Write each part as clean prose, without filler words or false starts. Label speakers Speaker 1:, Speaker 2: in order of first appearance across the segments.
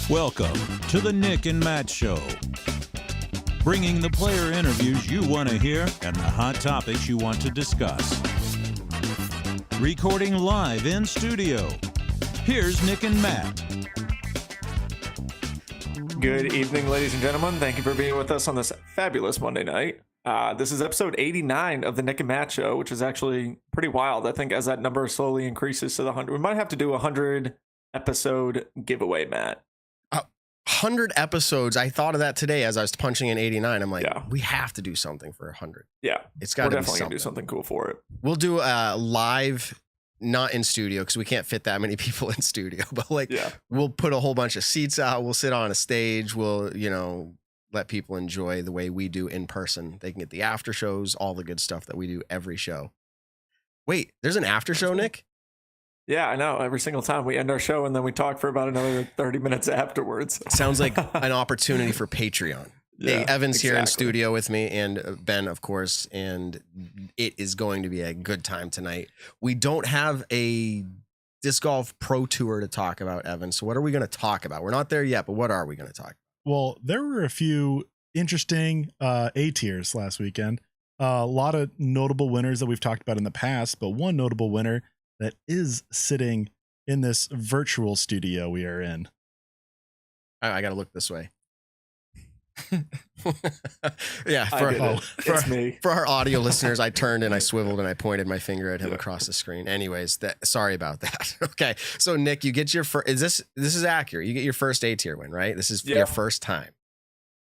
Speaker 1: Welcome to the Nick and Matt Show, bringing the player interviews you want to hear and the hot topics you want to discuss. Recording live in studio, here's Nick and Matt.
Speaker 2: Good evening, ladies and gentlemen. Thank you for being with us on this fabulous Monday night. This is episode 89 of the Nick and Matt Show, which is actually pretty wild. I think as that number slowly increases to the 100, we might have to do a 100 episode giveaway, Matt.
Speaker 3: 100 episodes. I thought of that today as I was punching in 89. I'm like,
Speaker 2: Yeah.
Speaker 3: we have to do something for 100.
Speaker 2: Yeah,
Speaker 3: It's got to be
Speaker 2: definitely
Speaker 3: something.
Speaker 2: gonna do something cool for it.
Speaker 3: We'll do a live, not in studio because we can't fit that many people in studio, but we'll put a whole bunch of seats out. We'll sit on a stage. We'll, let people enjoy the way we do in person. They can get the after shows, all the good stuff that we do every show. Wait, there's an after show, Nick?
Speaker 2: Yeah, I know. Every single time we end our show and then we talk for about another 30 minutes afterwards.
Speaker 3: Sounds like an opportunity for Patreon.
Speaker 2: Yeah,
Speaker 3: hey, Evan's here in
Speaker 2: exactly.
Speaker 3: studio with me and Ben, of course, and it is going to be a good time tonight. We don't have a Disc Golf Pro Tour to talk about, Evan. So what are we going to talk about? We're not there yet, but what are we going to talk about?
Speaker 4: Well, there were a few interesting A tiers last weekend. A lot of notable winners that we've talked about in the past, but one notable winner that is sitting in this virtual studio we are in.
Speaker 3: I got to look this way. Yeah,
Speaker 2: It's me.
Speaker 3: For our audio listeners, I turned and I swiveled and I pointed my finger at him across the screen. Anyways, sorry about that. Okay, so Nick, you get your first. This is accurate? You get your first A tier win, right? This is your first time.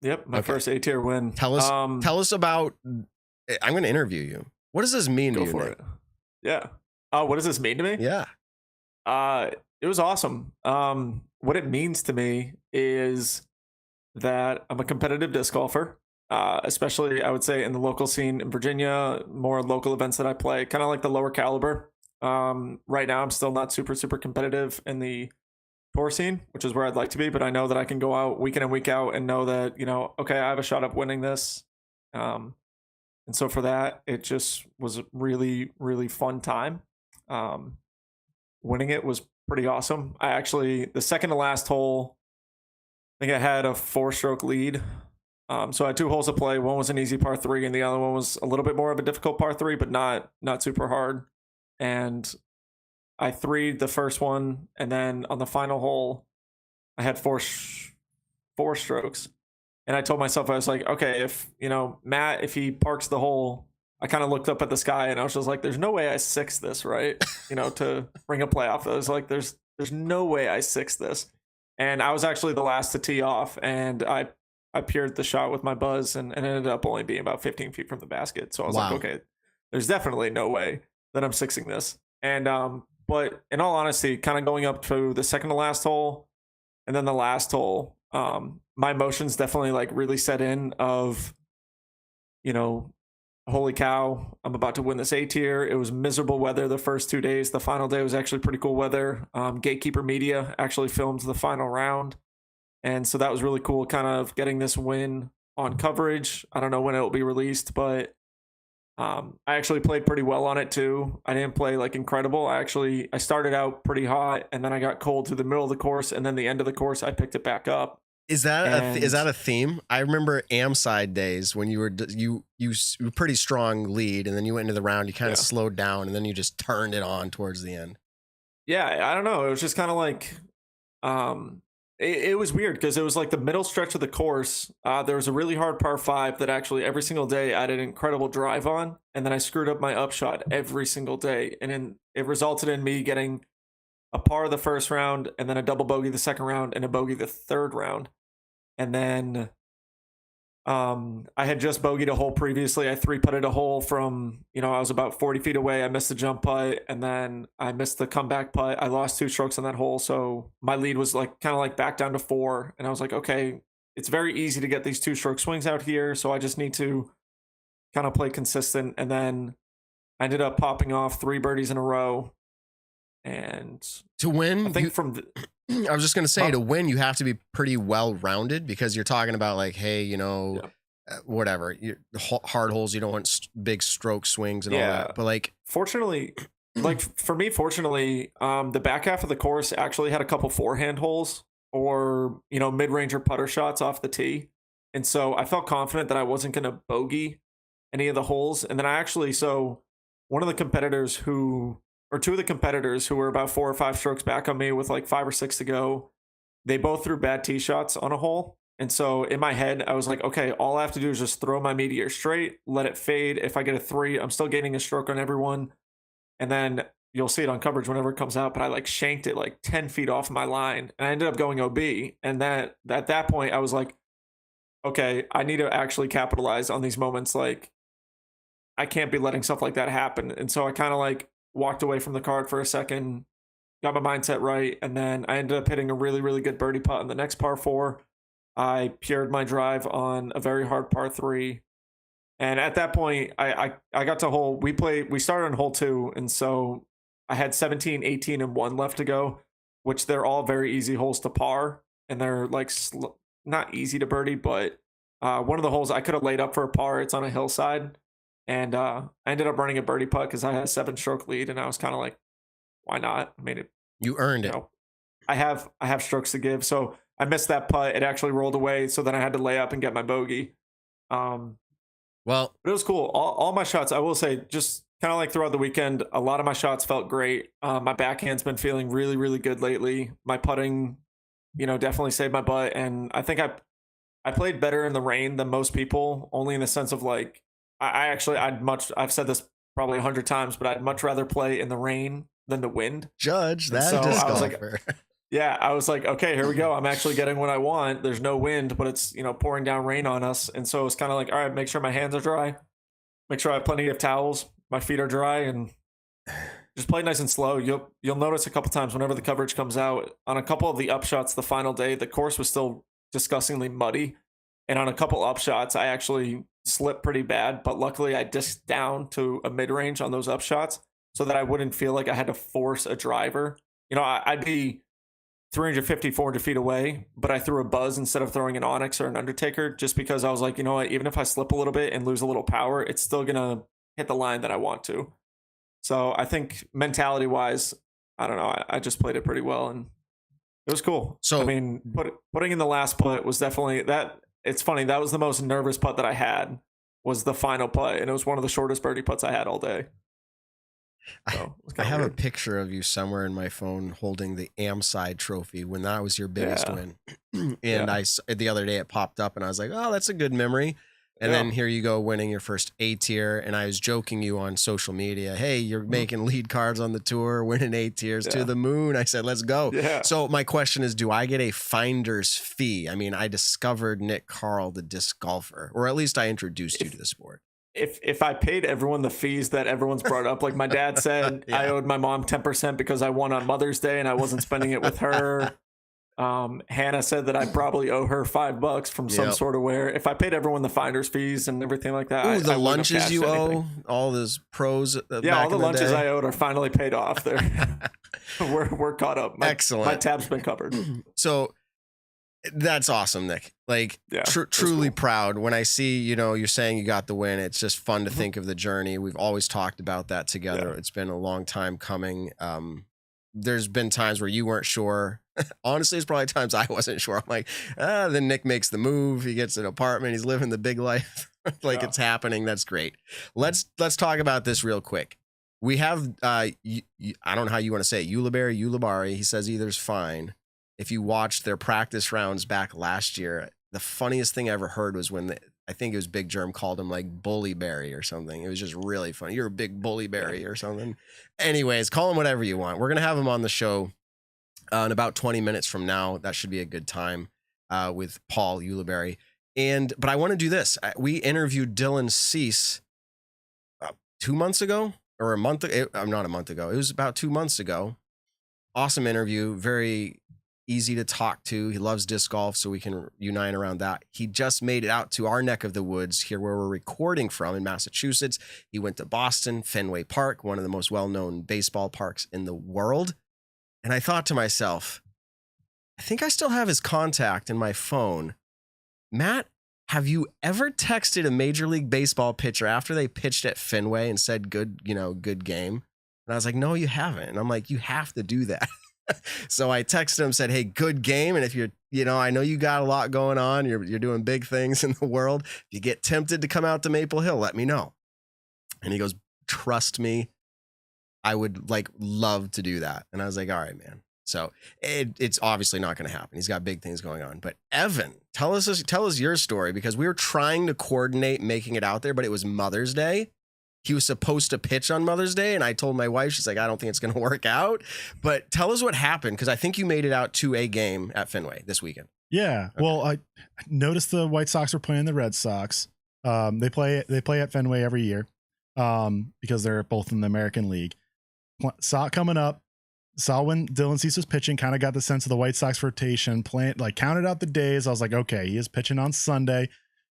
Speaker 2: Yep, my first A tier win.
Speaker 3: Tell us about. I'm going to interview you. What does this mean to you,
Speaker 2: for
Speaker 3: Nick?
Speaker 2: it. Yeah. What does this mean to me?
Speaker 3: Yeah.
Speaker 2: It was awesome. What it means to me is that I'm a competitive disc golfer, especially I would say in the local scene in Virginia, more local events that I play, kind of like the lower caliber. Right now, I'm still not super competitive in the tour scene, which is where I'd like to be, but I know that I can go out week in and week out and know that, okay, I have a shot at winning this. And so for that, it just was a really, really fun time. Winning it was pretty awesome. The second to last hole, I think I had a 4-stroke lead. So I had 2 holes to play. One was an easy par 3 and the other one was a little bit more of a difficult par 3, but not super hard. And I 3'd the first one, and then on the final hole, I had 4 strokes. And I told myself, I was like, okay, if, Matt, if he parks the hole, I kind of looked up at the sky and I was just like, there's no way I 6 this, right? To bring a playoff. I was like, there's no way I 6 this. And I was actually the last to tee off, and I peered the shot with my buzz and ended up only being about 15 feet from the basket. So I was like, okay, there's definitely no way that I'm 6ing this. And, but in all honesty, kind of going up to the second to last hole and then the last hole, my emotions definitely really set in of, holy cow, I'm about to win this A tier. It was miserable weather the first 2 days. The final day was actually pretty cool weather. Gatekeeper Media actually filmed the final round. And so that was really cool, kind of getting this win on coverage. I don't know when it will be released, but I actually played pretty well on it too. I didn't play incredible. I started out pretty hot, and then I got cold through the middle of the course, and then the end of the course, I picked it back up.
Speaker 3: Is that a theme? I remember Amside days when you were pretty strong lead, and then you went into the round, you kind of slowed down, and then you just turned it on towards the end.
Speaker 2: Yeah, I don't know. It was just kind of it was weird because it was the middle stretch of the course. There was a really hard par 5 that actually every single day I had an incredible drive on, and then I screwed up my upshot every single day, and it resulted in me getting a par the first round, and then a double bogey the second round, and a bogey the third round. And then I had just bogeyed a hole previously. I 3-putted a hole from, I was about 40 feet away. I missed the jump putt, and then I missed the comeback putt. I lost 2 strokes on that hole. So my lead was kind of back down to 4. And I was like, okay, it's very easy to get these 2-stroke swings out here. So I just need to kind of play consistent. And then I ended up popping off 3 birdies in a row. And
Speaker 3: to win,
Speaker 2: I think
Speaker 3: I was just going to say, to win, you have to be pretty well-rounded, because you're talking about hey, whatever, hard holes, you don't want big stroke swings and all that. But
Speaker 2: fortunately, for me, the back half of the course actually had a couple forehand holes or, mid-range or putter shots off the tee. And so I felt confident that I wasn't going to bogey any of the holes. And then one of the competitors two of the competitors who were about 4 or 5 strokes back on me with like 5 or 6 to go, they both threw bad tee shots on a hole. And so in my head, I was like, okay, all I have to do is just throw my meteor straight, let it fade. If I get a 3, I'm still gaining a stroke on everyone. And then you'll see it on coverage whenever it comes out, but I like shanked it like 10 feet off my line and I ended up going OB. And that at that point I was like, okay, I need to actually capitalize on these moments. Like, I can't be letting stuff like that happen. And so I kind of like walked away from the cart for a second, got my mindset right, and then I ended up hitting a really, really good birdie putt in the next par 4. I pured my drive on a very hard par 3. And at that point, I got to hole. We started on hole 2, and so I had 17, 18, and 1 left to go, which they're all very easy holes to par, and they're like not easy to birdie, but one of the holes I could have laid up for a par. It's on a hillside. And I ended up running a birdie putt because I had a 7-stroke lead, and I was kind of like, why not? I mean,
Speaker 3: you earned it.
Speaker 2: I have strokes to give, so I missed that putt. It actually rolled away, so then I had to lay up and get my bogey. Well, but it was cool. All my shots, I will say, just kind of like throughout the weekend, a lot of my shots felt great. My backhand's been feeling really, really good lately. My putting, definitely saved my butt, and I think I played better in the rain than most people, only in the sense of like, I've said this probably 100 times, but I'd much rather play in the rain than the wind.
Speaker 3: Judge that
Speaker 2: so
Speaker 3: disc
Speaker 2: I was
Speaker 3: golfer.
Speaker 2: I was like, okay, here we go. I'm actually getting what I want. There's no wind, but it's, pouring down rain on us. And so it's kind of like, all right, make sure my hands are dry. Make sure I have plenty of towels. My feet are dry, and just play nice and slow. You'll notice a couple times whenever the coverage comes out on a couple of the upshots the final day, the course was still disgustingly muddy. And on a couple upshots, I actually slipped pretty bad, but luckily I disked down to a mid-range on those upshots so that I wouldn't feel like I had to force a driver. I'd be 350, 400 feet away, but I threw a buzz instead of throwing an Onyx or an Undertaker, just because I was like, even if I slip a little bit and lose a little power, it's still going to hit the line that I want to. So I think mentality-wise, I don't know, I just played it pretty well, and it was cool. So I mean, putting in the last putt was definitely that. It's funny, that was the most nervous putt that I had, was the final putt, and it was one of the shortest birdie putts I had all day. So
Speaker 3: I have a picture of you somewhere in my phone holding the Amside trophy when that was your biggest win. And the other day it popped up and I was like, oh, that's a good memory. And then here you go winning your first A tier. And I was joking you on social media, hey, you're making lead cards on the tour, winning A tiers to the moon. I said, let's go. Yeah. So my question is, do I get a finder's fee? I mean, I discovered Nick Carl, the disc golfer, or at least I introduced you to the sport.
Speaker 2: If I paid everyone the fees that everyone's brought up, like my dad said, I owed my mom 10% because I won on Mother's Day and I wasn't spending it with her. Hannah said that I probably owe her $5 from some sort of wear. If I paid everyone the finder's fees and everything like that,
Speaker 3: ooh, the lunches you owe, all those pros.
Speaker 2: All the lunches I owed are finally paid off. We're caught up.
Speaker 3: Excellent.
Speaker 2: My tab's been covered.
Speaker 3: So that's awesome, Nick. Like truly cool. Proud when I see, you're saying you got the win. It's just fun to think of the journey. We've always talked about that together. It's been a long time coming. There's been times where you weren't sure. Honestly, it's probably times I wasn't sure. I'm like, then Nick makes the move. He gets an apartment. He's living the big life. It's happening. That's great. Let's talk about this real quick. We have, I don't know how you want to say it, Ulibarri. He says either's fine. If you watched their practice rounds back last year, the funniest thing I ever heard was when I think it was Big Germ called him like Bullyberry or something. It was just really funny. You're a big Bullyberry or something. Anyways, call him whatever you want. We're going to have him on the show in about 20 minutes from now. That should be a good time with Paul Ulibarri. But I want to do this. We interviewed Dylan Cease 2 months ago or a month ago. Not a month ago. It was about 2 months ago. Awesome interview. Very easy to talk to. He loves disc golf, so we can unite around that. He just made it out to our neck of the woods here where we're recording from in Massachusetts. He went to Boston, Fenway Park, one of the most well-known baseball parks in the world. And I thought to myself, I think I still have his contact in my phone. Matt, have you ever texted a Major League Baseball pitcher after they pitched at Fenway and said, good game? And I was like, no, you haven't. And I'm like, you have to do that. So I texted him, said, hey, good game. And if you're, I know you got a lot going on. You're doing big things in the world. If you get tempted to come out to Maple Hill, let me know. And he goes, trust me, I would love to do that. And I was like, all right, man. So it's obviously not going to happen. He's got big things going on. But Evan, tell us your story, because we were trying to coordinate making it out there, but it was Mother's Day. He was supposed to pitch on Mother's Day, and I told my wife, she's like, I don't think it's going to work out. But tell us what happened, because I think you made it out to a game at Fenway this weekend.
Speaker 4: Yeah. Okay. Well, I noticed the White Sox were playing the Red Sox. They play at Fenway every year because they're both in the American League. Saw it coming up. Saw when Dylan Cease was pitching, kind of got the sense of the White Sox rotation, counted out the days. I was like, okay, he is pitching on Sunday.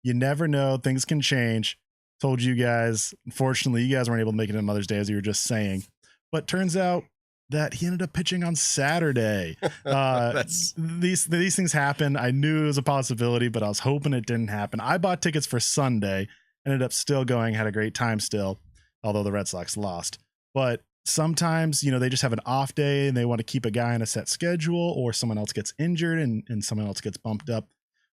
Speaker 4: You never know. Things can change. Told you guys, unfortunately, you guys weren't able to make it on Mother's Day, as you were just saying. But turns out that he ended up pitching on Saturday. These things happen. I knew it was a possibility, but I was hoping it didn't happen. I bought tickets for Sunday, ended up still going, had a great time still, although the Red Sox lost. But sometimes, they just have an off day and they want to keep a guy on a set schedule, or someone else gets injured and someone else gets bumped up.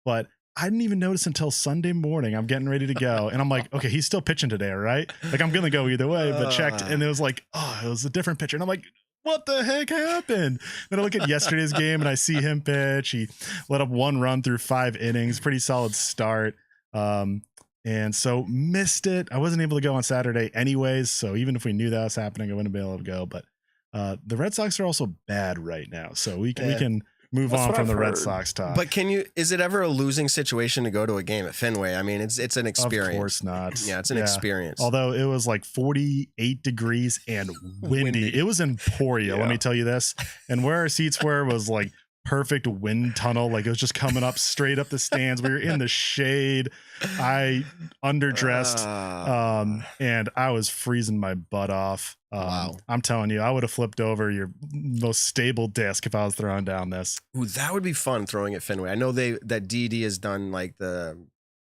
Speaker 4: But I didn't even notice until Sunday morning. I'm getting ready to go. And I'm like, okay, he's still pitching today, right? I'm going to go either way, but checked. And it was like, oh, it was a different pitcher. And I'm like, what the heck happened? Then I look at yesterday's game and I see him pitch. He let up 1 run through 5 innings, pretty solid start. And so missed it. I wasn't able to go on Saturday anyways. So even if we knew that was happening, I wouldn't have been able to go. But the Red Sox are also bad right now. So we can move on from the Red Sox talk.
Speaker 3: But is it ever a losing situation to go to a game at Fenway? I mean, it's an experience.
Speaker 4: Of course not.
Speaker 3: Yeah, it's an experience.
Speaker 4: Although it was 48 degrees and windy. It was in Emporia, let me tell you this. And where our seats were was perfect wind tunnel. It was just coming up straight up the stands. We were in the shade. I underdressed and I was freezing my butt off. Wow. I'm telling you, I would have flipped over your most stable disc if I was throwing down this.
Speaker 3: Ooh, that would be fun, throwing at Fenway. I know that DD has done the,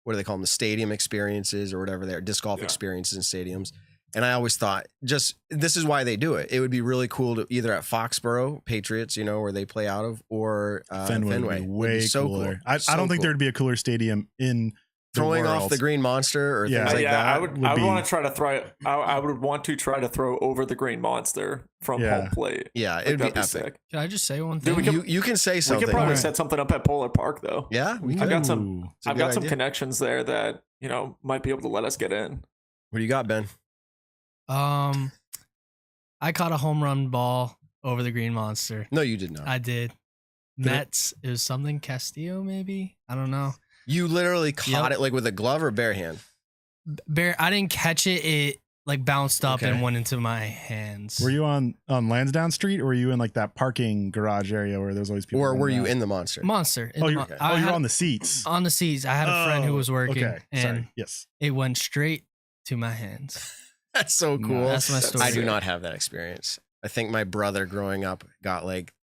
Speaker 3: what do they call them? The stadium experiences or whatever they're, disc golf experiences in stadiums. And I always thought, this is why they do it. It would be really cool to either at Foxborough, Patriots, where they play out of, or Fenway.
Speaker 4: Would be way
Speaker 3: so
Speaker 4: cooler. Cool. I don't think there'd be a cooler stadium in
Speaker 3: throwing off the Green Monster or things like that.
Speaker 2: I would want to try to throw. I would want to try to throw over the Green Monster from home plate.
Speaker 3: Yeah, it'd be epic. Sick.
Speaker 5: Can I just say one thing?
Speaker 3: Dude, you can say something.
Speaker 2: We could probably set something up at Polar Park, though.
Speaker 3: Yeah,
Speaker 2: I've got some connections there that might be able to let us get in.
Speaker 3: What do you got, Ben?
Speaker 5: I caught a home run ball over the Green Monster.
Speaker 3: No, you did not.
Speaker 5: I did. Mets. It was something Castillo, maybe. I don't know.
Speaker 3: You literally caught it with a glove or bare hand?
Speaker 5: I didn't catch it. It bounced up and went into my hands.
Speaker 4: Were you on Lansdowne Street, or were you in that parking garage area where there's always people?
Speaker 3: Or were you in the Monster?
Speaker 4: You're on the seats.
Speaker 5: On the seats. I had a friend who was working, and
Speaker 4: yes,
Speaker 5: it went straight to my hands.
Speaker 3: That's so cool.
Speaker 5: That's my story.
Speaker 3: I do not have that experience. I think my brother growing up got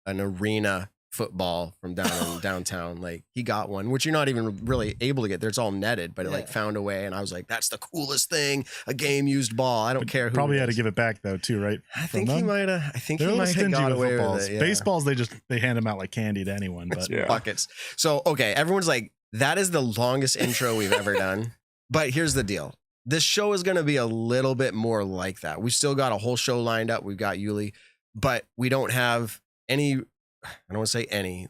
Speaker 3: an arena football from downtown. He got one, which you're not even really able to get there. It's all netted, but it found a way. And I was like, that's the coolest thing. A game used ball. I don't care who.
Speaker 4: Probably had to give it back though, too, right?
Speaker 3: I think he might have. I think he might have got away with it. Yeah.
Speaker 4: Baseballs, they hand them out like candy to anyone, but
Speaker 3: buckets. So everyone's like, that is the longest intro we've ever done. But here's the deal. This show is going to be a little bit more like that. We've still got a whole show lined up. We've got Uli, but we don't have any, I don't want to say any,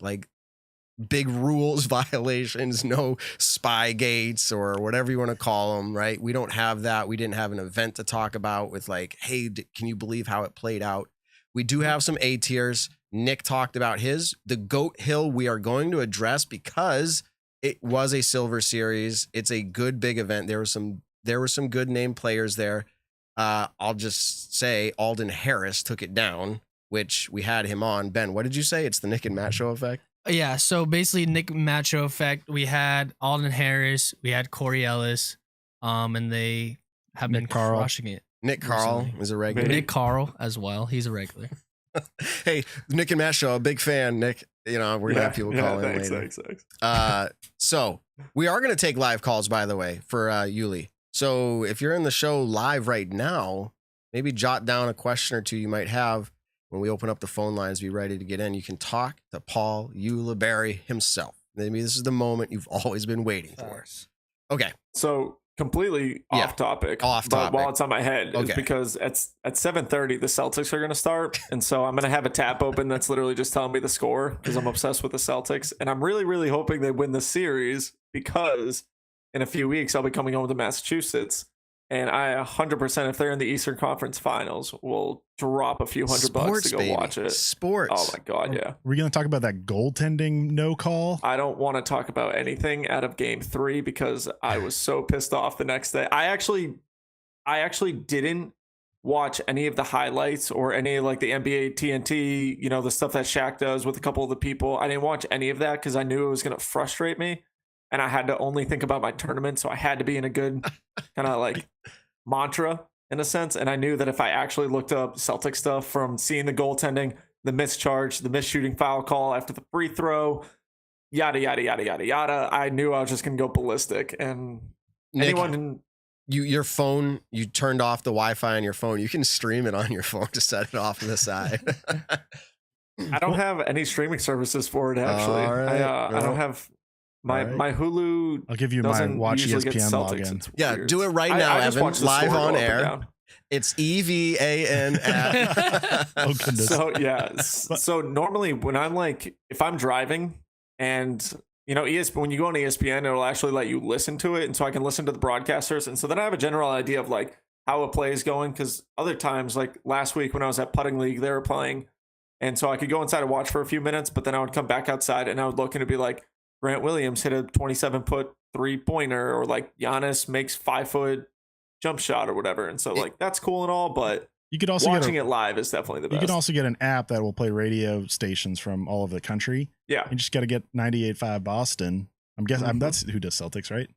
Speaker 3: big rules violations, no spy gates or whatever you want to call them, right? We don't have that. We didn't have an event to talk about with hey, can you believe how it played out? We do have some A tiers. Nick talked about his. The Goat Hill we are going to address because it was a Silver Series. It's a good big event. There were some good name players there. I'll just say Alden Harris took it down, which we had him on. Ben, what did you say? It's the Nick and Matt show effect?
Speaker 5: Yeah, so basically Nick and Matt show effect. We had Alden Harris, we had Corey Ellis, and they have been crushing it.
Speaker 3: Nick Carl is a regular.
Speaker 5: Nick Carl as well. He's a regular.
Speaker 3: Hey, Nick and Matt show, a big fan, Nick. We're going to have people call in later. Thanks. So we are going to take live calls, by the way, for Uli. So if you're in the show live right now, maybe jot down a question or two you might have. when we open up the phone lines, be ready to get in. You can talk to Paul Ulibarri himself. Maybe this is the moment you've always been waiting for. Okay.
Speaker 2: So completely off topic. But while it's on my head, is because at 7:30 the Celtics are going to start, and so I'm going to have a tab open that's literally just telling me the score because I'm obsessed with the Celtics, and I'm really, really hoping they win the series because in a few weeks I'll be coming home to Massachusetts. And I 100%, if they're in the Eastern Conference Finals, will drop a few $100 to go watch it.
Speaker 3: Sports.
Speaker 2: Oh my God, yeah.
Speaker 4: We're going to talk about that goaltending no call.
Speaker 2: I don't want to talk about anything out of Game 3 because I was so pissed off the next day. I actually didn't watch any of the highlights or any of like the NBA TNT, you know, the stuff that Shaq does with a couple of the people. I didn't watch any of that because I knew it was going to frustrate me. And I had to only think about my tournament. So I had to be in a good kind of like mantra in a sense. And I knew that if I actually looked up Celtic stuff from seeing the goaltending, the mischarge, the misshooting foul call after the free throw, yada, yada, yada, yada, yada, I knew I was just going to go ballistic. And
Speaker 3: Nick,
Speaker 2: anyone...
Speaker 3: your phone, you turned off the Wi-Fi on your phone. You can stream it on your phone to set it off to the side.
Speaker 2: I don't have any streaming services for it, actually. I don't have... My Hulu.
Speaker 4: I'll give you my watch ESPN login.
Speaker 3: Yeah, do it right now, Evan. Live on air. It's EVAN app.
Speaker 4: Oh goodness.
Speaker 2: So yeah. So normally when I'm like, if I'm driving and you know, when you go on ESPN, it'll actually let you listen to it, and so I can listen to the broadcasters, and so then I have a general idea of like how a play is going. Because other times, like last week when I was at Putting League, they were playing, and so I could go inside and watch for a few minutes, but then I would come back outside and I would look and it'd be like, Grant Williams hit a 27-foot 3-pointer, or like Giannis makes 5-foot jump shot or whatever. And so like that's cool and all, but
Speaker 4: you could also
Speaker 2: watching it live is definitely the best.
Speaker 4: You can also get an app that will play radio stations from all over the country.
Speaker 2: Yeah.
Speaker 4: You just got to get 98.5 Boston. I'm guessing that's who does Celtics, right?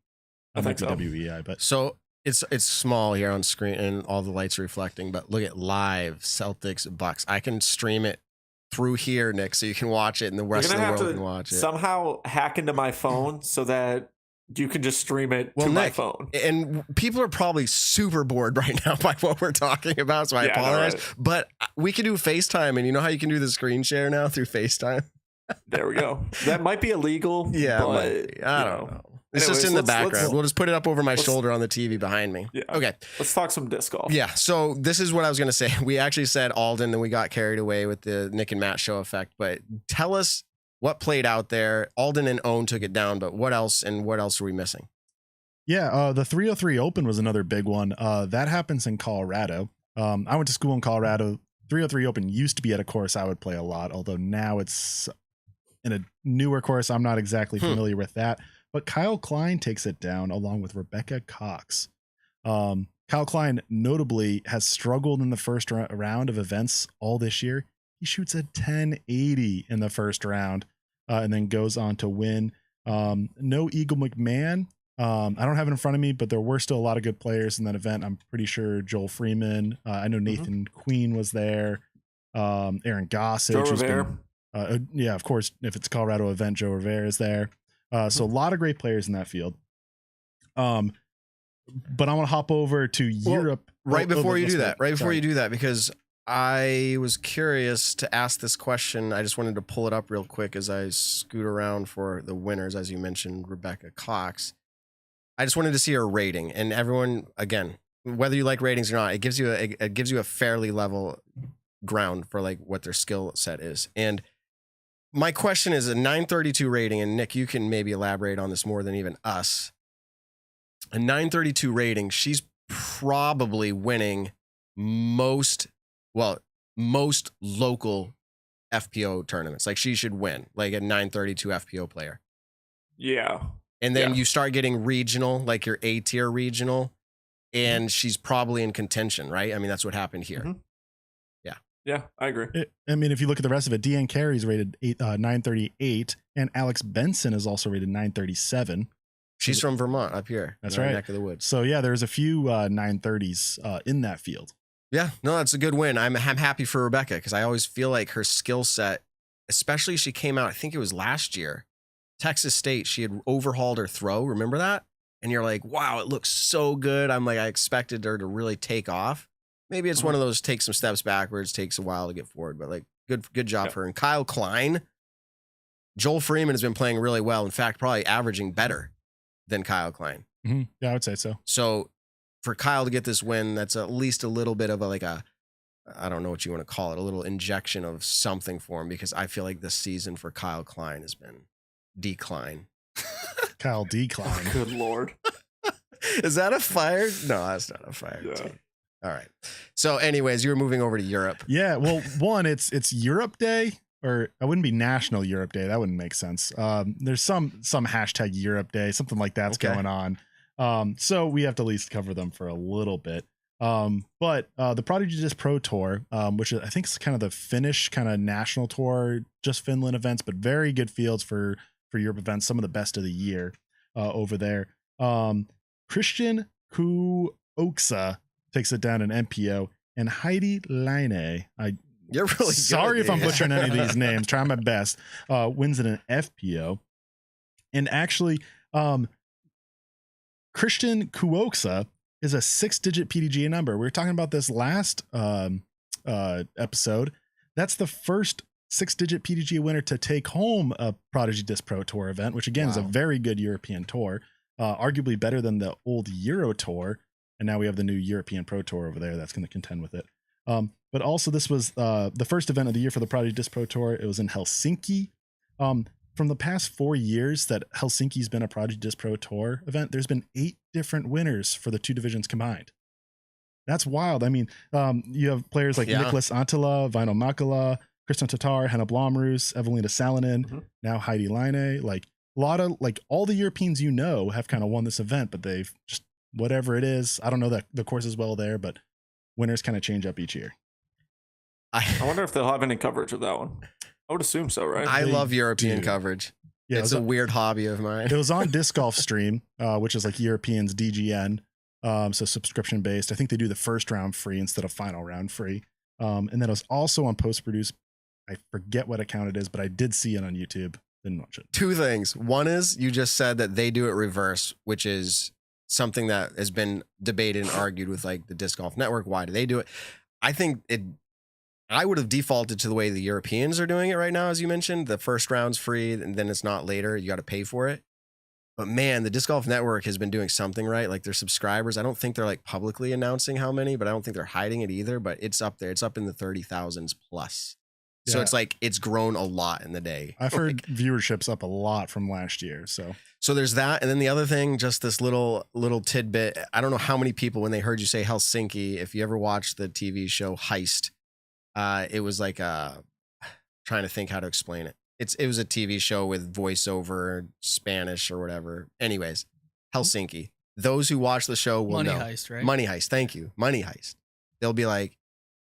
Speaker 2: I think so.
Speaker 4: WEI, but
Speaker 3: so it's small here on screen and all the lights are reflecting, but look at live Celtics Bucks. I can stream it through here, Nick, so you can watch it and the rest of the world can watch it.
Speaker 2: Somehow hack into my phone so that you can just stream it to my phone.
Speaker 3: And people are probably super bored right now by what we're talking about, so I apologize. Right. But we can do FaceTime, and you know how you can do the screen share now through FaceTime?
Speaker 2: There we go. That might be illegal.
Speaker 3: Yeah,
Speaker 2: but,
Speaker 3: I don't know. It's just in the background. We'll just put it up over my shoulder on the TV behind me.
Speaker 2: Yeah.
Speaker 3: Okay.
Speaker 2: Let's talk some disc golf.
Speaker 3: Yeah. So this is what I was going to say. We actually said Alden, and we got carried away with the Nick and Matt show effect. But tell us what played out there. Alden and Owen took it down, but what else, and what else are we missing?
Speaker 4: Yeah. The 303 Open was another big one. That happens in Colorado. I went to school in Colorado. 303 Open used to be at a course I would play a lot, although now it's in a newer course. I'm not exactly familiar with that. But Kyle Klein takes it down along with Rebecca Cox. Kyle Klein notably has struggled in the first round of events all this year. He shoots a 1080 in the first round and then goes on to win. No Eagle McMahon. I don't have it in front of me, but there were still a lot of good players in that event. I'm pretty sure Joel Freeman. I know Nathan Queen was there. Aaron Gossage.
Speaker 2: Joe Rivera.
Speaker 4: Yeah, of course, if it's a Colorado event, Joe Rivera is there. So a lot of great players in that field. But I want to hop over to Europe.
Speaker 3: Right before you do that, because I was curious to ask this question. I just wanted to pull it up real quick as I scoot around for the winners, as you mentioned, Rebecca Cox. I just wanted to see her rating, and everyone, again, whether you like ratings or not, it gives you a fairly level ground for like what their skill set is. And my question is a 932 rating, and Nick, you can maybe elaborate on this more than even us. A 932 rating, she's probably winning most local FPO tournaments. Like she should win, like a 932 FPO player.
Speaker 2: Yeah.
Speaker 3: And then you start getting regional, like your A tier regional, and she's probably in contention, right? I mean, that's what happened here.
Speaker 2: Yeah, I agree.
Speaker 4: I mean, if you look at the rest of it, Deanne Carey's rated 938, and Alex Benson is also rated 937.
Speaker 3: She's from Vermont, up here.
Speaker 4: That's right.
Speaker 3: Neck of the woods.
Speaker 4: So yeah, there's a few 930s in that field.
Speaker 3: Yeah, no, that's a good win. I'm happy for Rebecca because I always feel like her skill set, especially she came out, I think it was last year, Texas State, she had overhauled her throw. Remember that? And you're like, wow, it looks so good. I'm like, I expected her to really take off. maybe it's one of those take some steps backwards, takes a while to get forward, but like good job for her. And Kyle Klein, Joel Freeman has been playing really well. In fact, probably averaging better than Kyle Klein.
Speaker 4: Mm-hmm. Yeah, I would say so.
Speaker 3: So for Kyle to get this win, that's at least a little bit of I don't know what you want to call it, a little injection of something for him, because I feel like this season for Kyle Klein has been decline.
Speaker 4: Kyle Decline.
Speaker 2: Good Lord.
Speaker 3: Is that a fire? No, that's not a fire. Yeah. All right. So anyways, you were moving over to Europe.
Speaker 4: Yeah. Well, one, it's Europe Day, or it wouldn't be National Europe Day. That wouldn't make sense. There's some hashtag Europe Day, something like that's going on. So we have to at least cover them for a little bit. But the Prodigy Disc Pro Tour, which I think is kind of the Finnish kind of national tour, just Finland events, but very good fields for Europe events, some of the best of the year over there. Christian Kuoksa takes it down in MPO, and Heidi Leine,
Speaker 3: you're really
Speaker 4: sorry if I'm butchering any of these names, trying my best, wins in an FPO. And actually, Christian Kuoksa is a 6-digit PDGA number. We were talking about this last episode. That's the first 6-digit PDGA winner to take home a Prodigy Disc Pro Tour event, which again is a very good European tour, arguably better than the old Euro Tour. And now we have the new European Pro Tour over there that's going to contend with it. But also this was the first event of the year for the Prodigy Disc Pro Tour. It was in Helsinki. From the past 4 years that Helsinki's been a Prodigy Disc Pro Tour event, there's been 8 different winners for the two divisions combined. That's wild. I mean, you have players like Nicholas Antila, Vaino Makala, Kristen Tatar, Hannah Blomroos, Evelina Salonen, now Heidi Leine. Like a lot of, like, all the Europeans have kind of won this event, but they've just, whatever it is, I don't know that the course is well there, but winners kind of change up each year.
Speaker 2: I wonder if they'll have any coverage of that one. I would assume so, right?
Speaker 3: I love European coverage. Yeah, it's a weird hobby of mine.
Speaker 4: It was on Disc Golf Stream, which is like Europeans DGN, so subscription based. I think they do the first round free instead of final round free. And then it was also on Post Produce. I forget what account it is, but I did see it on YouTube. Didn't watch it. 2
Speaker 3: things. One is you just said that they do it reverse, which is something that has been debated and argued with like the Disc Golf Network. Why do they do it? I think I would have defaulted to the way the Europeans are doing it right now, as you mentioned. The first round's free, and then it's not later. You got to pay for it. But man, the Disc Golf Network has been doing something right. Like their subscribers, I don't think they're like publicly announcing how many, but I don't think they're hiding it either. But it's up there. It's up in the 30,000s plus. Yeah. So it's like it's grown a lot in the day.
Speaker 4: I've heard viewership's up a lot from last year. So
Speaker 3: there's that. And then the other thing, just this little tidbit. I don't know how many people, when they heard you say Helsinki, if you ever watched the TV show Heist, it was like trying to think how to explain it. It was a TV show with voiceover Spanish or whatever. Anyways, Helsinki. Those who watch the show will know.
Speaker 5: Money Heist, right?
Speaker 3: Money Heist. Thank you. Money Heist. They'll be like,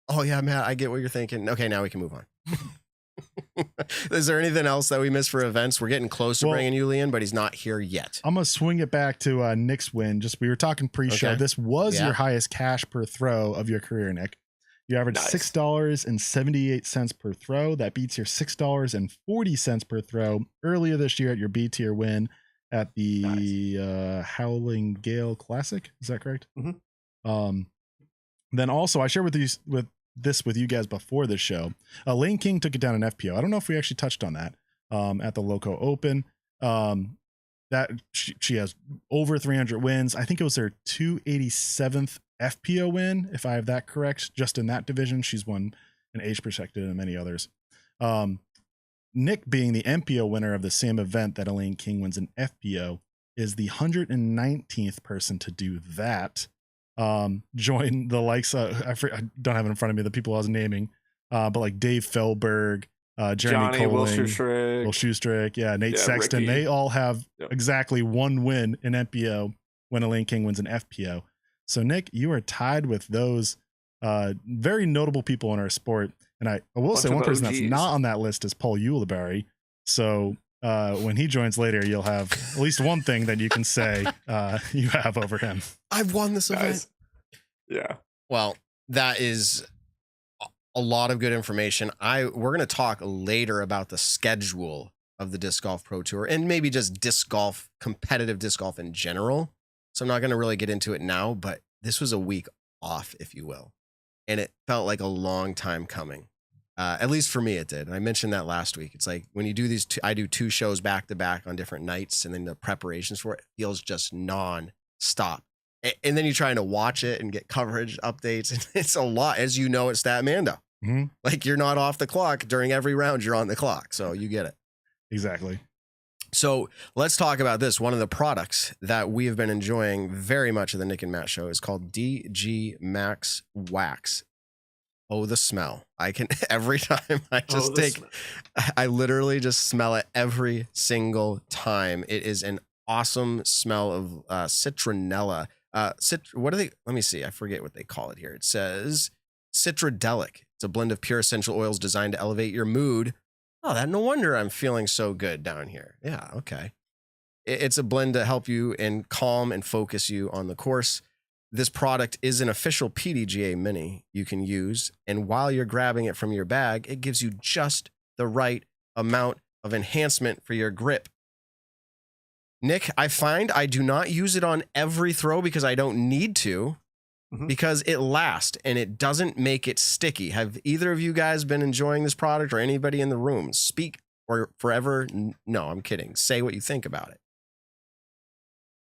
Speaker 3: oh yeah, Matt, I get what you're thinking. Okay, now we can move on. Is there anything else that we missed for events? We're getting close to bringing Julian, but he's not here yet.
Speaker 4: I'm going to swing it back to Nick's win. We were talking pre-show. Okay. This was your highest cash per throw of your career, Nick. You averaged $6.78 per throw. That beats your $6.40 per throw earlier this year at your B tier win at the Howling Gale Classic. Is that correct?
Speaker 2: Mm-hmm.
Speaker 4: Then also, I shared with you guys before this show. Lane King took it down in FPO. I don't know if we actually touched on that at the Loco Open. That she has over 300 wins. I think it was her 287th FPO win, if I have that correct. Just in that division, she's won an age perspective and many others. Nick, being the MPO winner of the same event that Elaine King wins in FPO, is the 119th person to do that. Join the likes of, I don't have it in front of me, the people I was naming, but like Dave Felberg, Jeremy Colling, Will Schustrick, Nate Sexton. Ricky. They all have exactly one win in MPO when Elaine King wins an FPO. So Nick, you are tied with those very notable people in our sport. And I will say one person that's not on that list is Paul Ulibarri. So when he joins later, you'll have at least one thing that you can say you have over him.
Speaker 3: I've won this event.
Speaker 2: Yeah.
Speaker 3: Well, that is a lot of good information. We're going to talk later about the schedule of the Disc Golf Pro Tour and maybe just disc golf, competitive disc golf in general. So I'm not going to really get into it now, but this was a week off, if you will. and it felt like a long time coming. At least for me, it did. And I mentioned that last week. It's like when you do these, I do 2 shows back to back on different nights, and then the preparations for it feels just non-stop. And then you're trying to watch it and get coverage updates. And it's a lot. As you know, it's that Mando.
Speaker 4: Mm-hmm.
Speaker 3: Like you're not off the clock during every round. You're on the clock. So you get it.
Speaker 4: Exactly.
Speaker 3: So let's talk about this. One of the products that we have been enjoying very much at the Nick and Matt show is called DG Max Wax. Oh, the smell. I can, every time I just I literally just smell it every single time. It is an awesome smell of citronella. What are they? Let me see. I forget what they call it here. It says citradelic. It's a blend of pure essential oils designed to elevate your mood. Oh, no wonder I'm feeling so good down here. Yeah, okay. It's a blend to help you and calm and focus you on the course. This product is an official PDGA mini you can use, and while you're grabbing it from your bag, it gives you just the right amount of enhancement for your grip. Nick, I find I do not use it on every throw because I don't need to, because it lasts and it doesn't make it sticky. Have either of you guys been enjoying this product, or anybody in the room? Speak or forever. No, I'm kidding. Say what you think about it.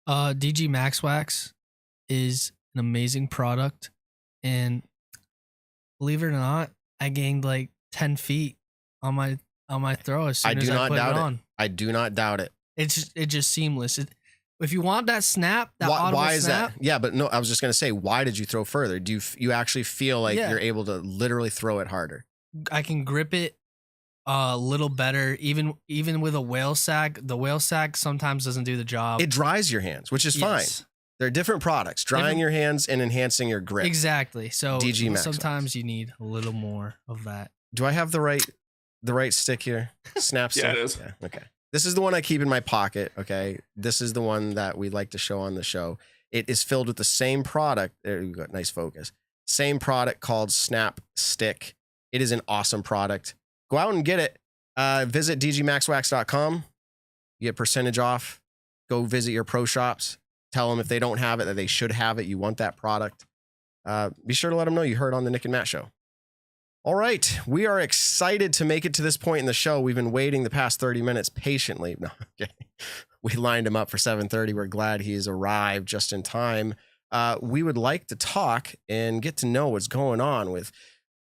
Speaker 5: DG Max Wax is an amazing product, and believe it or not, I gained like 10 feet on my throw as soon as I put it on.
Speaker 3: I do not doubt it.
Speaker 5: It's just seamless. If you want that snap,
Speaker 3: why is
Speaker 5: snap,
Speaker 3: that? Yeah, but no, I was just gonna say, why did you throw further? Do you actually feel like you're able to literally throw it harder?
Speaker 5: I can grip it a little better, even with a whale sack. The whale sack sometimes doesn't do the job.
Speaker 3: It dries your hands, which is fine. They're different products, drying your hands and enhancing your grip.
Speaker 5: Exactly. So
Speaker 3: DG Max
Speaker 5: sometimes
Speaker 3: Wax.
Speaker 5: you need a little more of that.
Speaker 3: Do I have the right stick here? Snap stick?
Speaker 2: Yeah, it is.
Speaker 3: Yeah, okay. This is the one I keep in my pocket, okay? This is the one that we like to show on the show. It is filled with the same product. There you go, nice focus. Same product called Snap Stick. It is an awesome product. Go out and get it. Visit dgmaxwax.com. You get percentage off. Go visit your pro shops. Tell them if they don't have it, that they should have it. You want that product. Be sure to let them know you heard on the Nick and Matt show. All right. We are excited to make it to this point in the show. We've been waiting the past 30 minutes patiently. No, okay. We lined him up for 7:30. We're glad he's arrived just in time. We would like to talk and get to know what's going on with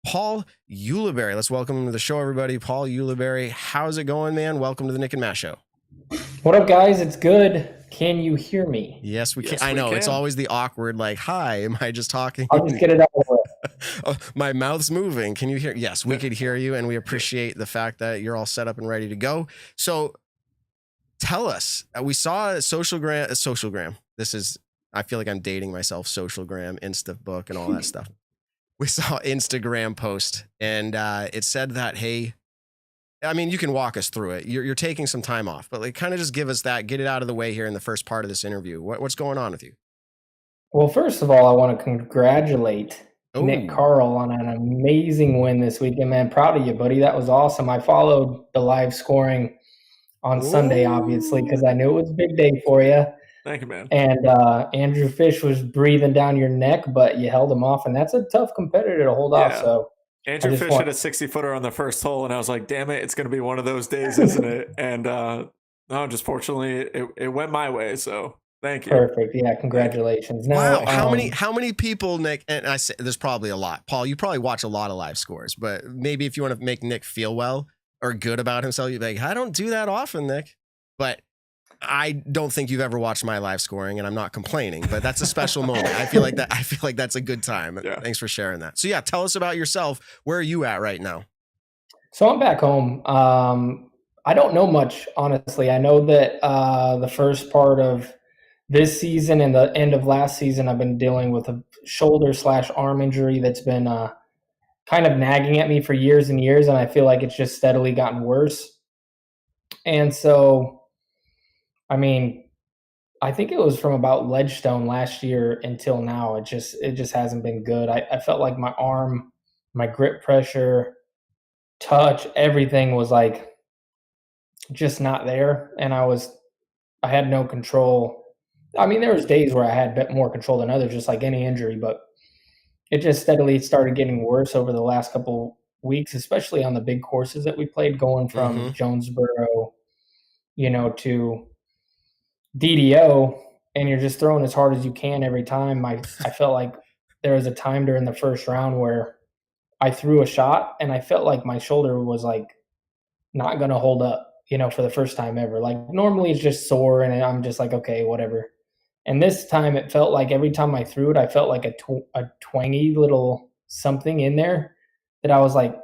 Speaker 3: Paul Ulibarri. Let's welcome him to the show, everybody. Paul Ulibarri, how's it going, man? Welcome to the Nick and Matt show.
Speaker 6: What up, guys? It's good. Can you hear me?
Speaker 3: Yes, we can. I know. It's always the awkward, like, hi, am I just talking?
Speaker 6: I'll just get it out of the way.
Speaker 3: Oh, my mouth's moving. Can you hear? Yes, we could hear you, and we appreciate the fact that you're all set up and ready to go. So tell us, we saw Socialgram. This is, I feel like I'm dating myself, Socialgram, Instabook, and all that stuff. We saw Instagram post, and it said that, hey, I mean, you can walk us through it. You're taking some time off, but like, kind of just give us that, get it out of the way here in the first part of this interview. What's going on with you?
Speaker 6: Well, first of all, I want to congratulate Nick Carl on an amazing win this weekend, man. Proud of you, buddy. That was awesome. I followed the live scoring on Sunday, obviously, because I knew it was a big day for you.
Speaker 2: Thank you, man.
Speaker 6: And Andrew Fish was breathing down your neck, but you held him off, and that's a tough competitor to hold off. So
Speaker 2: Andrew Fish hit a 60-footer on the first hole, and I was like, damn it, it's going to be one of those days, isn't it? And no, just fortunately, it went my way, so thank you.
Speaker 6: Perfect. Yeah, congratulations. Now,
Speaker 3: wow, how many people, Nick, and I say there's probably a lot. Paul, you probably watch a lot of live scores, but maybe if you want to make Nick feel well or good about himself, you'd be like, I don't do that often, Nick. But I don't think you've ever watched my live scoring, and I'm not complaining, but that's a special moment. I feel like that's a good time. Yeah. Thanks for sharing that. So yeah, tell us about yourself. Where are you at right now?
Speaker 6: So I'm back home. I don't know much, honestly. I know that the first part of this season and the end of last season, I've been dealing with a shoulder/arm injury that's been kind of nagging at me for years and years, and I feel like it's just steadily gotten worse. And so, I mean, I think it was from about Ledgestone last year until now. It just hasn't been good. I felt like my arm, my grip pressure, touch, everything was like just not there, and I had no control. I mean, there was days where I had a bit more control than others, just like any injury, but it just steadily started getting worse over the last couple weeks, especially on the big courses that we played, going from Jonesboro, to DDO, and you're just throwing as hard as you can every time. I felt like there was a time during the first round where I threw a shot and I felt like my shoulder was like not going to hold up, for the first time ever. Like normally it's just sore and I'm just like, okay, whatever. And this time it felt like every time I threw it, I felt like a twangy little something in there that I was like,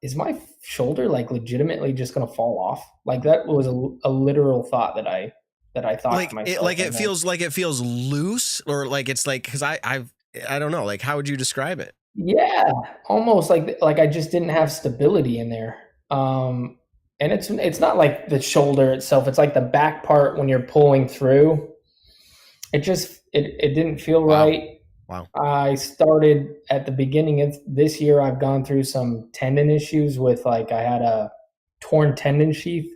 Speaker 6: is my shoulder like legitimately just going to fall off? Like that was a literal thought that I thought
Speaker 3: like
Speaker 6: to myself.
Speaker 3: It feels loose, or like it's like, because I don't know, like how would you describe it?
Speaker 6: Yeah, almost like I just didn't have stability in there. And it's not like the shoulder itself. It's like the back part when you're pulling through. It just it didn't feel right.
Speaker 3: Wow.
Speaker 6: I started at the beginning of this year. I've gone through some tendon issues with like I had a torn tendon sheath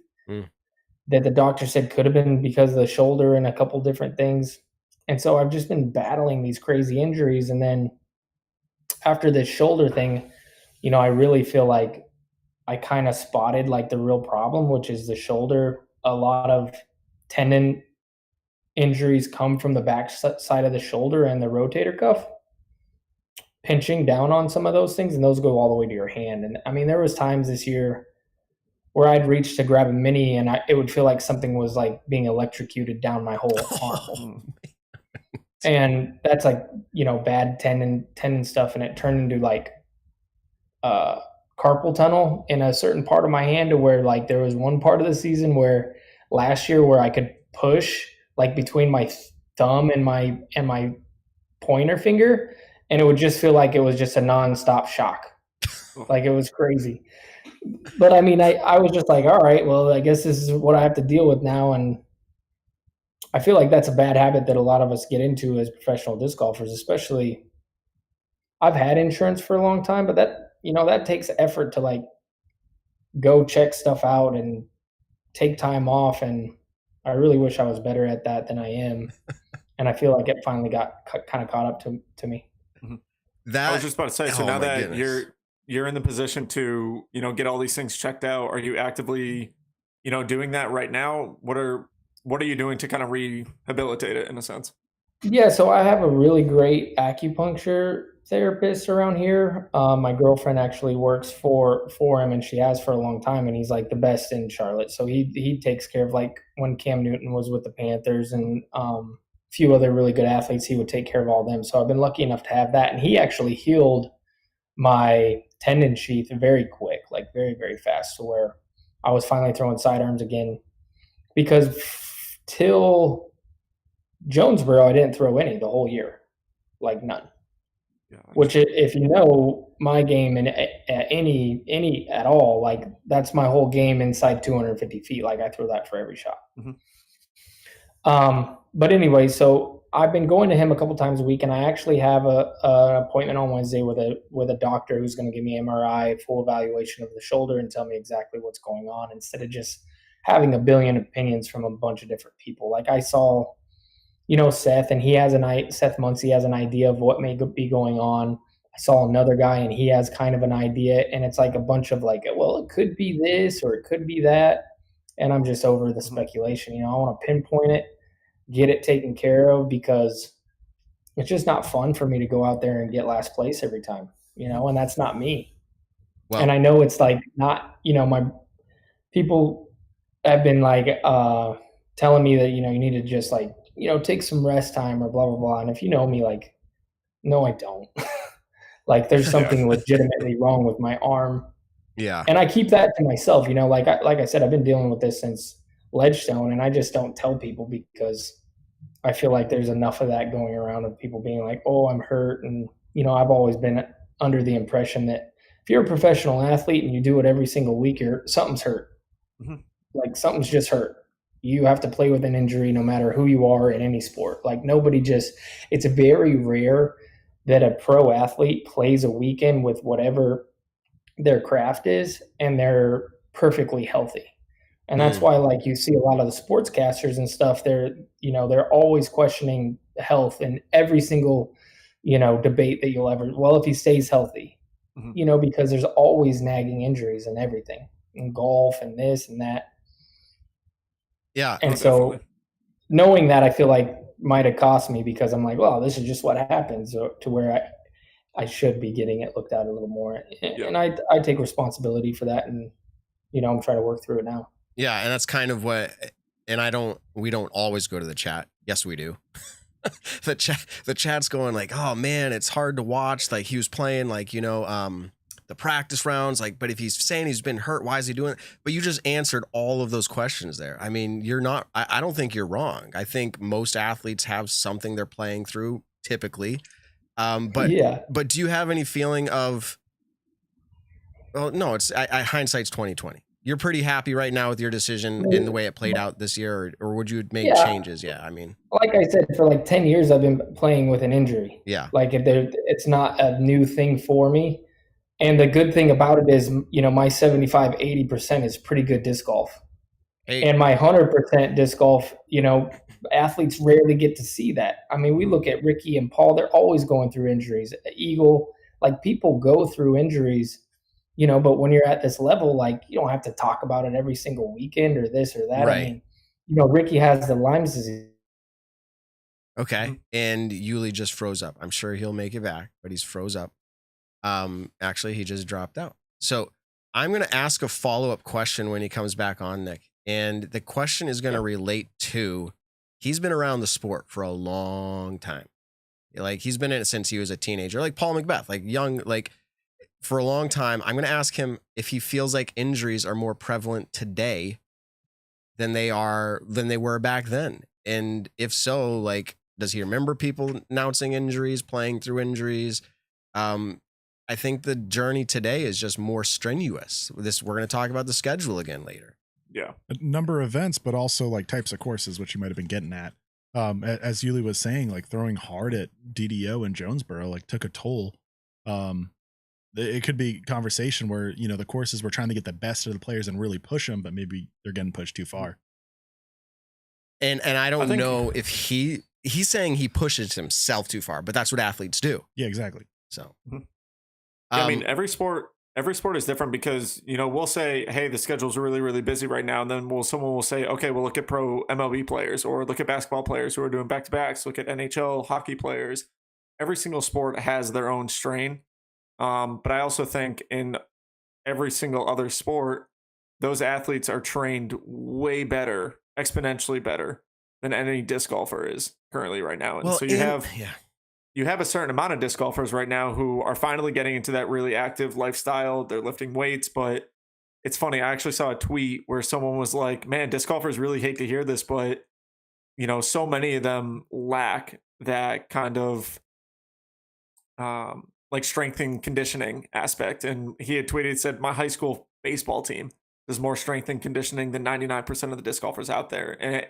Speaker 6: that the doctor said could have been because of the shoulder and a couple different things. And so I've just been battling these crazy injuries. And then after this shoulder thing, I really feel like I kind of spotted like the real problem, which is the shoulder. A lot of tendon injuries come from the back side of the shoulder and the rotator cuff, pinching down on some of those things, and those go all the way to your hand. And I mean, there was times this year where I'd reach to grab a mini and it would feel like something was like being electrocuted down my whole arm. And that's like, bad tendon stuff. And it turned into like carpal tunnel in a certain part of my hand, to where like there was one part of the season where last year where I could push like between my thumb and my pointer finger, and it would just feel like it was just a nonstop shock. Like it was crazy. But I mean, I was just like, all right, well, I guess this is what I have to deal with now. And I feel like that's a bad habit that a lot of us get into as professional disc golfers, especially. I've had insurance for a long time, but that takes effort to like go check stuff out and take time off. And I really wish I was better at that than I am. And I feel like it finally got kind of caught up to me.
Speaker 2: I was just about to say, so now that
Speaker 3: goodness.
Speaker 2: you're in the position to, get all these things checked out, are you actively, doing that right now? What are you doing to kind of rehabilitate it in a sense?
Speaker 6: Yeah, so I have a really great acupuncture therapist around here. My girlfriend actually works for him, and she has for a long time, and he's like the best in Charlotte. So he takes care of, like when Cam Newton was with the Panthers and a few other really good athletes, he would take care of all them. So I've been lucky enough to have that. And he actually healed my tendon sheath very quick, like very, very fast, to where I was finally throwing sidearms again. Because till Jonesboro, I didn't throw any the whole year, like none. Yeah, which, if you know my game and any at all, like that's my whole game inside 250 feet. Like I throw that for every shot. But anyway, so I've been going to him a couple times a week, and I actually have an appointment on Wednesday with a doctor who's going to give me MRI, full evaluation of the shoulder, and tell me exactly what's going on, instead of just having a billion opinions from a bunch of different people. Like I saw, Seth, and Seth Muncie has an idea of what may be going on. I saw another guy, and he has kind of an idea, and it's like a bunch of like, well, it could be this or it could be that. And I'm just over the speculation. I want to pinpoint it, get it taken care of, because it's just not fun for me to go out there and get last place every time, and that's not me. Wow. And I know it's like not, my people have been like telling me that, you need to just like, take some rest time or blah, blah, blah. And if you know me, like, no, I don't. Like there's something legitimately wrong with my arm.
Speaker 3: Yeah.
Speaker 6: And I keep that to myself, like I said, I've been dealing with this since Ledgestone, and I just don't tell people, because I feel like there's enough of that going around of people being like, oh, I'm hurt. And, I've always been under the impression that if you're a professional athlete and you do it every single week, something's hurt. Like something's just hurt. You have to play with an injury no matter who you are in any sport. Like it's very rare that a pro athlete plays a weekend with whatever their craft is and they're perfectly healthy. And that's why, like, you see a lot of the sportscasters and stuff, they're always questioning health in every single debate that you'll ever, well, if he stays healthy, because there's always nagging injuries and everything in golf and this and that.
Speaker 3: Yeah.
Speaker 6: And so knowing that, I feel like might have cost me, because I'm like, well, this is just what happens, to where I should be getting it looked at a little more. And I take responsibility for that. And, I'm trying to work through it now.
Speaker 3: Yeah. And that's kind of what, and we don't always go to the chat. Yes, we do. The chat's going like, oh man, it's hard to watch. Like he was playing like, the practice rounds, like, but if he's saying he's been hurt, why is he doing it? But you just answered all of those questions there. I mean, I don't think you're wrong. I think most athletes have something they're playing through typically. But do you have any feeling of, well, no, it's hindsight's 20/20. You're pretty happy right now with your decision in the way it played out this year, or would you make changes? Yeah, I mean,
Speaker 6: like I said, for like 10 years, I've been playing with an injury.
Speaker 3: Yeah.
Speaker 6: Like it's not a new thing for me. And the good thing about it is, my 75, 80% is pretty good disc golf.
Speaker 3: Hey.
Speaker 6: And my 100% disc golf, athletes rarely get to see that. I mean, we look at Ricky and Paul, they're always going through injuries. Eagle, like people go through injuries, but when you're at this level, like you don't have to talk about it every single weekend or this or that.
Speaker 3: Right.
Speaker 6: I mean, Ricky has the Lyme's disease.
Speaker 3: Okay. And Uli just froze up. I'm sure he'll make it back, but he's froze up. Actually, he just dropped out. So I'm going to ask a follow-up question when he comes back on, Nick. And the question is going to relate to, he's been around the sport for a long time. Like he's been in it since he was a teenager, like Paul Macbeth, like young, like for a long time. I'm going to ask him if he feels like injuries are more prevalent today than they were back then. And if so, like, does he remember people announcing injuries, playing through injuries? I think the journey today is just more strenuous. We're going to talk about the schedule again later.
Speaker 2: Yeah.
Speaker 4: A number of events, but also like types of courses, which you might've been getting at. As Uli was saying, like throwing hard at DDO and Jonesboro, like took a toll. It could be conversation where, the courses were trying to get the best of the players and really push them, but maybe they're getting pushed too far.
Speaker 3: And I don't know if he's saying he pushes himself too far, but that's what athletes do.
Speaker 4: Yeah, exactly.
Speaker 3: So,
Speaker 2: I mean, every sport is different because, we'll say, hey, the schedule's really, really busy right now. And then someone will say, okay, well, look at pro MLB players or look at basketball players who are doing back-to-backs, look at NHL hockey players. Every single sport has their own strain. But I also think in every single other sport, those athletes are trained way better, exponentially better than any disc golfer is currently right now. And so you have a certain amount of disc golfers right now who are finally getting into that really active lifestyle. They're lifting weights, but it's funny. I actually saw a tweet where someone was like, man, disc golfers really hate to hear this, but so many of them lack that kind of like strength and conditioning aspect. And he had tweeted, said, my high school baseball team does more strength and conditioning than 99% of the disc golfers out there. And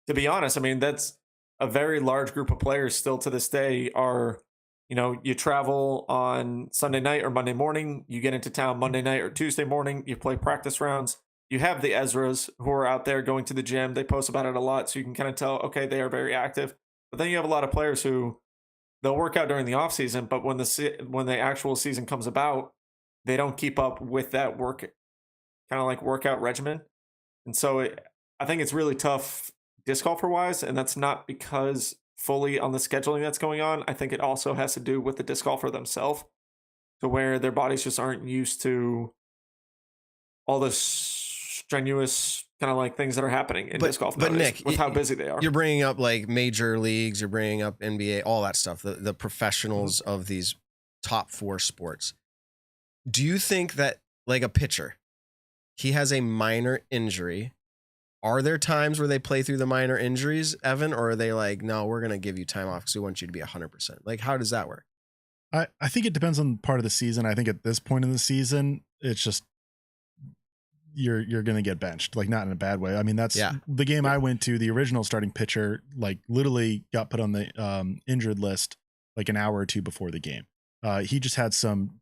Speaker 2: to be honest, I mean, that's a very large group of players still to this day are, you travel on Sunday night or Monday morning, you get into town Monday night or Tuesday morning, you play practice rounds. You have the Ezras who are out there going to the gym. They post about it a lot. So you can kind of tell, okay, they are very active. But then you have a lot of players who they'll work out during the off season, but when the actual season comes about, they don't keep up with that workout regimen. And so I think it's really tough disc golfer wise, and that's not because fully on the scheduling that's going on. I think it also has to do with the disc golfer themselves, to where their bodies just aren't used to all this strenuous kind of like things that are happening in disc golf.
Speaker 3: But Nick,
Speaker 2: with how busy they are,
Speaker 3: you're bringing up like major leagues, you're bringing up NBA, all that stuff, the professionals of these top four sports. Do you think that like a pitcher, he has a minor injury? Are there times where they play through the minor injuries, Evan, or are they like, no, we're going to give you time off because we want you to be 100%? Like, how does that work?
Speaker 4: I think it depends on part of the season. I think at this point in the season, it's just you're going to get benched, like not in a bad way. I mean, that's the game I went to. The original starting pitcher, like literally got put on the injured list like an hour or two before the game. He just had some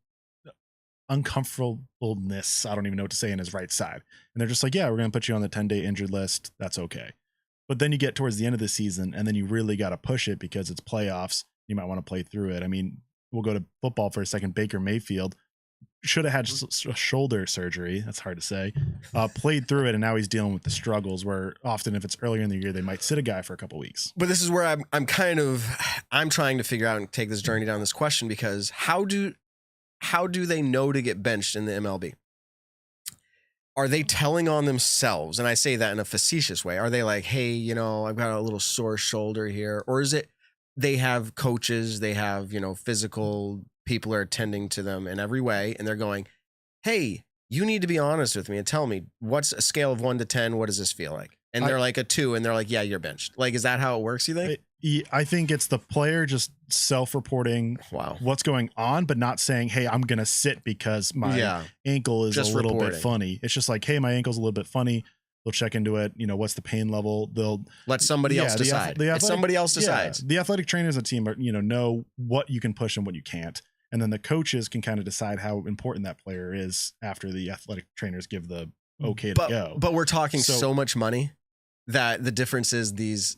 Speaker 4: uncomfortableness, I don't even know what to say, in his right side. And they're just like, yeah, we're going to put you on the 10-day injured list. That's okay. But then you get towards the end of the season and then you really got to push it because it's playoffs. you might want to play through it. I mean, we'll go to football for a second. Baker Mayfield should have had shoulder surgery. That's hard to say. Played through it, and now he's dealing with the struggles where often if it's earlier in the year, they might sit a guy for a couple weeks.
Speaker 3: But this is where I'm trying to figure out and take this journey down this question, because how do they know to get benched in the MLB? Are they telling on themselves? And I say that in a facetious way. Are they like, hey, you know, I've got a little sore shoulder here? Or is it they have coaches, they have, you know, physical people are attending to them in every way, and they're going, hey, you need to be honest with me and tell me, what's a scale of 1 to 10? What does this feel like? And they're like a 2, and they're like, yeah, you're benched. Like, is that how it works, you think?
Speaker 4: I think it's the player just self-reporting what's going on, but not saying, hey, I'm going to sit because my ankle is just a little bit funny. It's just like, hey, my ankle's a little bit funny. They'll check into it. You know, what's the pain level? They'll let somebody else decide. Somebody else decides. The athletic trainers and team are, you know what you can push and what you can't. And then the coaches can kind of decide how important that player is after the athletic trainers give the okay to go. But we're talking so much money that the difference is these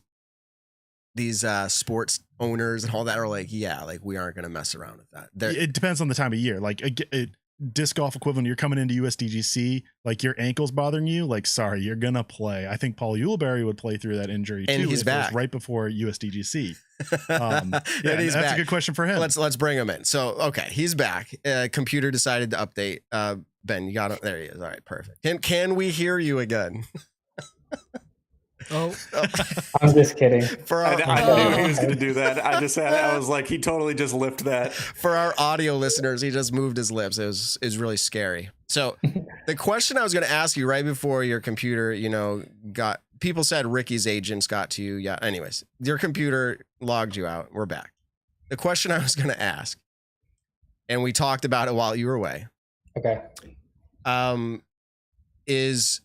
Speaker 4: sports owners and all that are like, we aren't going to mess around with that. It depends on the time of year. Like disc golf equivalent, you're coming into USDGC, like your ankle's bothering you, like, sorry, you're going to play. I think Paul Ulibarri would play thugh that injury too. And he's back right before USDGC. That's back. A good question for him. Let's bring him in. So, okay, he's back. Computer decided to update. Ben, you got it. There he is. All right, perfect. Can we hear you again?
Speaker 6: Oh, I'm just kidding.
Speaker 2: I knew he was going to do that. I was like, he totally just lipped that.
Speaker 3: For our audio listeners, he just moved his lips. It was really scary. So the question I was going to ask you right before your computer, people said Ricky's agents got to you. Yeah. Anyways, your computer logged you out. We're back. The question I was going to ask, and we talked about it while you were away.
Speaker 6: Okay.
Speaker 3: Is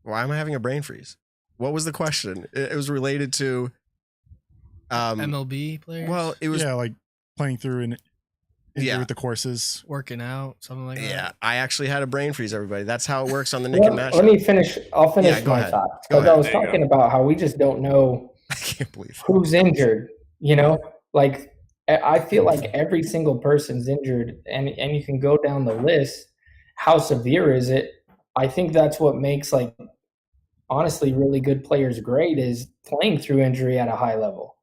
Speaker 3: why am I having a brain freeze? What was the question? It was related to
Speaker 5: MLB players.
Speaker 3: Well, it was
Speaker 4: like playing through and with the courses,
Speaker 5: working out, something like that.
Speaker 3: Yeah, I actually had a brain freeze. Everybody, that's how it works on the Nick and Matt show.
Speaker 6: Let me finish. I'll finish my thought because I was talking about how we just don't know.
Speaker 3: I can't believe
Speaker 6: who's injured. Like I feel like every single person's injured, and you can go down the list. How severe is it? I think that's what makes, like, honestly, really good players great is playing through injury at a high level.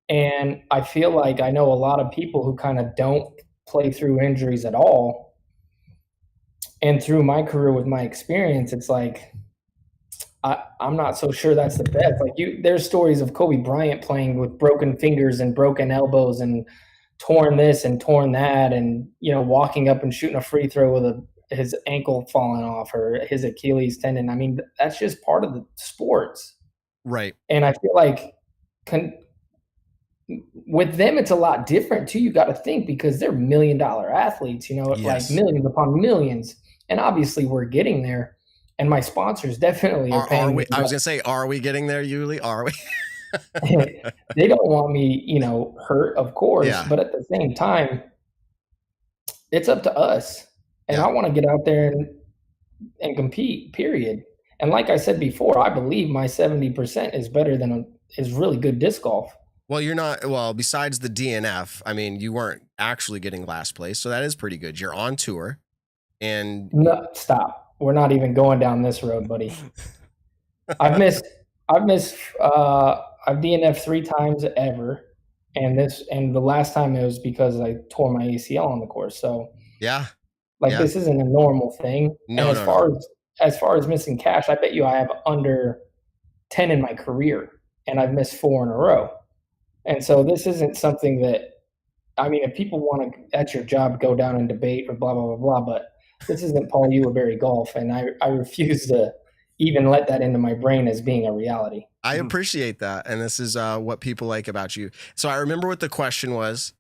Speaker 6: And I feel like I know a lot of people who kind of don't play through injuries at all. And through my career with my experience, it's like, I'm not so sure that's the best. Like there's stories of Kobe Bryant playing with broken fingers and broken elbows and torn this and torn that, and, walking up and shooting a free throw with his ankle falling off or his Achilles tendon. I mean, that's just part of the sports.
Speaker 3: Right.
Speaker 6: And I feel like with them, it's a lot different too. You got to think because they're $1 million athletes, like millions upon millions. And obviously we're getting there. And my sponsors definitely are paying.
Speaker 3: I was going to say, are we getting there, Yuli? Are we?
Speaker 6: They don't want me, hurt, of course. Yeah. But at the same time, it's up to us. And I want to get out there and compete, period. And like I said before, I believe my 70% is better is really good disc golf.
Speaker 3: Well, you're not, besides the DNF, I mean, you weren't actually getting last place. So that is pretty good. You're on tour and.
Speaker 6: No, stop. We're not even going down this road, buddy. I've DNF'd 3 times ever. And the last time it was because I tore my ACL on the course. So this isn't a normal thing.
Speaker 3: No,
Speaker 6: and as far as missing cash, I bet you I have under 10 in my career, and I've missed 4 in a row. And so this isn't something that, I mean, if people want to, at your job, go down and debate or blah, blah, blah, blah, but this isn't Paul Ulibarri golf, and I refuse to even let that into my brain as being a reality.
Speaker 3: I appreciate that, and this is what people like about you. So I remember what the question was.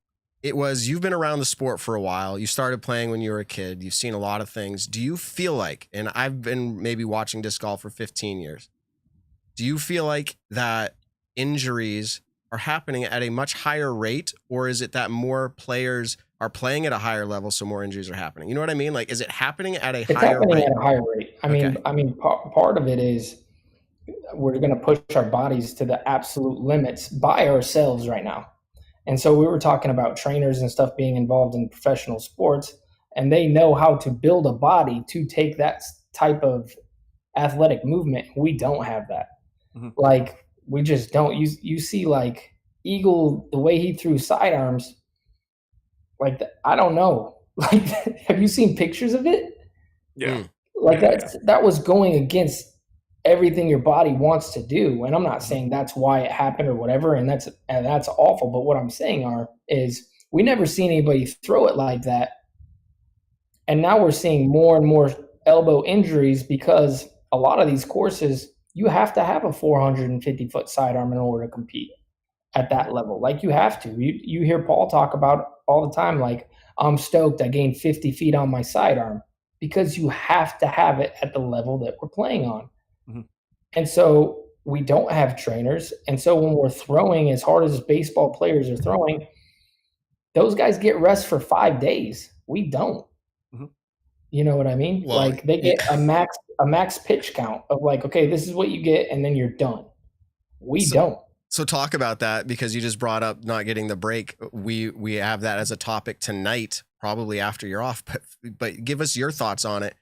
Speaker 3: It was, you've been around the sport for a while. You started playing when you were a kid. You've seen a lot of things. Do you feel like, and I've been maybe watching disc golf for 15 years, do you feel like that injuries are happening at a much higher rate, or is it that more players are playing at a higher level, so more injuries are happening? You know what I mean? Like, is it happening at a higher rate?
Speaker 6: It's happening at a higher rate. I mean, part of it is we're going to push our bodies to the absolute limits by ourselves right now. And so we were talking about trainers and stuff being involved in professional sports, and they know how to build a body to take that type of athletic movement. We don't have that. Mm-hmm. Like, we just don't. You see, like, Eagle, the way he threw sidearms, like, I don't know. Like, have you seen pictures of it?
Speaker 2: Yeah.
Speaker 6: Like, that was going against everything your body wants to do. And I'm not saying that's why it happened or whatever, and that's awful. But what I'm saying is we never seen anybody throw it like that. And now we're seeing more and more elbow injuries because a lot of these courses, you have to have a 450-foot sidearm in order to compete at that level. Like, you have to. You hear Paul talk about all the time, like, I'm stoked I gained 50 feet on my sidearm, because you have to have it at the level that we're playing on. Mm-hmm. And so we don't have trainers. And so when we're throwing as hard as baseball players are throwing, those guys get rest for 5 days. We don't. Mm-hmm. You know what I mean? Well, like, they get a max pitch count of, like, okay, this is what you get, and then you're done. We don't.
Speaker 3: So talk about that, because you just brought up not getting the break. We have that as a topic tonight, probably after you're off, but give us your thoughts on it.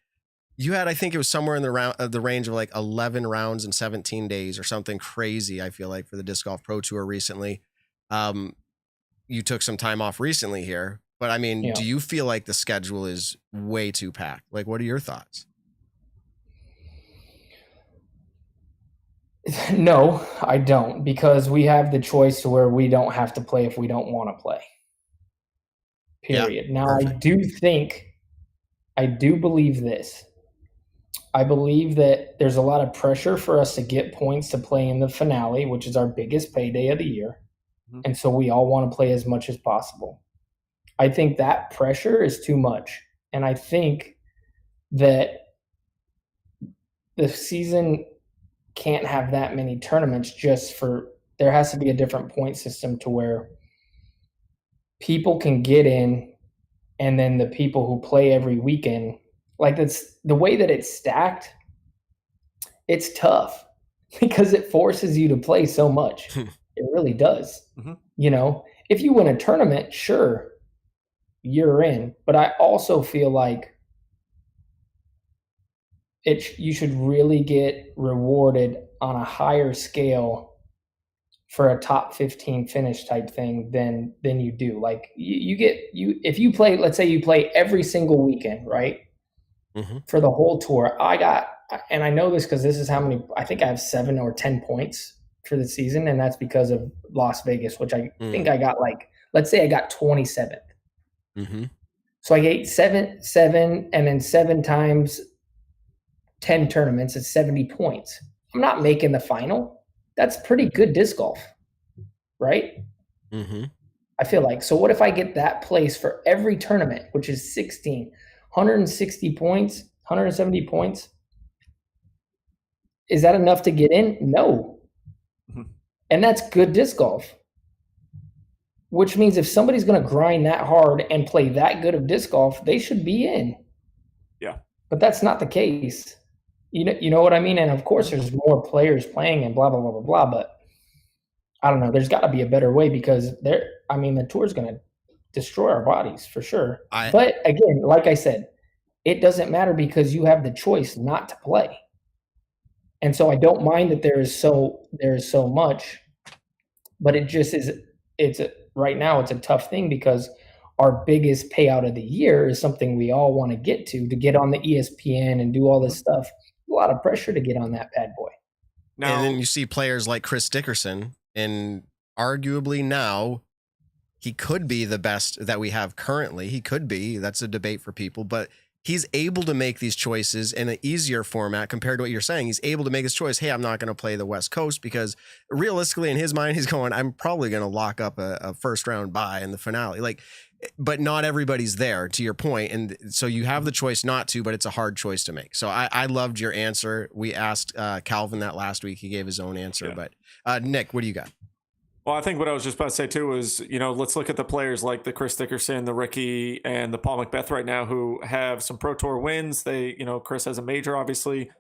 Speaker 3: You had, I think it was somewhere in the range of like 11 rounds in 17 days or something crazy, I feel like, for the Disc Golf Pro Tour recently. You took some time off recently here, but I mean, do you feel like the schedule is way too packed? Like, what are your thoughts?
Speaker 6: No, I don't, because we have the choice to where we don't have to play if we don't want to play. Period. Now, perfect. I do believe this. I believe that there's a lot of pressure for us to get points to play in the finale, which is our biggest payday of the year. Mm-hmm. And so we all want to play as much as possible. I think that pressure is too much. And I think that the season can't have that many tournaments there has to be a different point system to where people can get in, and then the people who play every weekend, like, that's the way that it's stacked. It's tough because it forces you to play so much. It really does. Mm-hmm. You know, if you win a tournament, sure, you're in. But I also feel like you should really get rewarded on a higher scale for a top 15 finish type thing than you do. Like, if you play, let's say you play every single weekend, right? Mm-hmm. For the whole tour, and I know this because this is how many, I think I have 7 or 10 points for the season. And that's because of Las Vegas, which I think I got, like, let's say I got 27th. Mm-hmm. So I get 7, and then 7 times 10 tournaments is 70 points. I'm not making the final. That's pretty good disc golf, right? Mm-hmm. I feel like. So what if I get that place for every tournament, which is 16, 160 points, 170 points? Is that enough to get in? No. Mm-hmm. And that's good disc golf. Which means if somebody's going to grind that hard and play that good of disc golf, they should be in.
Speaker 2: Yeah.
Speaker 6: But that's not the case. You know what I mean? And of course there's more players playing and blah, blah, blah, blah, blah. But I don't know. There's got to be a better way, because the tour is going to destroy our bodies for sure. But again, like I said, it doesn't matter because you have the choice not to play. And so I don't mind that there is so much, but it just is, right now it's a tough thing because our biggest payout of the year is something we all want to get on the ESPN and do all this stuff. A lot of pressure to get on that bad boy.
Speaker 3: And then you see players like Chris Dickerson, and arguably now he could be the best that we have currently. He could be. That's a debate for people, but he's able to make these choices in an easier format compared to what you're saying. He's able to make his choice. Hey, I'm not going to play the West Coast, because realistically in his mind, he's going, I'm probably going to lock up a first round bye in the finale. Like, but not everybody's there, to your point. And so you have the choice not to, but it's a hard choice to make. So I loved your answer. We asked Calvin that last week. He gave his own answer, but Nick, what do you got?
Speaker 2: Well, I think what I was just about to say too is, let's look at the players like the Chris Dickerson, the Ricky, and the Paul McBeth right now, who have some Pro Tour wins. They, Chris has a major, obviously.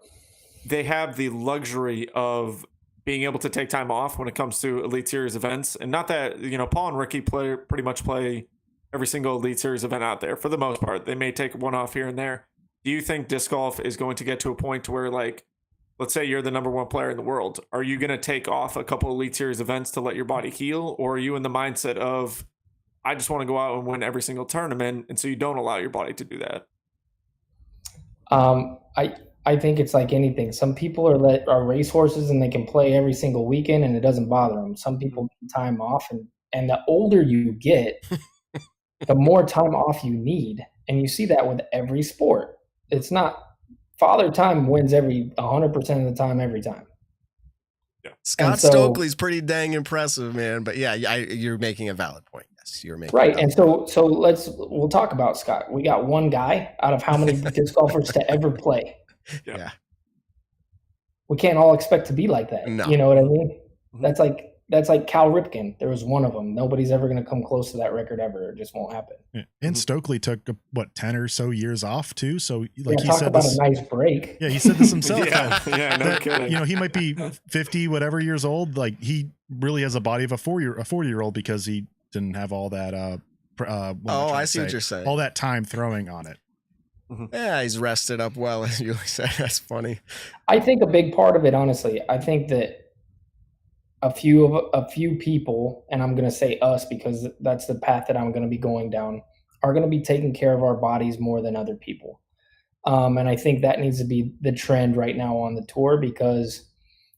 Speaker 2: they have the luxury of being able to take time off when it comes to Elite Series events. And not that, Paul and Ricky pretty much play every single Elite Series event out there for the most part. They may take one off here and there. Do you think disc golf is going to get to a point where, like, let's say you're the number one player in the world. Are you going to take off a couple Elite Series events to let your body heal? Or are you in the mindset of, I just want to go out and win every single tournament, and so you don't allow your body to do that?
Speaker 6: I think it's like anything. Some people are racehorses and they can play every single weekend and it doesn't bother them. Some people need time off, and the older you get, the more time off you need. And you see that with every sport. It's not father time wins 100% of the time, every time.
Speaker 3: Yeah. Scott Stokely's pretty dang impressive, man. But yeah, you're making a valid point. Yes, you're making
Speaker 6: right. And so we'll talk about Scott. We got one guy out of how many disc golfers to ever play.
Speaker 3: Yeah.
Speaker 6: We can't all expect to be like that.
Speaker 3: No.
Speaker 6: You know what I mean? That's like Cal Ripken. There was one of them. Nobody's ever going to come close to that record ever. It just won't happen.
Speaker 4: Yeah. And Stokely took 10 or so years off too. So like he
Speaker 6: talk
Speaker 4: said,
Speaker 6: about a nice break.
Speaker 4: Yeah, he said this himself.
Speaker 2: No kidding.
Speaker 4: He might be 50, whatever years old. Like he really has a body of a 40-year-old because he didn't have all that.
Speaker 3: I see what you're saying.
Speaker 4: All that time throwing on it.
Speaker 3: Yeah, he's rested up well, as you said. That's funny.
Speaker 6: I think a big part of it, honestly, I think that a few people, and I'm going to say us because that's the path that I'm going to be going down, are going to be taking care of our bodies more than other people. And I think that needs to be the trend right now on the tour, because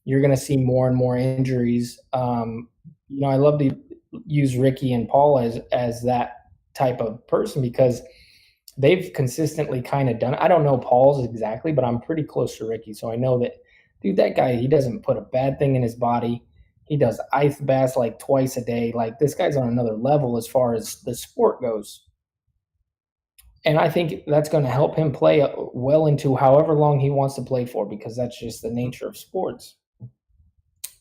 Speaker 6: you're going to see more and more injuries. I love to use Ricky and Paul as that type of person, because they've consistently kind of done it. I don't know Paul's exactly, but I'm pretty close to Ricky. So I know that, dude, that guy, he doesn't put a bad thing in his body. He does ice baths like twice a day. Like, this guy's on another level as far as the sport goes. And I think that's going to help him play well into however long he wants to play for, because that's just the nature of sports.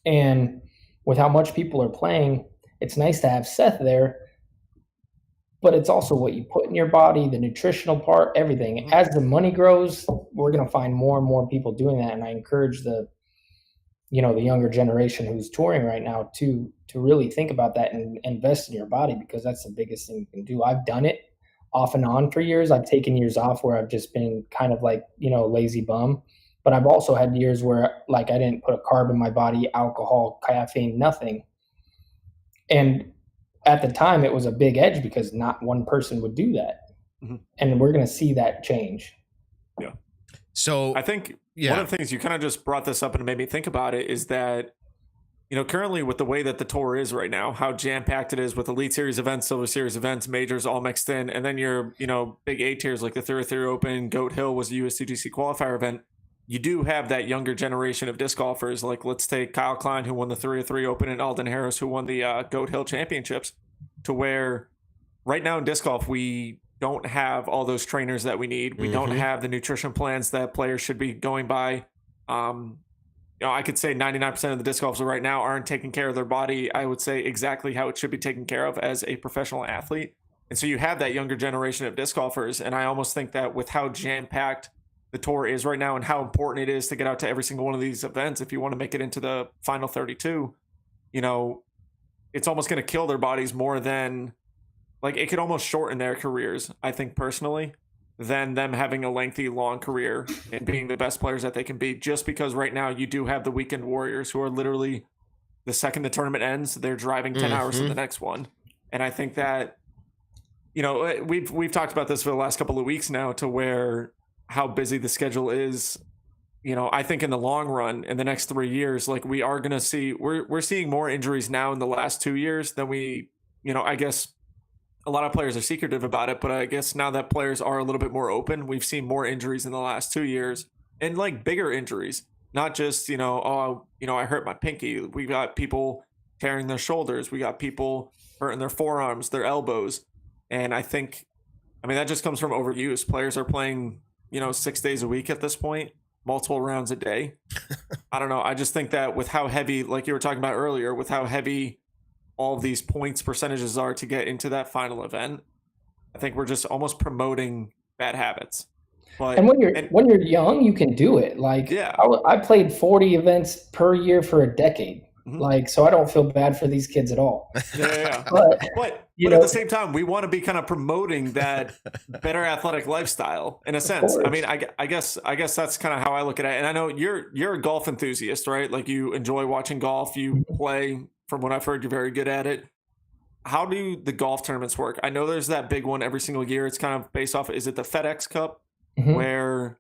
Speaker 6: And with how much people are playing, it's nice to have Seth there, but it's also what you put in your body, the nutritional part, everything. As the money grows, we're going to find more and more people doing that. And I encourage the younger generation who's touring right now to really think about that and invest in your body, because that's the biggest thing you can do. I've done it off and on for years. I've taken years off where I've just been kind of like, lazy bum. But I've also had years where, like, I didn't put a carb in my body, alcohol, caffeine, nothing. And at the time, it was a big edge because not one person would do that. And we're going to see that change.
Speaker 2: Yeah.
Speaker 3: So
Speaker 2: I think one of the things, you kind of just brought this up and it made me think about it, is that, currently with the way that the tour is right now, how jam-packed it is with Elite Series events, Silver Series events, majors all mixed in, and then your, big A tiers like the 303 Open, Goat Hill was a USDGC qualifier event. You do have that younger generation of disc golfers. Like, let's take Kyle Klein, who won the 303 Open, and Alden Harris, who won the Goat Hill Championships, to where right now in disc golf, we don't have all those trainers that we need. We don't have the nutrition plans that players should be going by. I could say 99% of the disc golfers right now aren't taking care of their body, I would say, exactly how it should be taken care of as a professional athlete. And so you have that younger generation of disc golfers. And I almost think that with how jam-packed the tour is right now and how important it is to get out to every single one of these events, if you want to make it into the final 32, it's almost going to kill their bodies more than, like, it could almost shorten their careers, I think personally, than them having a lengthy, long career and being the best players that they can be. Just because right now you do have the weekend warriors who are literally, the second the tournament ends, they're driving 10 hours to the next one. And I think that, we've talked about this for the last couple of weeks now, to where how busy the schedule is. I think in the long run, in the next 3 years, like, we are going to see, we're seeing more injuries now in the last 2 years than we, I guess a lot of players are secretive about it, but I guess now that players are a little bit more open, we've seen more injuries in the last 2 years, and like bigger injuries, not just, I hurt my pinky. We got people tearing their shoulders. We got people hurting their forearms, their elbows. And I think, that just comes from overuse. Players are playing, 6 days a week at this point, multiple rounds a day. I don't know. I just think that with how heavy, like you were talking about earlier, with how heavy all of these points percentages are to get into that final event, I think we're just almost promoting bad habits. But
Speaker 6: and when you're young, you can do it. Like,
Speaker 2: yeah,
Speaker 6: I played 40 events per year for a decade. Like, so I don't feel bad for these kids at all.
Speaker 2: Yeah.
Speaker 6: But
Speaker 2: at the same time, we want to be kind of promoting that better athletic lifestyle in a sense. I mean, I guess that's kind of how I look at it. And I know you're a golf enthusiast, right? Like, you enjoy watching golf. You play, from what I've heard, you're very good at it. How do the golf tournaments work? I know there's that big one every single year. It's kind of based off, is it the FedEx Cup, where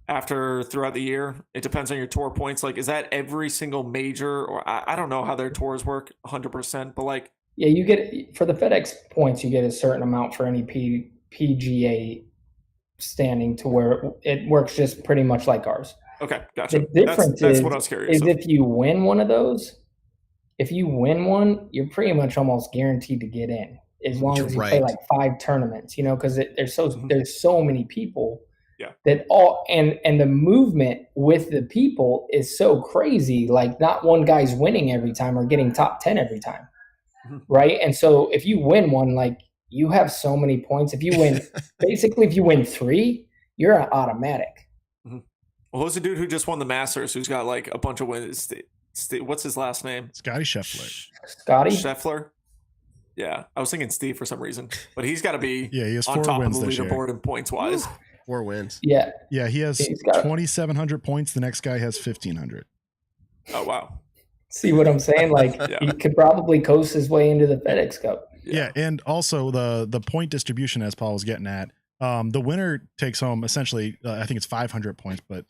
Speaker 2: throughout the year, it depends on your tour points. Like, is that every single major, or I don't know how their tours work 100%, but like,
Speaker 6: yeah, you get, for the FedEx points, you get a certain amount for any PGA standing, to where it works just pretty much like ours.
Speaker 2: Okay, gotcha.
Speaker 6: The difference
Speaker 2: that's what I was curious
Speaker 6: is if you win one of those, you're pretty much almost guaranteed to get in, as long as you play like 5 tournaments, because there's so many people.
Speaker 2: Yeah.
Speaker 6: That all and the movement with the people is so crazy. Like, not one guy's winning every time or getting top 10 every time. Right. And so if you win one, like, you have so many points. If you win, basically, if you win 3, you're an automatic.
Speaker 2: Well, who's the dude who just won the Masters, who's got like a bunch of wins? What's his last name?
Speaker 4: Scotty Scheffler.
Speaker 6: Scotty
Speaker 2: Scheffler. Yeah, I was thinking Steve for some reason, but he's got to be
Speaker 4: he has
Speaker 2: on
Speaker 4: 4
Speaker 2: top of
Speaker 4: wins
Speaker 2: the
Speaker 4: this
Speaker 2: leaderboard
Speaker 4: year.
Speaker 2: in points wise.
Speaker 3: 4 wins.
Speaker 6: Yeah.
Speaker 4: Yeah, he has 2,700 points. The next guy has 1,500.
Speaker 2: Oh, wow.
Speaker 6: See what I'm saying? Like, he could probably coast his way into the FedEx Cup.
Speaker 4: Yeah, and also the point distribution, as Paul was getting at, the winner takes home essentially, I think it's 500 points, but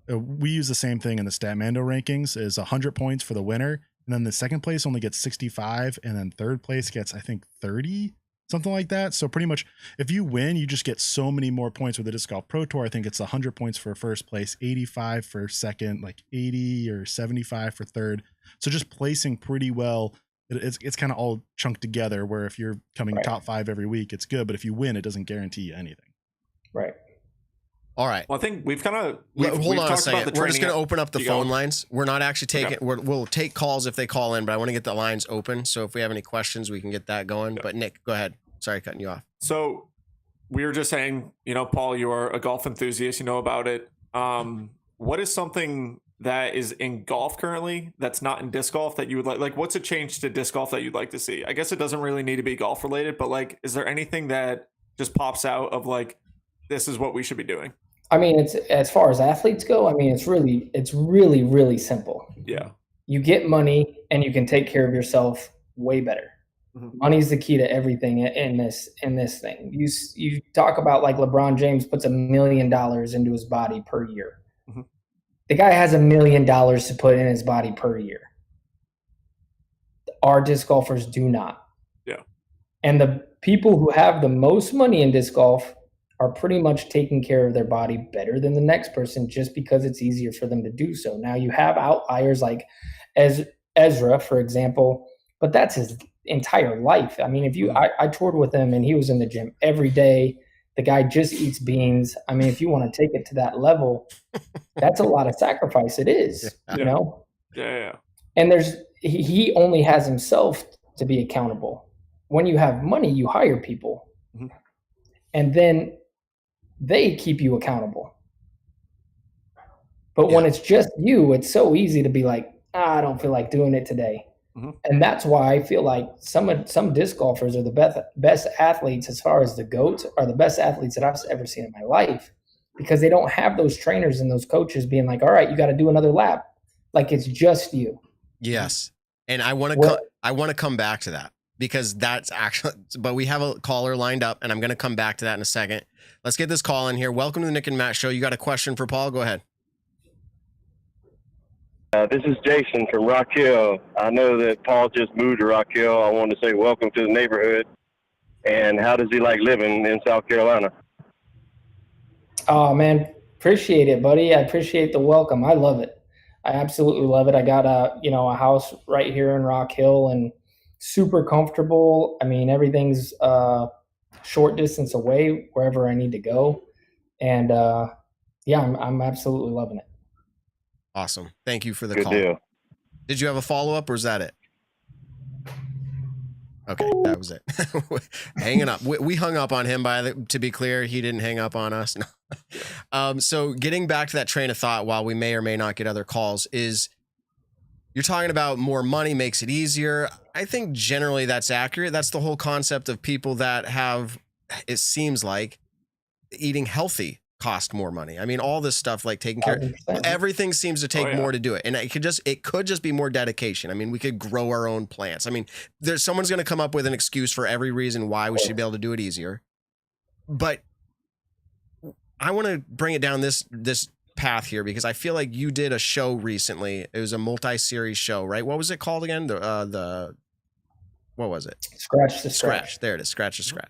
Speaker 4: we use the same thing in the Statmando rankings, is 100 points for the winner, and then the second place only gets 65, and then third place gets, I think, 30. Something like that. So pretty much, if you win, you just get so many more points with the Disc Golf Pro Tour. I think it's 100 points for first place, 85 for second, like 80 or 75 for third. So just placing pretty well. It's kind of all chunked together, where if you're coming top 5 every week, it's good. But if you win, it doesn't guarantee you anything.
Speaker 6: Right.
Speaker 3: All right.
Speaker 2: Well, I think we've kind of
Speaker 3: hold on a second. We're just going to open up the phone lines. We're not actually taking. We'll take calls if they call in, but I want to get the lines open. So if we have any questions, we can get that going. But Nick, go ahead. Sorry, cutting you off.
Speaker 2: So we were just saying, Paul, you are a golf enthusiast. You know about it. What is something that is in golf currently that's not in disc golf that you would like? Like, what's a change to disc golf that you'd like to see? I guess it doesn't really need to be golf related, but like, is there anything that just pops out of like, this is what we should be doing?
Speaker 6: I mean, it's, as far as athletes go, I mean, it's really, really simple.
Speaker 2: Yeah.
Speaker 6: You get money and you can take care of yourself way better. Money's the key to everything in this thing. You talk about, like, LeBron James puts $1 million into his body per year. The guy has $1 million to put in his body per year. Our disc golfers do not.
Speaker 2: Yeah.
Speaker 6: And the people who have the most money in disc golf are pretty much taking care of their body better than the next person, just because it's easier for them to do so. Now, you have outliers like Ezra, for example, but that's his entire life. I mean, I toured with him and he was in the gym every day. The guy just eats beans. I mean, if you want to take it to that level, that's a lot of sacrifice. It is,
Speaker 2: Yeah.
Speaker 6: And he only has himself to be accountable. When you have money, you hire people, and then they keep you accountable. But when it's just you, it's so easy to be like, I don't feel like doing it today. And that's why I feel like some disc golfers are the best athletes, as far as the GOATs are the best athletes that I've ever seen in my life, because they don't have those trainers and those coaches being like, all right, you got to do another lap. Like, it's just you.
Speaker 3: Yes. And I want to come back to that, because that's actually, but we have a caller lined up and I'm going to come back to that in a second. Let's get this call in here. Welcome to the Nick and Matt Show. You got a question for Paul? Go ahead.
Speaker 7: This is Jason from Rock Hill. I know that Paul just moved to Rock Hill. I wanted to say welcome to the neighborhood. And how does he like living in South Carolina?
Speaker 6: Oh, man, appreciate it, buddy. I appreciate the welcome. I love it. I absolutely love it. I got a house right here in Rock Hill and super comfortable. I mean, everything's short distance away wherever I need to go. And I'm absolutely loving it.
Speaker 3: Awesome. Thank you for the
Speaker 7: Good
Speaker 3: call.
Speaker 7: Deal.
Speaker 3: Did you have a follow-up, or is that it? Okay, that was it. Hanging up. We hung up on him, to be clear. He didn't hang up on us. No. So getting back to that train of thought, while we may or may not get other calls, is you're talking about more money makes it easier. I think generally that's accurate. That's the whole concept of people that have, it seems like, eating healthy cost more money. I mean, all this stuff like taking care, everything seems to take more to do it. And it could just be more dedication. I mean, we could grow our own plants. I mean, someone's going to come up with an excuse for every reason why we should be able to do it easier. But I want to bring it down this path here, because I feel like you did a show recently. It was a multi-series show, right? What was it called again? What was it?
Speaker 6: Scratch to Scratch.
Speaker 3: There it is. Scratch to Scratch.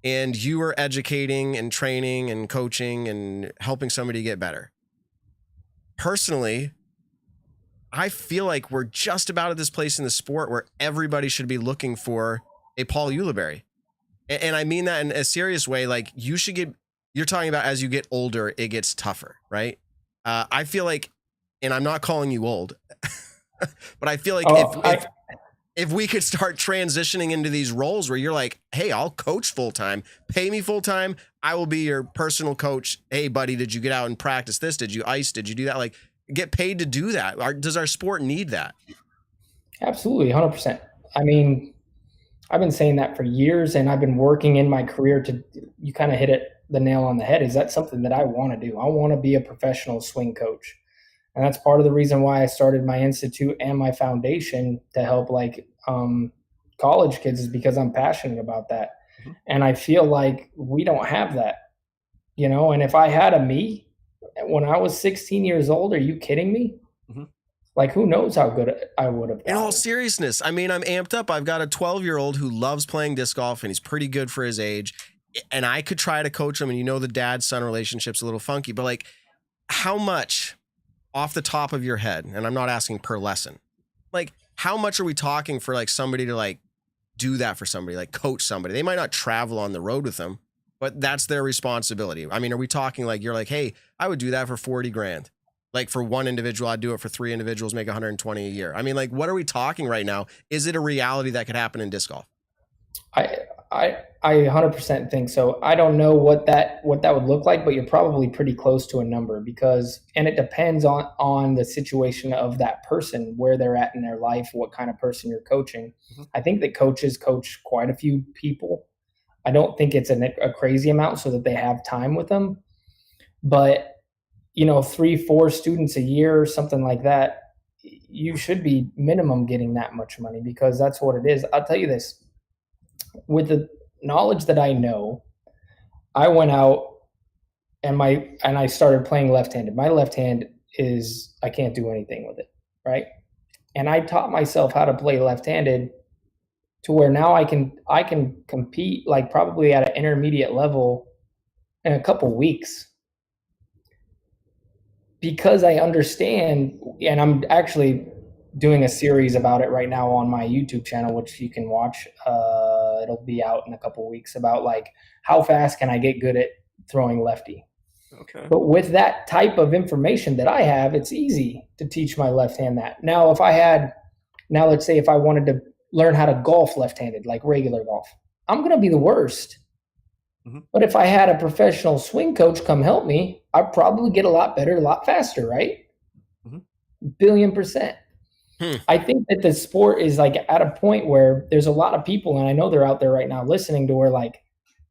Speaker 3: And you were educating and training and coaching and helping somebody get better. Personally, I feel like we're just about at this place in the sport where everybody should be looking for a Paul Ulibarri. And I mean that in a serious way. Like, you're talking about as you get older, it gets tougher, right? I feel like, and I'm not calling you old, but I feel like if we could start transitioning into these roles where you're like, hey, I'll coach full-time, pay me full-time. I will be your personal coach. Hey, buddy, did you get out and practice this? Did you ice? Did you do that? Like, get paid to do that. Does our sport need that?
Speaker 6: Absolutely. 100%. I mean, I've been saying that for years, and I've been working in my career you kind of hit the nail on the head. Is that something that I want to do? I want to be a professional swing coach. And that's part of the reason why I started my institute and my foundation to help college kids, is because I'm passionate about that. Mm-hmm. And I feel like we don't have that, and if I had me when I was 16 years old, are you kidding me? Mm-hmm. Like, who knows how good I would have been.
Speaker 3: In all seriousness, I mean, I'm amped up. I've got a 12-year-old who loves playing disc golf, and he's pretty good for his age. And I could try to coach him, and the dad-son relationship's a little funky, but like, how much off the top of your head, and I'm not asking per lesson, like, how much are we talking for like somebody to like do that for somebody, like coach somebody? They might not travel on the road with them, but that's their responsibility. I mean, are we talking like, you're like, hey, I would do that for 40 grand. Like, for one individual, I'd do it for 3 individuals, make 120 a year. I mean, like, what are we talking right now? Is it a reality that could happen in disc golf?
Speaker 6: I 100% think so. I don't know what that would look like, but you're probably pretty close to a number, and it depends on the situation of that person, where they're at in their life, what kind of person you're coaching. Mm-hmm. I think that coaches coach quite a few people. I don't think it's a crazy amount so that they have time with them, but 3-4 students a year or something like that, you should be minimum getting that much money, because that's what it is. I'll tell you this. With the knowledge that I know, I went out and I started playing left-handed. My left hand I can't do anything with it, right? And I taught myself how to play left-handed to where now I can compete like probably at an intermediate level in a couple weeks, because I understand, and I'm actually doing a series about it right now on my YouTube channel, which you can watch. It'll be out in a couple of weeks, about like, how fast can I get good at throwing lefty? Okay. But with that type of information that I have, it's easy to teach my left hand that. Now, let's say if I wanted to learn how to golf left-handed, like regular golf, I'm going to be the worst. Mm-hmm. But if I had a professional swing coach come help me, I'd probably get a lot better, a lot faster, right? Mm-hmm. 1,000,000,000%. I think that the sport is like at a point where there's a lot of people, and I know they're out there right now listening, to where like,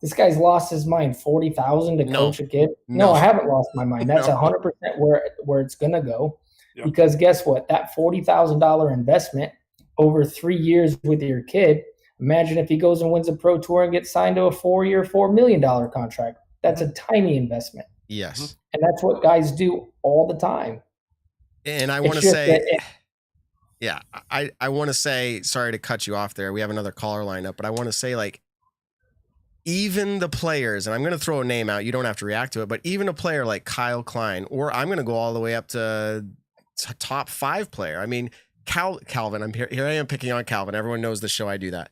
Speaker 6: this guy's lost his mind. 40,000 to coach a kid. No, I haven't lost my mind. That's 100% where it's gonna go. Yep. Because guess what? That $40,000 investment over 3 years with your kid. Imagine if he goes and wins a pro tour and gets signed to a 4-year, $4 million contract. That's a tiny investment.
Speaker 3: Yes,
Speaker 6: and that's what guys do all the time.
Speaker 3: And I want to say. Yeah, I want to say, sorry to cut you off there. We have another caller lined up, but I want to say, like, even the players, and I'm going to throw a name out, you don't have to react to it, but even a player like Klein, or I'm going to go all the way up to top 5 player. I mean, Calvin, I'm here I am picking on Calvin. Everyone knows the show, I do that.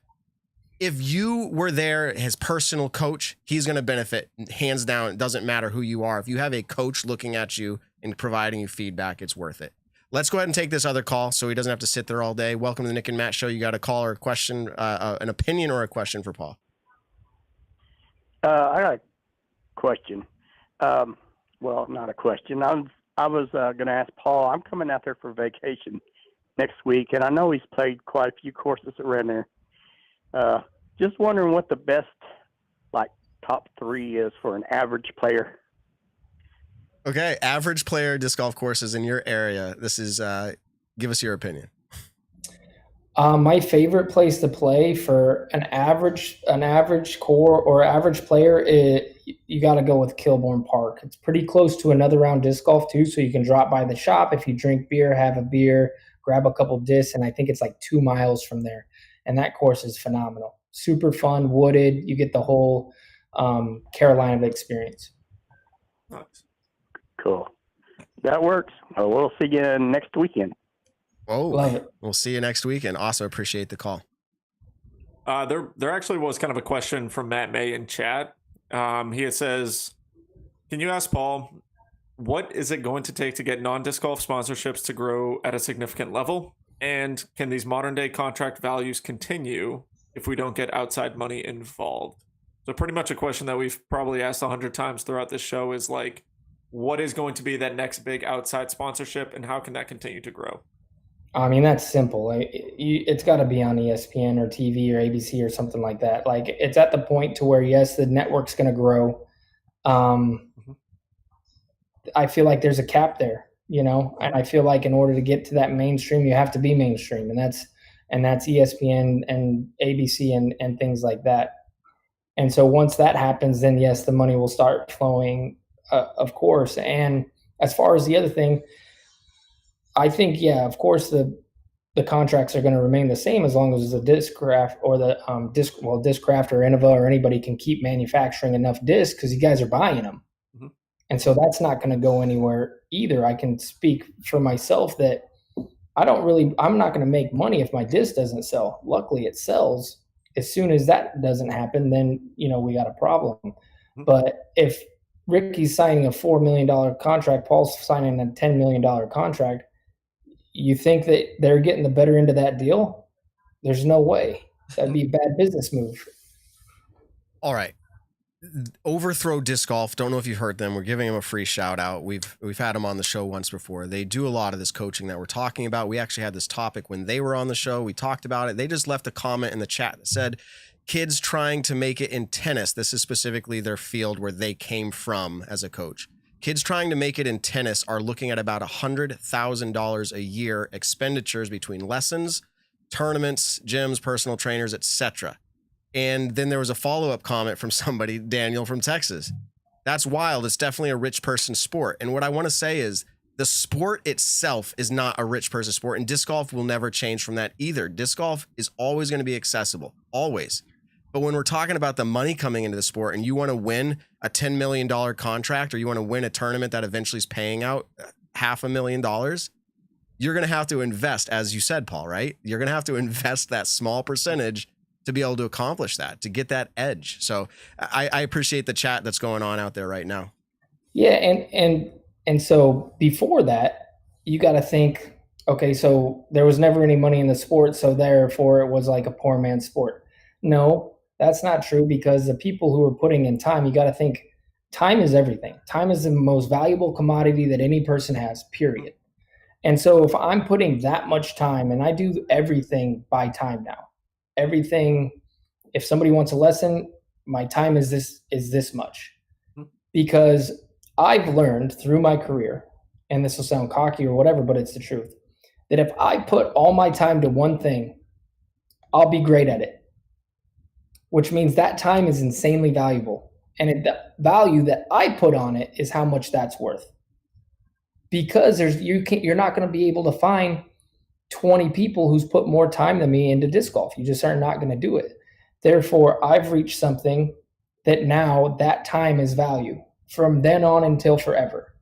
Speaker 3: If you were there, his personal coach, he's going to benefit hands down. It doesn't matter who you are. If you have a coach looking at you and providing you feedback, it's worth it. Let's go ahead and take this other call so he doesn't have to sit there all day. Welcome to the Nick and Matt Show. You got a call or a question, an opinion or a question for Paul?
Speaker 8: I got a question. Well, not a question. I was going to ask Paul. I'm coming out there for vacation next week, and I know he's played quite a few courses around there. Just wondering what the best, like, top 3 is for an average player.
Speaker 3: Okay, average player disc golf courses in your area. This is, give us your opinion.
Speaker 6: My favorite place to play for an average core or average player, you got to go with Kilbourne Park. It's pretty close to another round disc golf too, so you can drop by the shop if you drink beer, have a beer, grab a couple discs, and I think it's like 2 miles from there. And that course is phenomenal. Super fun, wooded. You get the whole Carolina experience.
Speaker 2: Nice.
Speaker 8: Cool. That works. We'll see you next weekend.
Speaker 3: Oh,
Speaker 6: love it.
Speaker 3: We'll see you next weekend. Also appreciate the call.
Speaker 2: There actually was kind of a question from Matt May in chat. He says, can you ask Paul, what is it going to take to get non-disc golf sponsorships to grow at a significant level? And can these modern day contract values continue if we don't get outside money involved? So pretty much a question that we've probably asked 100 times throughout this show is like, what is going to be that next big outside sponsorship and how can that continue to grow?
Speaker 6: I mean, that's simple. It's got to be on ESPN or TV or ABC or something like that. Like, it's at the point to where, yes, the network's going to grow. I feel like there's a cap there, and I feel like in order to get to that mainstream, you have to be mainstream, and that's ESPN and ABC and things like that. And so once that happens, then yes, the money will start flowing, of course. And as far as the other thing, I think, yeah, of course, the contracts are going to remain the same as long as the Discraft or the Discraft or Innova or anybody can keep manufacturing enough discs because you guys are buying them. Mm-hmm. And so that's not going to go anywhere either. I can speak for myself that I'm not going to make money if my disc doesn't sell. Luckily, it sells. As soon as that doesn't happen, then, we got a problem. Mm-hmm. But if Ricky's signing a $4 million contract, Paul's signing a $10 million contract, you think that they're getting the better end of that deal? There's no way. That'd be a bad business move.
Speaker 3: All right. Overthrow Disc Golf. Don't know if you've heard them. We're giving them a free shout out. We've had them on the show once before. They do a lot of this coaching that we're talking about. We actually had this topic when they were on the show. We talked about it. They just left a comment in the chat that said, kids trying to make it in tennis. This is specifically their field where they came from as a coach. Kids trying to make it in tennis are looking at about $100,000 a year expenditures between lessons, tournaments, gyms, personal trainers, etc. And then there was a follow-up comment from somebody, Daniel from Texas. That's wild. It's definitely a rich person sport. And what I want to say is the sport itself is not a rich person sport, and disc golf will never change from that either. Disc golf is always going to be accessible, always. But when we're talking about the money coming into the sport and you want to win a $10 million contract or you want to win a tournament that eventually is paying out $500,000, you're going to have to invest, as you said, Paul, right? You're going to have to invest that small percentage to be able to accomplish that, to get that edge. So I appreciate the chat that's going on out there right now.
Speaker 6: Yeah. And so before that, you got to think, okay, so there was never any money in the sport, so therefore it was like a poor man's sport. No, that's not true, because the people who are putting in time, you got to think time is everything. Time is the most valuable commodity that any person has, period. And so if I'm putting that much time, and I do everything by time now, everything, if somebody wants a lesson, my time is this much. Because I've learned through my career, and this will sound cocky or whatever, but it's the truth, that if I put all my time to one thing, I'll be great at it. Which means that time is insanely valuable. And the value that I put on it is how much that's worth. Because you're not going to be able to find 20 people who's put more time than me into disc golf. You just are not going to do it. Therefore, I've reached something that now that time is value from then on until forever.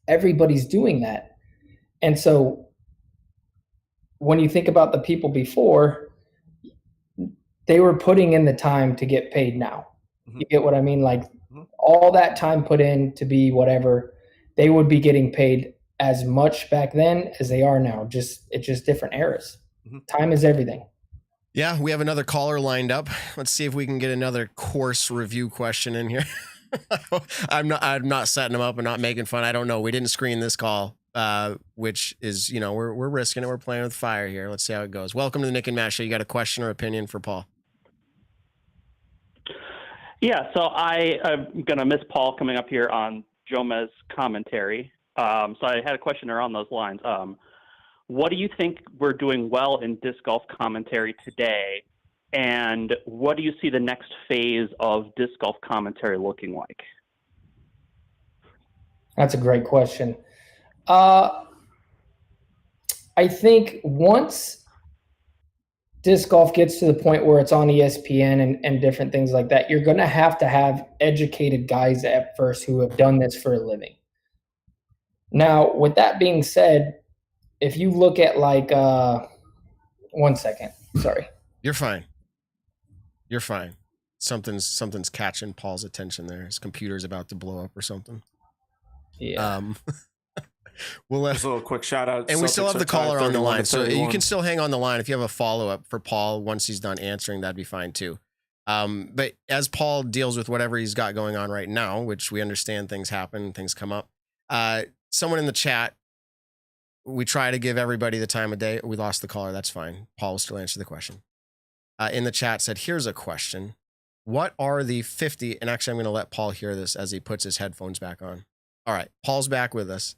Speaker 6: Everybody's doing that. And so when you think about the people before, they were putting in the time to get paid now. You get what I mean? Like all that time put in to be whatever, they would be getting paid as much back then as they are now. It's just different eras. Time is everything.
Speaker 3: Yeah, we have another caller lined up. Let's see if we can get another course review question in here. I'm not setting them up and not making fun. I don't know. We didn't screen this call, which is, we're risking it. We're playing with fire here. Let's see how it goes. Welcome to the Nick and Matt Show. You got a question or opinion for Paul?
Speaker 9: Yeah, so I'm going to miss Paul coming up here on Jomez's commentary. So I had a question around those lines. What do you think we're doing well in disc golf commentary today? And what do you see the next phase of disc golf commentary looking like?
Speaker 6: That's a great question. I think once disc golf gets to the point where it's on ESPN and different things like that, you're going to have educated guys at first who have done this for a living. Now, with that being said, if you look at 1 second, sorry.
Speaker 3: You're fine. Something's catching Paul's attention there. His computer's about to blow up or something.
Speaker 6: Yeah.
Speaker 2: We'll let a little quick shout out.
Speaker 3: And we still have the caller on the line, so you can still hang on the line. If you have a follow up for Paul once he's done answering, that'd be fine too. But as Paul deals with whatever he's got going on right now, which we understand things happen, things come up. Someone in the chat, we try to give everybody the time of day. We lost the caller. That's fine. Paul will still answer the question. In the chat said, here's a question. What are the 50? And actually, I'm going to let Paul hear this as he puts his headphones back on. All right. Paul's back with us.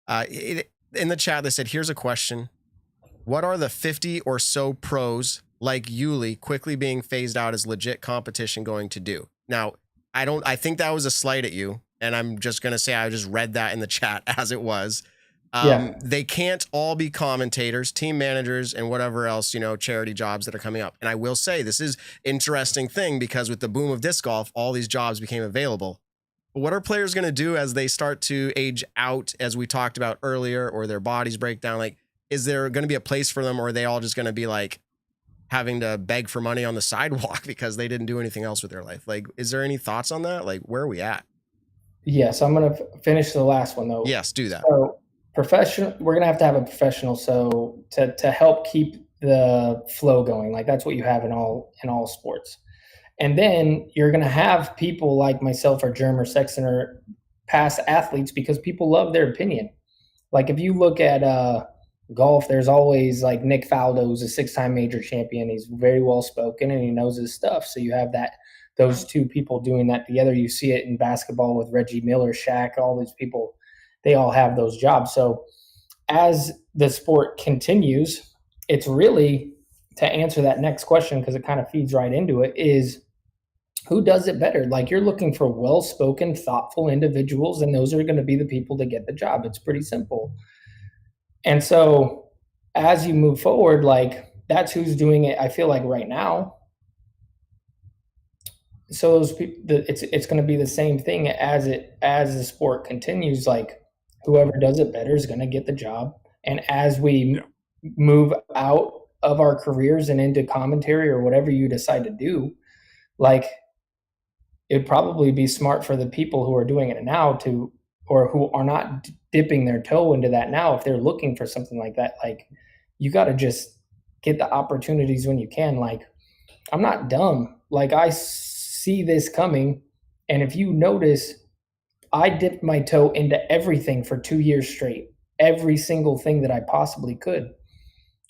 Speaker 3: In the chat, they said, here's a question. What are the 50 or so pros like Uli quickly being phased out as legit competition going to do? Now, I think that was a slight at you. And I'm just going to say, I just read that in the chat as it was. They can't all be commentators, team managers, and whatever else, charity jobs that are coming up. And I will say this is interesting thing because with the boom of disc golf, all these jobs became available. But what are players going to do as they start to age out, as we talked about earlier, or their bodies break down? Like, is there going to be a place for them, or are they all just going to be like having to beg for money on the sidewalk because they didn't do anything else with their life? Like, is there any thoughts on that? Like, where are we at?
Speaker 6: Yes, I'm going to finish the last one though.
Speaker 3: Yes, do that.
Speaker 6: So, professional, we're going to have a professional. So to help keep the flow going, like that's what you have in all sports. And then you're going to have people like myself or Germ or Sexton or past athletes because people love their opinion. Like if you look at golf, there's always like Nick Faldo, who's a 6-time major champion. He's very well spoken and he knows his stuff. So you have those two people doing that together. You see it in basketball with Reggie Miller, Shaq, all these people. They all have those jobs. So as the sport continues, it's really, to answer that next question, because it kind of feeds right into it, is who does it better? Like you're looking for well-spoken, thoughtful individuals, and those are going to be the people that get the job. It's pretty simple. And so as you move forward, like that's who's doing it, I feel like right now. So those people, it's going to be the same thing as the sport continues. Like whoever does it better is going to get the job. And as we move out of our careers and into commentary or whatever you decide to do, like it'd probably be smart for the people who are doing it now or who are not dipping their toe into that now, if they're looking for something like that, like you got to just get the opportunities when you can. Like I'm not dumb. Like I see this coming. And if you notice, I dipped my toe into everything for 2 years straight, every single thing that I possibly could.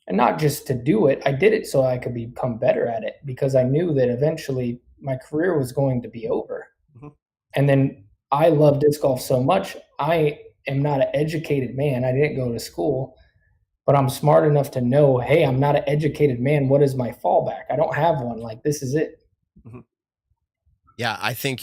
Speaker 6: And not just to do it, I did it so I could become better at it because I knew that eventually my career was going to be over. Mm-hmm. And then I love disc golf so much. I am not an educated man. I didn't go to school, but I'm smart enough to know, hey, I'm not an educated man. What is my fallback? I don't have one. Like, this is it.
Speaker 3: Mm-hmm. Yeah, I think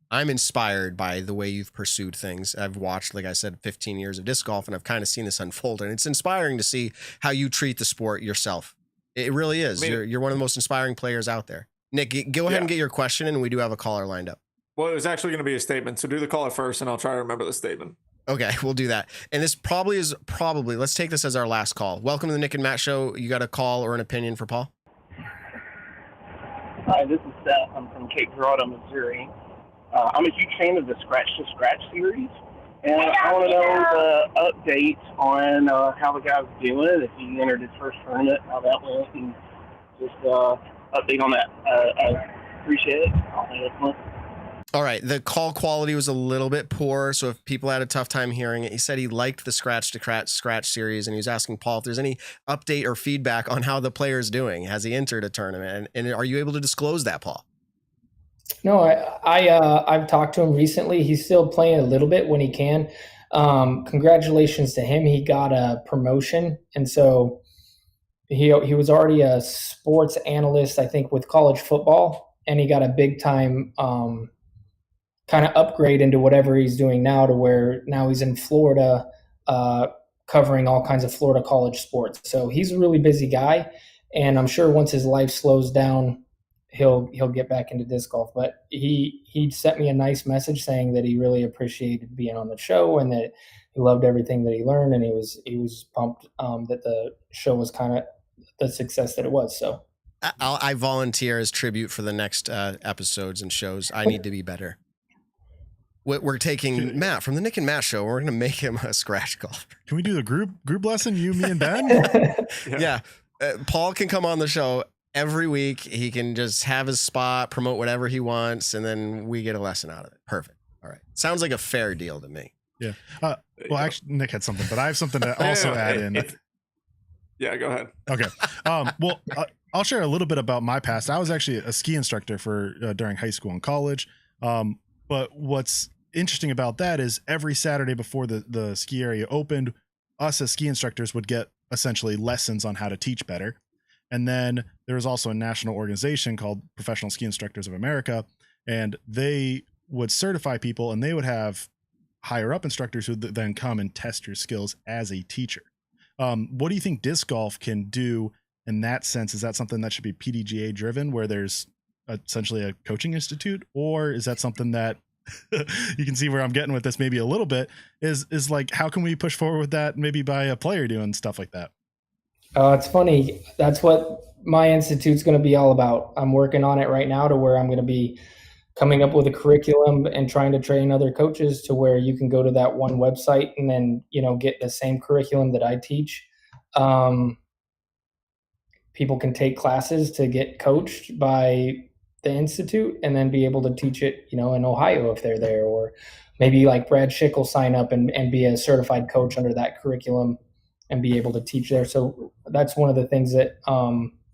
Speaker 3: I'm inspired by the way you've pursued things. I've watched, like I said, 15 years of disc golf, and I've kind of seen this unfold, and it's inspiring to see how you treat the sport yourself. It really is. I mean, you're one of the most inspiring players out there. Nick, go ahead and get your question, and we do have a caller lined up.
Speaker 2: Well, it was actually going to be a statement, so do the caller first, and I'll try to remember the statement.
Speaker 3: Okay, we'll do that. And this probably, let's take this as our last call. Welcome to the Nick and Matt Show. You got a call or an opinion for Paul?
Speaker 10: Hi, this is Seth. I'm from Cape Girardeau, Missouri. I'm a huge fan of the Scratch to Scratch series, And I want to know the update on how the guy's doing, if he entered his first tournament, how that went, and just update on that. I appreciate it. I'll hang up.
Speaker 3: All right. The call quality was a little bit poor, so if people had a tough time hearing it, he said he liked the Scratch to Scratch series, and he was asking Paul if there's any update or feedback on how the player is doing. Has he entered a tournament? And are you able to disclose that, Paul?
Speaker 6: No, I've talked to him recently. He's still playing a little bit when he can. Congratulations to him. He got a promotion, and so he was already a sports analyst, I think, with college football, and he got a big time kind of upgrade into whatever he's doing now, to where now he's in Florida, covering all kinds of Florida college sports. So he's a really busy guy, and I'm sure once his life slows down, he'll get back into disc golf. But he sent me a nice message saying that he really appreciated being on the show and that he loved everything that he learned, and he was pumped that the show was kind of the success that it was. So
Speaker 3: I volunteer as tribute for the next episodes and shows. I need to be better. We're taking Matt from the Nick and Matt show. We're going to make him a scratch golfer.
Speaker 4: Can we do the group lesson? You, me, and Ben?
Speaker 3: Yeah. Paul can come on the show every week. He can just have his spot, promote whatever he wants, and then we get a lesson out of it. Perfect. All right. Sounds like a fair deal to me.
Speaker 4: Yeah. Well, actually, Nick had something, but I have something to also add in.
Speaker 2: Yeah, go ahead.
Speaker 4: Okay. Well, I'll share a little bit about my past. I was actually a ski instructor for during high school and college. But what's interesting about that is every Saturday before the ski area opened, us as ski instructors would get essentially lessons on how to teach better. And then there was also a national organization called Professional Ski Instructors of America, and they would certify people, and they would have higher up instructors who would then come and test your skills as a teacher. What do you think disc golf can do in that sense? Is that something that should be PDGA driven, where there's essentially a coaching institute, or is that something that you can see where I'm getting with this maybe a little bit is like, how can we push forward with that? Maybe by a player doing stuff like that.
Speaker 6: It's funny. That's what my institute's going to be all about. I'm working on it right now to where I'm going to be coming up with a curriculum and trying to train other coaches to where you can go to that one website and then, get the same curriculum that I teach. People can take classes to get coached by the institute and then be able to teach it, in Ohio if they're there, or maybe like Brad Schick will sign up and be a certified coach under that curriculum and be able to teach there. So that's one of the things that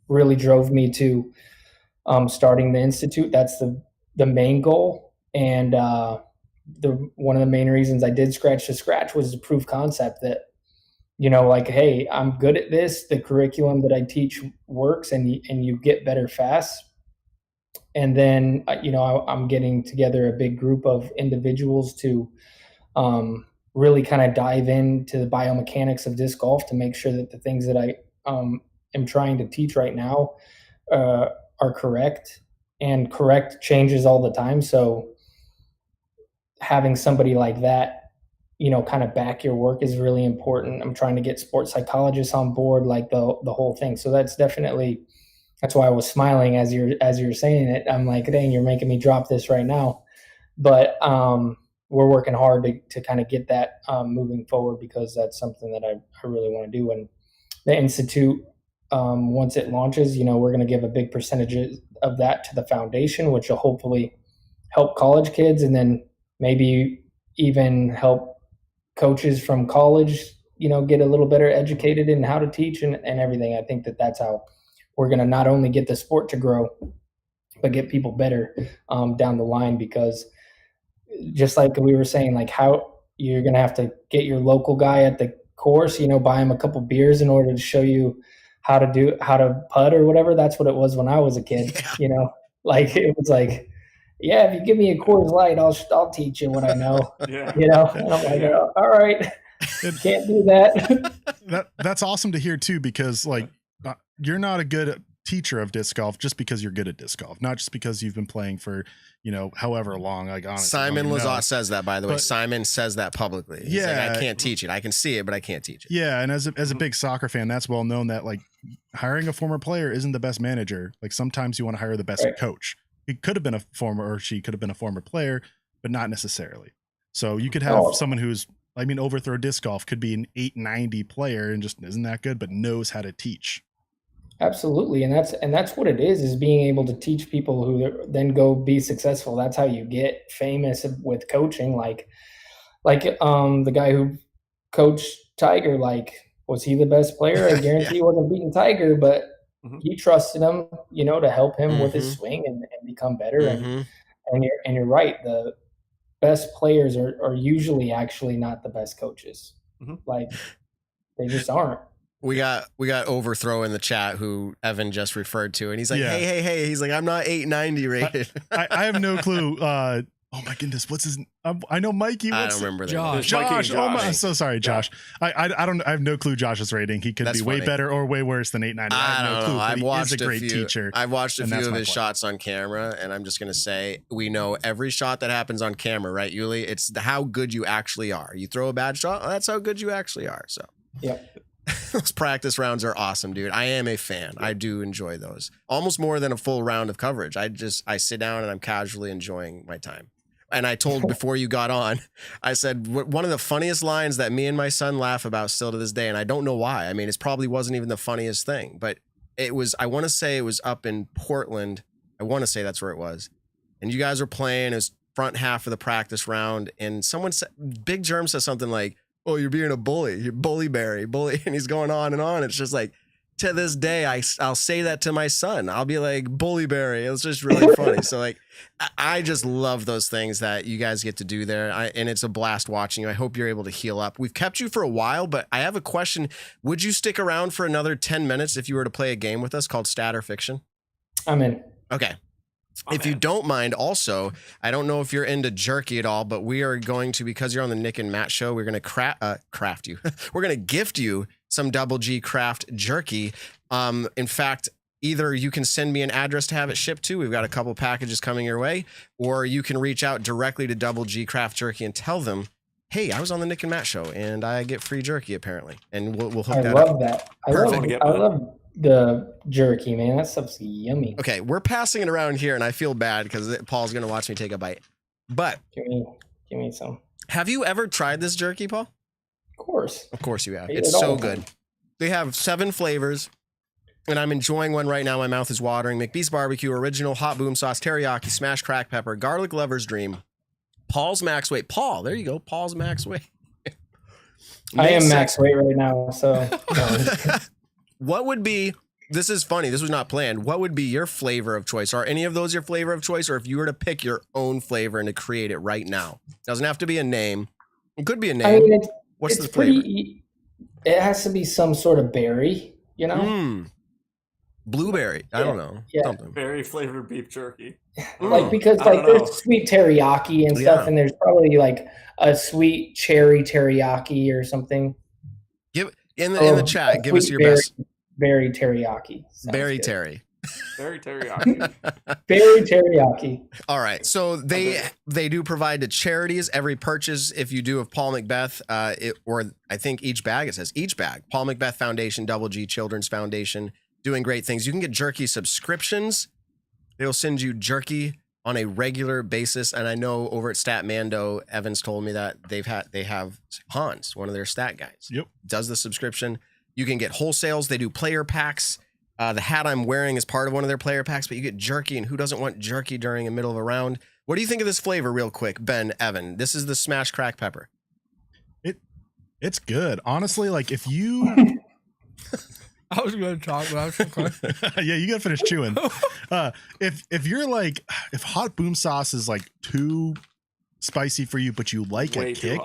Speaker 6: really drove me to starting the institute. That's the main goal. And one of the main reasons I did Scratch to Scratch was to prove concept that, hey, I'm good at this. The curriculum that I teach works, and you get better fast. And then, I'm getting together a big group of individuals to really kind of dive into the biomechanics of disc golf to make sure that the things that I am trying to teach right now are correct, and correct changes all the time. So having somebody like that, kind of back your work is really important. I'm trying to get sports psychologists on board, like the whole thing. So that's why I was smiling as you're saying it. I'm like, dang, you're making me drop this right now. But we're working hard to kind of get that moving forward, because that's something that I really want to do. And the institute, once it launches, we're going to give a big percentage of that to the foundation, which will hopefully help college kids, and then maybe even help coaches from college, get a little better educated in how to teach and everything. I think that's how we're going to not only get the sport to grow, but get people better down the line. Because just like we were saying, like how you're going to have to get your local guy at the course, buy him a couple beers in order to show you how to putt or whatever. That's what it was when I was a kid. Like it was like, yeah, if you give me a Coors Light, I'll teach you what I know.
Speaker 2: Yeah.
Speaker 6: And I'm like, all right, can't do that.
Speaker 4: That's awesome to hear too, because like you're not a good teacher of disc golf just because you're good at disc golf, not just because you've been playing for however long. Like honestly,
Speaker 3: Simon Lazat says that, by the way. Simon says that publicly. He's like, I can't teach it. I can see it, but I can't teach it.
Speaker 4: Yeah, and as a big soccer fan, that's well known that like hiring a former player isn't the best manager. Like sometimes you want to hire the best coach. He could have been a former, or she could have been a former player, but not necessarily. So you could have someone who's, overthrow disc golf could be an 890 player and just isn't that good, but knows how to teach.
Speaker 6: Absolutely. And that's what it is being able to teach people who then go be successful. That's how you get famous with coaching. Like the guy who coached Tiger, like, was he the best player? I guarantee he wasn't beating Tiger, but he trusted him, to help him with his swing and become better. And you're right. The best players are usually actually not the best coaches. Like, they just aren't.
Speaker 3: We got Overthrow in the chat who Evan just referred to, and he's like, hey, he's like, I'm not 890 rated.
Speaker 4: I have no clue. Oh my goodness, what's his? I know Mikey.
Speaker 3: I don't remember that.
Speaker 4: Josh. Oh my, I'm so sorry, Josh. I don't. I have no clue Josh's rating. He could be way better or way worse than 890. I have no clue.
Speaker 3: I've watched
Speaker 4: a great teacher.
Speaker 3: I've watched a few of his shots on camera, and I'm just gonna say we know every shot that happens on camera, right, Uli? It's how good you actually are. You throw a bad shot, that's how good you actually are. So those practice rounds are awesome, dude. I am a fan. I do enjoy those almost more than a full round of coverage. I sit down and I'm casually enjoying my time. And I told before you got on, I said, one of the funniest lines that me and my son laugh about still to this day, and I don't know why. I mean, it probably wasn't even the funniest thing, but it was, I want to say it was up in Portland. I want to say that's where it was. And you guys were playing, it was front half of the practice round, and someone said, Big Germ says something like, oh, you're being a bully. You're Bullyberry, bully. And he's going on and on. It's just like, to this day, I'll say that to my son. I'll be like, Bullyberry. It's just really funny. So like, I just love those things that you guys get to do there. And it's a blast watching you. I hope you're able to heal up. We've kept you for a while, but I have a question. Would you stick around for another 10 minutes if you were to play a game with us called Stat or Fiction?
Speaker 6: I'm in.
Speaker 3: Okay. If you don't mind, also, I don't know if you're into jerky at all, but we are going to, because you're on the Nick and Matt show, we're going to craft you. We're going to gift you some Double G Craft jerky. In fact, either you can send me an address to have it shipped to. We've got a couple packages coming your way, or you can reach out directly to Double G Craft Jerky and tell them, hey, I was on the Nick and Matt show and I get free jerky apparently. And we'll hook that up.
Speaker 6: I love that. I love the jerky, man. That stuff's yummy.
Speaker 3: Okay, we're passing it around here, and I feel bad because Paul's going to watch me take a bite. But
Speaker 6: give me some.
Speaker 3: Have you ever tried this jerky, Paul?
Speaker 6: Of course
Speaker 3: you have. It's so good. They have 7 flavors, and I'm enjoying one right now. My mouth is watering. McBeast Barbecue, Original, Hot Boom Sauce, Teriyaki, Smashed Cracked Pepper, Garlic Lover's Dream, Paul's Max Weight. Paul, there you go. Paul's Max Weight.
Speaker 6: I am max weight right now, so...
Speaker 3: What would be, this is funny, this was not planned, what would be your flavor of choice? Are any of those your flavor of choice? Or if you were to pick your own flavor and to create it right now? Doesn't have to be a name. It could be a name.
Speaker 6: I mean,
Speaker 3: What's the flavor?
Speaker 6: It has to be some sort of berry, you know?
Speaker 3: Blueberry. I don't know.
Speaker 6: Yeah.
Speaker 3: Something.
Speaker 2: Berry flavored beef jerky.
Speaker 6: Because there's sweet teriyaki and stuff, and there's probably like a sweet cherry teriyaki or something.
Speaker 3: Give in the chat, give us your best.
Speaker 6: Berry teriyaki.
Speaker 3: Berry terry.
Speaker 2: Berry teriyaki.
Speaker 6: Berry teriyaki.
Speaker 3: All right. So they do provide to charities. Every purchase, if you do of Paul Macbeth, or I think each bag, it says each bag. Paul Macbeth Foundation, Double G Children's Foundation, doing great things. You can get jerky subscriptions. They'll send you jerky on a regular basis. And I know over at Stat Mando, Evans told me that they have Hans, one of their stat guys.
Speaker 4: Yep.
Speaker 3: Does the subscription. You can get wholesales. They do player packs. The hat I'm wearing is part of one of their player packs, but you get jerky, and who doesn't want jerky during the middle of a round? What do you think of this flavor real quick, Ben, Evan? This is the Smashed Cracked Pepper.
Speaker 4: It's good. Honestly, like if you...
Speaker 5: I was going to talk, but I was okay.
Speaker 4: Yeah, you got to finish chewing. If you're like, if hot boom sauce is like too spicy for you, but you like a kick,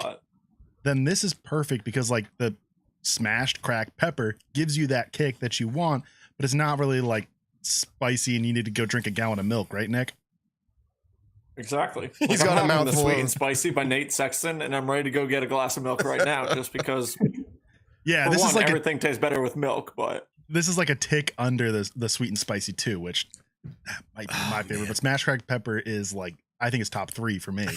Speaker 4: then this is perfect because like the smashed cracked pepper gives you that kick that you want, but it's not really like spicy and you need to go drink a gallon of milk, right, Nick?
Speaker 2: Exactly.
Speaker 3: He's got a mouthful.
Speaker 2: The Sweet and Spicy by Nate Sexton, and I'm ready to go get a glass of milk right now just because.
Speaker 4: Yeah, this is like
Speaker 2: everything tastes better with milk, but
Speaker 4: this is like a tick under the Sweet and Spicy too, which might be my favorite. But smashed cracked pepper is like, I think it's top 3 for me.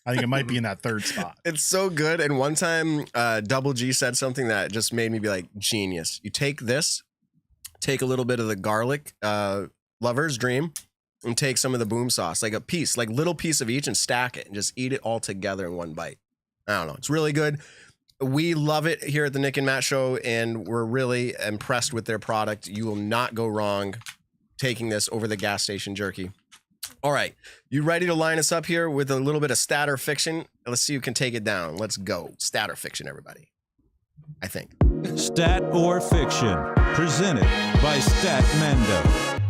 Speaker 4: I think it might be in that 3rd spot.
Speaker 3: It's so good. And one time, Double G said something that just made me be like, genius. You take this, take a little bit of the garlic, Lover's Dream, and take some of the boom sauce, like a piece, like little piece of each, and stack it and just eat it all together in one bite. I don't know. It's really good. We love it here at the Nick and Matt Show, and we're really impressed with their product. You will not go wrong taking this over the gas station jerky. All right. You ready to line us up here with a little bit of stat or fiction? Let's see who can take it down. Let's go. Stat or fiction, everybody. I think.
Speaker 1: Stat or fiction, presented by Statmando.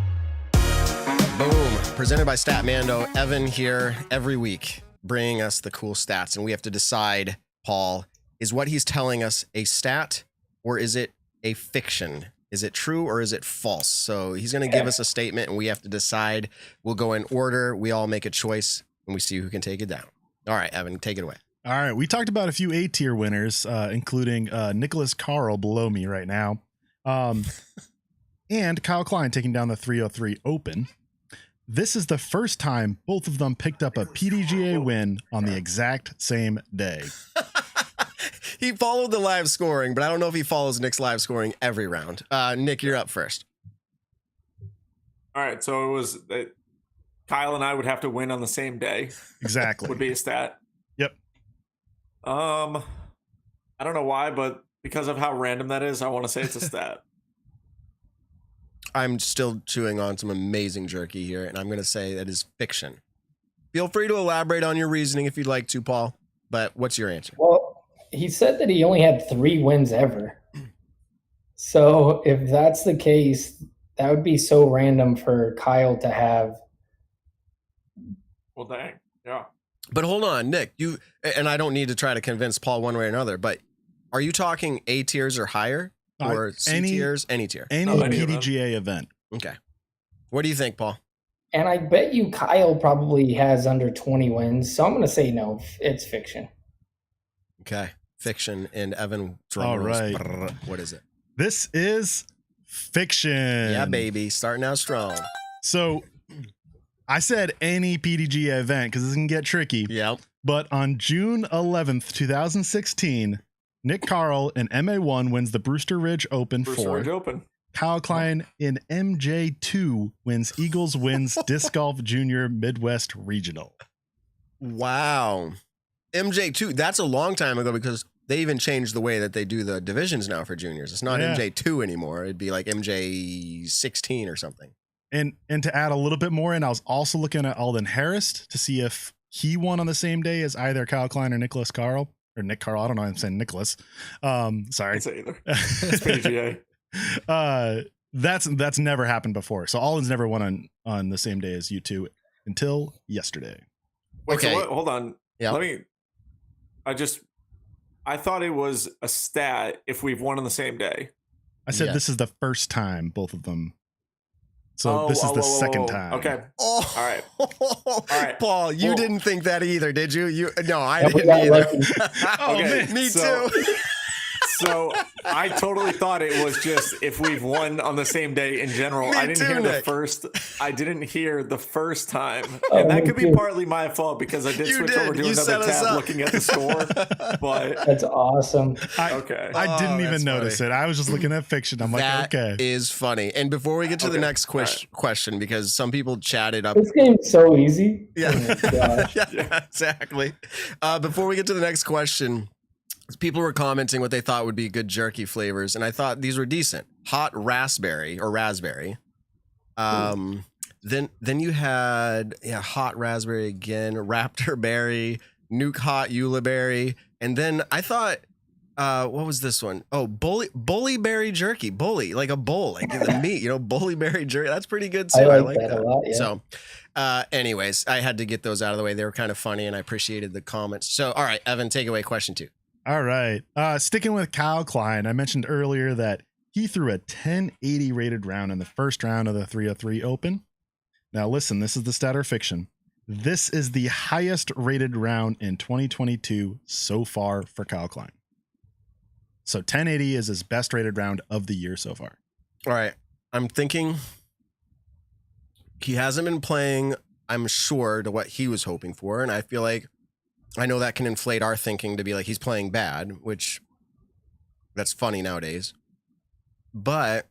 Speaker 3: Boom. Presented by Statmando. Evan here every week bringing us the cool stats. And we have to decide, Paul, is what he's telling us a stat or is it a fiction? Is it true or is it false? So he's going to give us a statement and we have to decide. We'll go in order. We all make a choice and we see who can take it down. All right, Evan, take it away.
Speaker 4: All right. We talked about a few A-tier winners, including Nicholas Carl below me right now. And Kyle Klein taking down the 303 Open. This is the first time both of them picked up a PDGA win on the exact same day.
Speaker 3: He followed the live scoring, but I don't know if he follows Nick's live scoring every round. Nick, you're up first.
Speaker 2: All right, so it was Kyle and I would have to win on the same day.
Speaker 4: Exactly.
Speaker 2: Would be a stat.
Speaker 4: Yep.
Speaker 2: I don't know why, but because of how random that is, I want to say it's a stat.
Speaker 3: I'm still chewing on some amazing jerky here, and I'm going to say that is fiction. Feel free to elaborate on your reasoning if you'd like to, Paul, but what's your answer?
Speaker 6: Well, he said that he only had 3 wins ever. So if that's the case, that would be so random for Kyle to have.
Speaker 2: Well, dang. Yeah.
Speaker 3: But hold on, Nick, and I don't need to try to convince Paul one way or another, but are you talking A tiers or higher? Or C tiers, any tier?
Speaker 4: Any PDGA event.
Speaker 3: Okay. What do you think, Paul?
Speaker 6: And I bet you Kyle probably has under 20 wins. So I'm going to say no, it's fiction.
Speaker 3: Okay. Fiction. And Evan.
Speaker 4: All right.
Speaker 3: What is it?
Speaker 4: This is fiction.
Speaker 3: Yeah, baby. Starting out strong.
Speaker 4: So I said any PDGA event because this can get tricky.
Speaker 3: Yeah.
Speaker 4: But on June 11th, 2016, Nick Carl in MA1 wins the Brewster Ridge Open. Kyle Klein in MJ2 wins Eagles wins Disc Golf Junior Midwest Regional.
Speaker 3: Wow. MJ2, that's a long time ago because they even changed the way that they do the divisions now for juniors. It's not MJ2 anymore. It'd be like MJ16 or something.
Speaker 4: And to add a little bit more in, I was also looking at Alden Harris to see if he won on the same day as either Kyle Klein or Nicholas Carl. Or Nick Carl, I don't know. I'm saying Nicholas. Sorry.
Speaker 2: It's either. It's PGA.
Speaker 4: That's never happened before. So Alden's never won on the same day as you two until yesterday.
Speaker 2: Wait, okay. So hold on.
Speaker 3: Yeah.
Speaker 2: I thought it was a stat if we've won on the same day.
Speaker 4: I said this is the first time both of them. So this is the second time.
Speaker 2: Okay.
Speaker 3: Oh.
Speaker 2: All right. All right.
Speaker 3: Paul, you didn't think that either, did you? No, I didn't either.
Speaker 2: Okay.
Speaker 3: Me too.
Speaker 2: So I totally thought it was just if we've won on the same day in general. I didn't hear the first time. And that could be partly my fault because I did switch over to another tab looking at the score. But
Speaker 6: that's awesome.
Speaker 2: I
Speaker 4: didn't even notice it. I was just looking at fiction. I'm like, okay.
Speaker 3: That is funny. And before we get to the next question, because some people chatted up.
Speaker 6: This game's so easy.
Speaker 3: Yeah. Yeah, exactly. Before we get to the next question, people were commenting what they thought would be good jerky flavors, and I thought these were decent. Hot raspberry. Then you had hot raspberry again, raptor berry, nuke hot Ulibarri, and then I thought what was this one? Oh, bully berry jerky. Bully, like a bull, like the meat, bully berry jerky. That's pretty good too. I like that a lot, yeah. So anyways, I had to get those out of the way. They were kind of funny and I appreciated the comments. So all right, Evan, take away question 2.
Speaker 4: All right. Sticking with Kyle Klein, I mentioned earlier that he threw a 1080 rated round in the first round of the 303 Open. Now, listen, this is the stat or fiction. This is the highest rated round in 2022 so far for Kyle Klein. So 1080 is his best rated round of the year so far.
Speaker 3: All right. I'm thinking he hasn't been playing, I'm sure, to what he was hoping for. And I feel like I know that can inflate our thinking to be like he's playing bad, which that's funny nowadays. But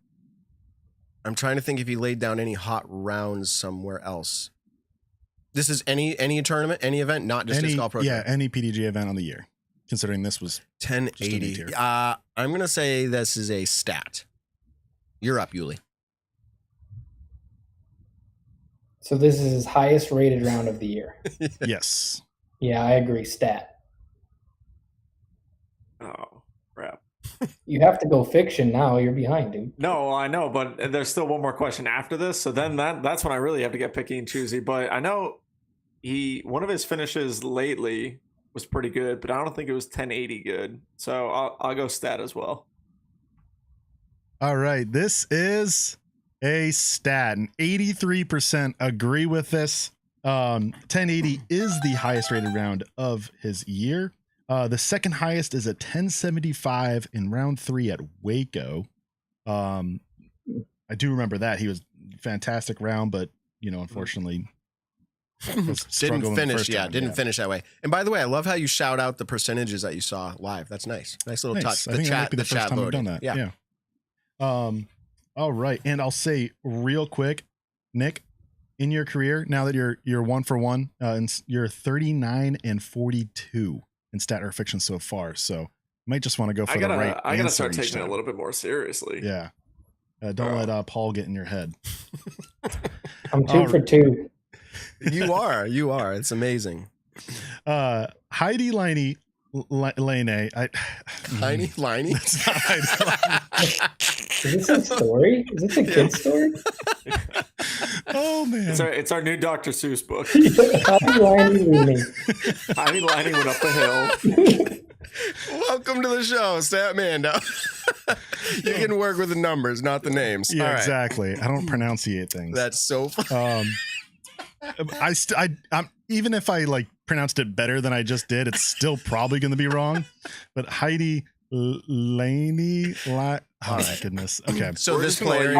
Speaker 3: I'm trying to think if he laid down any hot rounds somewhere else. This is any tournament, any event, not just Disc Golf Pro Tour.
Speaker 4: Yeah, any PDG event on the year, considering this was
Speaker 3: 1080. I'm going to say this is a stat. You're up, Uli.
Speaker 6: So this is his highest rated round of the year.
Speaker 4: Yes.
Speaker 6: Yeah, I agree. Stat.
Speaker 2: Oh, crap.
Speaker 6: You have to go fiction now. You're behind, dude.
Speaker 2: No, I know, but there's still one more question after this. So then that's when I really have to get picky and choosy. But I know one of his finishes lately was pretty good, but I don't think it was 1080 good. So I'll go stat as well.
Speaker 4: All right. This is a stat, and 83% agree with this. 1080 is the highest rated round of his year. The second highest is a 1075 in round 3 at Waco. I do remember that. He was fantastic round, but unfortunately
Speaker 3: didn't finish. Didn't finish that way. And by the way, I love how you shout out the percentages that you saw live. That's nice. Nice little touch.
Speaker 4: I think that might be the first time we've done that. Yeah. All right. And I'll say real quick, Nick, in your career, now that you're 1 for 1, and you're 39 and 42 in stat or fiction so far. So you might just want to go for the right answer.
Speaker 2: I gotta start taking it a little bit more seriously.
Speaker 4: Yeah. Don't let Paul get in your head.
Speaker 6: I'm 2 for 2.
Speaker 3: You are. It's amazing.
Speaker 4: Heidi Liney.
Speaker 3: Heidi Liney?
Speaker 4: It's not Heidi.
Speaker 6: Is this a story? Is this a kid's story?
Speaker 4: Oh man!
Speaker 2: It's our new Dr. Seuss book.
Speaker 6: Heidi
Speaker 2: Liney went up the
Speaker 3: hill. Welcome to the show, Stat Mando. You can work with the numbers, not the names.
Speaker 4: Yeah,
Speaker 3: all right.
Speaker 4: Exactly. I don't pronunciate things.
Speaker 3: That's so fun.
Speaker 4: I'm even if I pronounced it better than I just did, it's still probably going to be wrong. But Heidi Laney. Oh my goodness. Okay.
Speaker 3: So this player.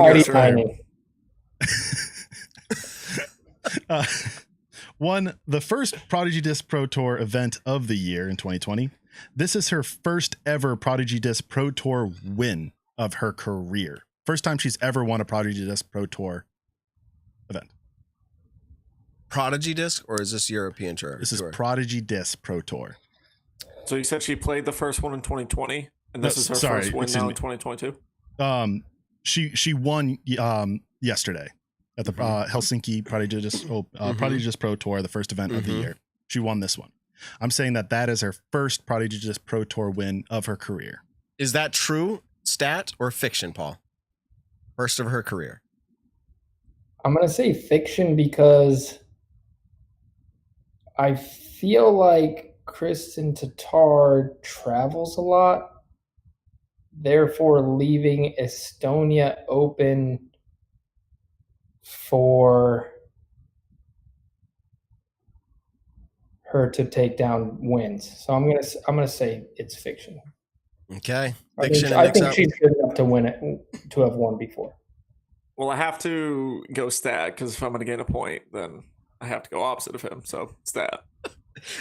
Speaker 4: Won the first Prodigy Disc Pro Tour event of the year in 2020. This is her first ever Prodigy Disc Pro Tour win of her career. First time she's ever won a Prodigy Disc Pro Tour event.
Speaker 3: Prodigy Disc, or is this European Tour?
Speaker 4: This is Prodigy Disc Pro Tour.
Speaker 2: So you said she played the first one in 2020, and this is her first win now in 2022?
Speaker 4: She won yesterday at the Helsinki Prodigy Disc Pro Tour, the first event of the year. She won this one. I'm saying that is her first Prodigy Disc Pro Tour win of her career.
Speaker 3: Is that true, stat, or fiction, Paul? First of her career.
Speaker 6: I'm going to say fiction because I feel like Kristen Tatar travels a lot, therefore leaving Estonia open for her to take down wins. So I'm gonna say it's fiction.
Speaker 3: Okay,
Speaker 6: fiction. I think she's good enough to win it, to have won before.
Speaker 2: Well, I have to go stat because if I'm going to gain a point, then I have to go opposite of him. So stat.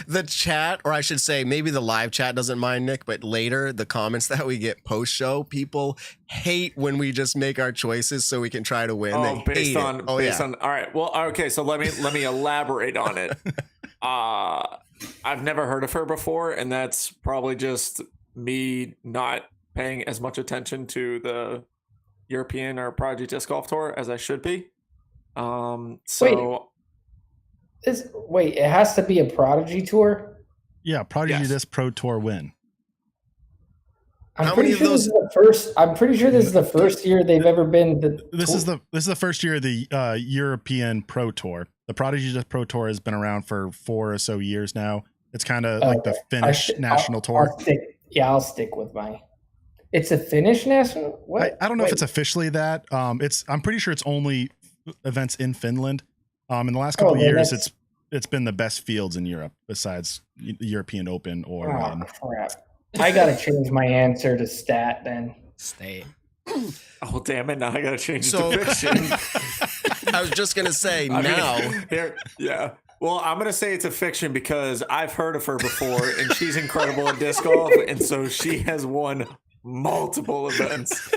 Speaker 3: The chat, or I should say maybe the live chat doesn't mind, Nick, but later the comments that we get post show, people hate when we just make our choices so we can try to win.
Speaker 2: Oh, based on. All right. Well, okay. So let me elaborate on it. I've never heard of her before, and that's probably just me not paying as much attention to the European or Prodigy Disc Golf Tour as I should be.
Speaker 6: Wait, it has to be a Prodigy Tour?
Speaker 4: Yeah, Prodigy Disc Pro Tour win.
Speaker 6: I'm pretty sure this is the first year they've ever been.
Speaker 4: This is the first year of the European Pro Tour. The Prodigy Disc Pro Tour has been around for 4 or so years now. It's kind of like the Finnish national tour.
Speaker 6: I'll stick with my. It's a Finnish national. What?
Speaker 4: I don't know if it's officially that. I'm pretty sure it's only events in Finland. In the last couple of years, it's been the best fields in Europe besides the European Open or.
Speaker 6: Crap! I gotta change my answer to stat then.
Speaker 3: State.
Speaker 2: Oh damn it! Now I gotta change it to fiction.
Speaker 3: I was just gonna say
Speaker 2: yeah. Well, I'm going to say it's a fiction because I've heard of her before and she's incredible at disc golf. And so she has won multiple events.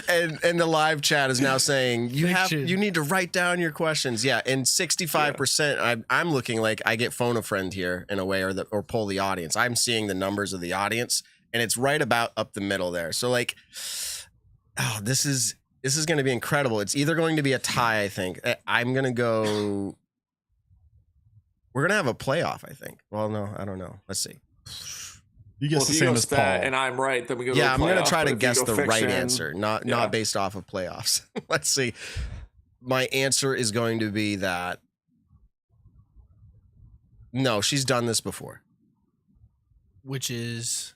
Speaker 3: And the live chat is now saying you need to write down your questions. Yeah, and 65%. I'm looking like I get phone a friend here in a way, or poll the audience. I'm seeing the numbers of the audience, and it's right about up the middle there. So like, this is going to be incredible. It's either going to be a tie. I think I'm going to go. We're going to have a playoff. I think. Well, no, I don't know. Let's see.
Speaker 4: You guess the same as Paul,
Speaker 2: and I'm right. Then we go.
Speaker 3: Yeah, I'm going to try to guess the right answer, not based off of playoffs. Let's see. My answer is going to be that. No, she's done this before.
Speaker 5: Which is.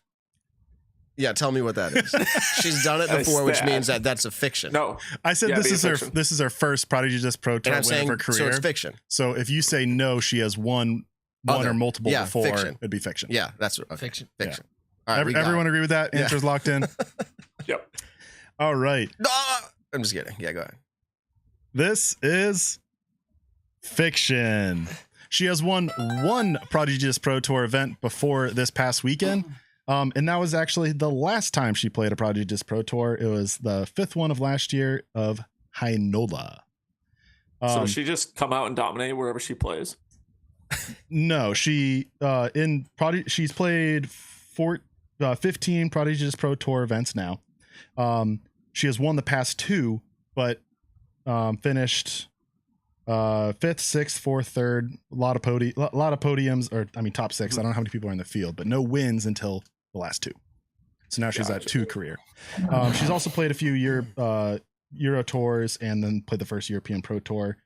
Speaker 3: Yeah, tell me what that is. She's done it before, which means that's a fiction.
Speaker 2: No,
Speaker 3: I
Speaker 4: said this is her first Prodigy Disc Pro Tour win of her career.
Speaker 3: So it's fiction.
Speaker 4: So if you say no, she has won or multiple before.
Speaker 3: Fiction.
Speaker 4: It'd be fiction.
Speaker 3: Yeah, that's okay.
Speaker 5: Fiction.
Speaker 3: Fiction.
Speaker 4: Yeah. All right, everyone agree with that? Answer's locked in.
Speaker 2: Yep.
Speaker 4: All right.
Speaker 3: I'm just kidding. Yeah, go ahead.
Speaker 4: This is fiction. She has won one Prodigy Disc Pro Tour event before this past weekend. And that was actually the last time she played a Prodigy Disc Pro Tour. It was the 5th one of last year of Heinola.
Speaker 2: So does she just come out and dominate wherever she plays?
Speaker 4: No, she's played 15 Prodigy Disc Pro Tour events now. She has won the past 2, but finished 5th, 6th, 4th, 3rd. A lot of podiums, or I mean top 6. I don't know how many people are in the field, but no wins until the last 2. So now she's at 2 career. She's also played a few Euro tours and then played the first European Pro Tour.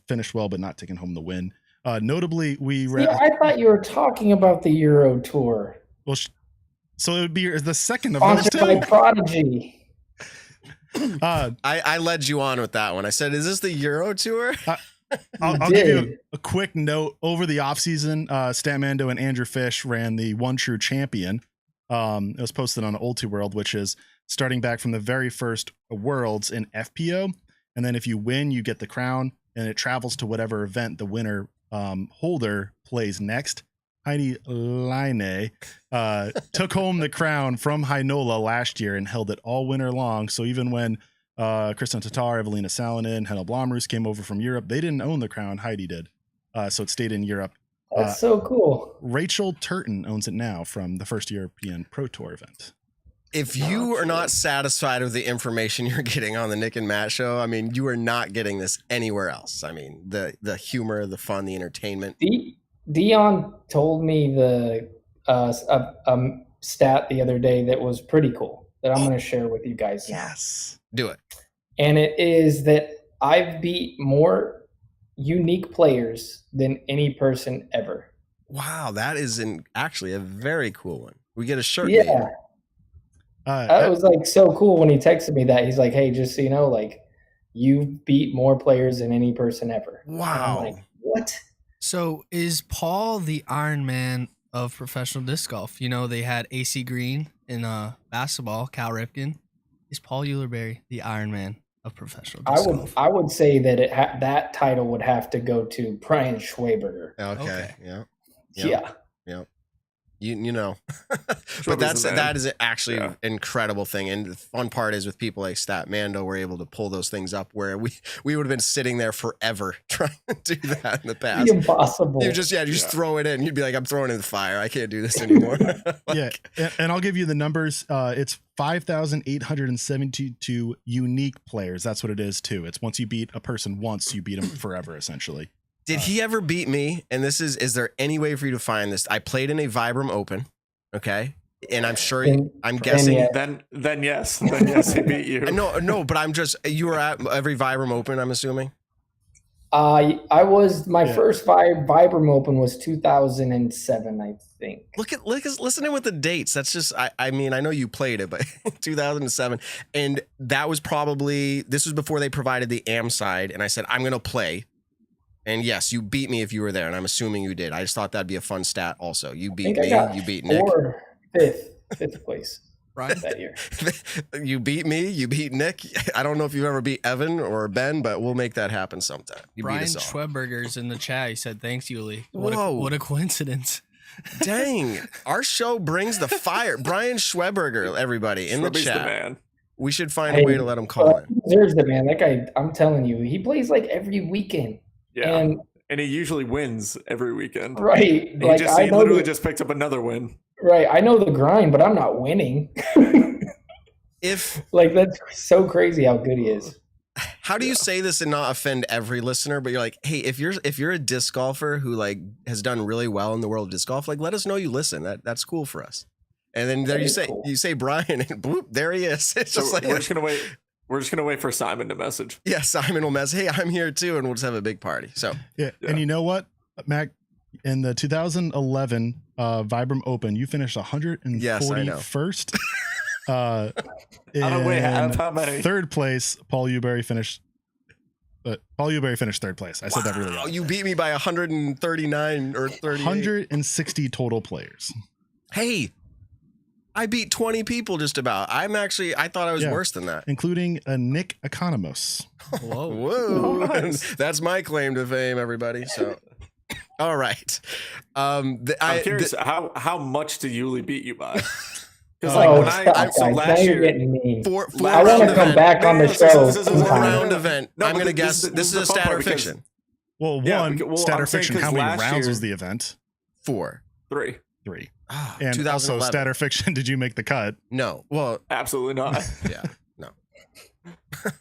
Speaker 4: Finished well, but not taking home the win. Notably,
Speaker 6: I thought you were talking about the Euro Tour.
Speaker 4: Well, so it would be the second of those 2.
Speaker 6: Sponsored by Prodigy.
Speaker 3: I led you on with that one. I said, "Is this the Euro Tour?"
Speaker 4: I'll give you a quick note. Over the offseason, Stan Mando and Andrew Fish ran the One True Champion. It was posted on Ulti World, which is starting back from the very first Worlds in FPO. And then if you win, you get the crown, and it travels to whatever event the winner holder plays next. Heidi Leine took home the crown from Heinola last year and held it all winter long. So even when Kristen Tatar, Evelina Salonen, Henel Blomroos came over from Europe, they didn't own the crown. Heidi did. So it stayed in Europe.
Speaker 6: That's so cool.
Speaker 4: Rachel Turton owns it now from the first European Pro Tour event.
Speaker 3: If you are not satisfied with the information you're getting on the Nick and Matt show, I mean, you are not getting this anywhere else. I mean, the humor, the fun, the entertainment.
Speaker 6: Dion told me the stat the other day that was pretty cool that I'm going to share with you guys.
Speaker 3: Yes. Do it.
Speaker 6: And it is that I've beat more unique players than any person ever.
Speaker 3: Wow, that is actually a very cool one. We get a shirt.
Speaker 6: Yeah. That was like so cool when he texted me that. He's like, "Hey, just so you know, like you beat more players than any person ever."
Speaker 3: Wow.
Speaker 6: I'm like, what?
Speaker 5: So is Paul the Iron Man of professional disc golf? You know, they had AC Green in basketball, Cal Ripken. Is Paul Ulibarri the Iron Man of professional disc golf?
Speaker 6: I would say that that title would have to go to Brian Schweberger.
Speaker 3: Okay. Yeah.
Speaker 6: Yeah.
Speaker 3: You know, but that is actually an incredible thing. And the fun part is with people like Stat Mando, we're able to pull those things up where we would have been sitting there forever trying to do that in the past.
Speaker 6: It's impossible.
Speaker 3: You just throw it in. You'd be like, I'm throwing it in the fire. I can't do this anymore.
Speaker 4: And I'll give you the numbers. It's 5,872 unique players. That's what it is too. It's once you beat a person once, you beat them forever, essentially.
Speaker 3: Did he ever beat me? And is there any way for you to find this? I played in a Vibram Open, okay? And I'm sure, I'm guessing.
Speaker 2: Then yes, he beat you.
Speaker 3: No, but you were at every Vibram Open, I'm assuming?
Speaker 6: I was, first Vibram Open was 2007, I think.
Speaker 3: Listening with the dates. That's just, I mean, I know you played it, but 2007. And that was this was before they provided the AM side. And I said, I'm going to play. And yes, you beat me if you were there, and I'm assuming you did. I just thought that'd be a fun stat also. You beat me, you beat Nick.
Speaker 6: Fifth place
Speaker 5: right
Speaker 6: that year.
Speaker 3: You beat me, you beat Nick. I don't know if you ever beat Evan or Ben, but we'll make that happen sometime.
Speaker 5: Brian Schweberger's in the chat. He said, "Thanks, Yuli." What a coincidence.
Speaker 3: Dang, our show brings the fire. Brian Schweberger, everybody in the chat.
Speaker 2: The man.
Speaker 3: We should find a way to let him call in.
Speaker 6: He deserves it, man. That guy, I'm telling you, he plays like every weekend.
Speaker 2: Yeah. And he usually wins every weekend.
Speaker 6: Right.
Speaker 2: He literally just picked up another win.
Speaker 6: Right. I know the grind, but I'm not winning. That's so crazy how good he is.
Speaker 3: How do you say this and not offend every listener? But you're like, hey, if you're a disc golfer who like has done really well in the world of disc golf, like let us know you listen. That's cool for us. And then there you say Brian, and boop, there he is. It's just like
Speaker 2: we're just gonna wait. We're just gonna wait for Simon to message.
Speaker 3: Yeah, Simon will message. Hey, I'm here too, and we'll just have a big party. So
Speaker 4: yeah. And you know what, Mac? In the 2011 Vibram Open, you finished 141st.
Speaker 2: How many?
Speaker 4: Third place, Paul Ulibarri finished. Paul Ulibarri finished third place. I said that really well.
Speaker 3: You beat me by 139 or 38.
Speaker 4: 160 total players.
Speaker 3: Hey, I beat 20 people just about. I thought I was worse than that.
Speaker 4: Including a Nick Economos.
Speaker 3: Whoa. Nice. That's my claim to fame, everybody. So, all right.
Speaker 2: I'm curious, how much did Yuli beat you by?
Speaker 6: Because last year, I want to come back on the show.
Speaker 3: This is a round event. I'm going to guess this is a stat or fiction.
Speaker 4: Well, stat or fiction. How many rounds was the event?
Speaker 3: 4.
Speaker 2: 3.
Speaker 4: And also, stat or fiction, did you make the cut?
Speaker 3: No. Well,
Speaker 2: absolutely not.
Speaker 3: Yeah, no.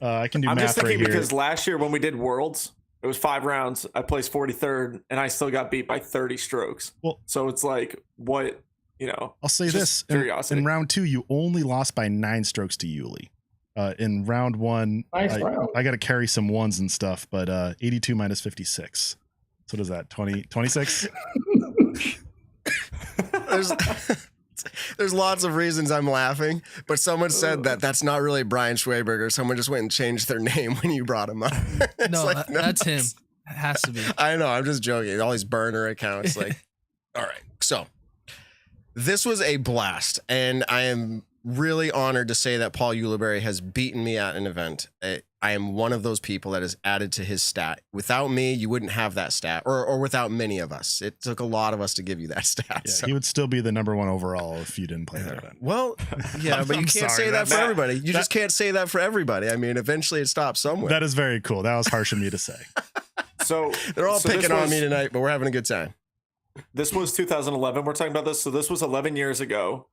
Speaker 4: I can do
Speaker 2: I'm
Speaker 4: math
Speaker 2: just thinking
Speaker 4: right here.
Speaker 2: because last year when we did Worlds, it was 5 rounds. I placed 43rd, and I still got beat by 30 strokes.
Speaker 4: Well,
Speaker 2: so it's like, what,
Speaker 4: I'll say this. In round 2, you only lost by 9 strokes to Yuli. In round 1, I got to carry some ones and stuff, but 82 minus 56. So what is that, 26?
Speaker 3: There's lots of reasons I'm laughing, but someone said that's not really Brian Schweberger. Someone just went and changed their name when you brought him up.
Speaker 5: That's him. It has to be.
Speaker 3: I know. I'm just joking. All these burner accounts. All right. So this was a blast, and I am really honored to say that Paul Ulibarri has beaten me at an event. I am one of those people that is added to his stat. Without me, you wouldn't have that stat, or without many of us. It took a lot of us to give you that stat.
Speaker 4: Yeah, he would still be the #1 overall if you didn't play that event.
Speaker 3: Well, yeah, but you can't say that for everybody. You just can't say that for everybody. I mean, eventually it stops somewhere.
Speaker 4: That is very cool. That was harsh of me to say.
Speaker 2: So
Speaker 3: they're all picking on me tonight, but we're having a good time.
Speaker 2: This was 2011. We're talking about this. So this was 11 years ago.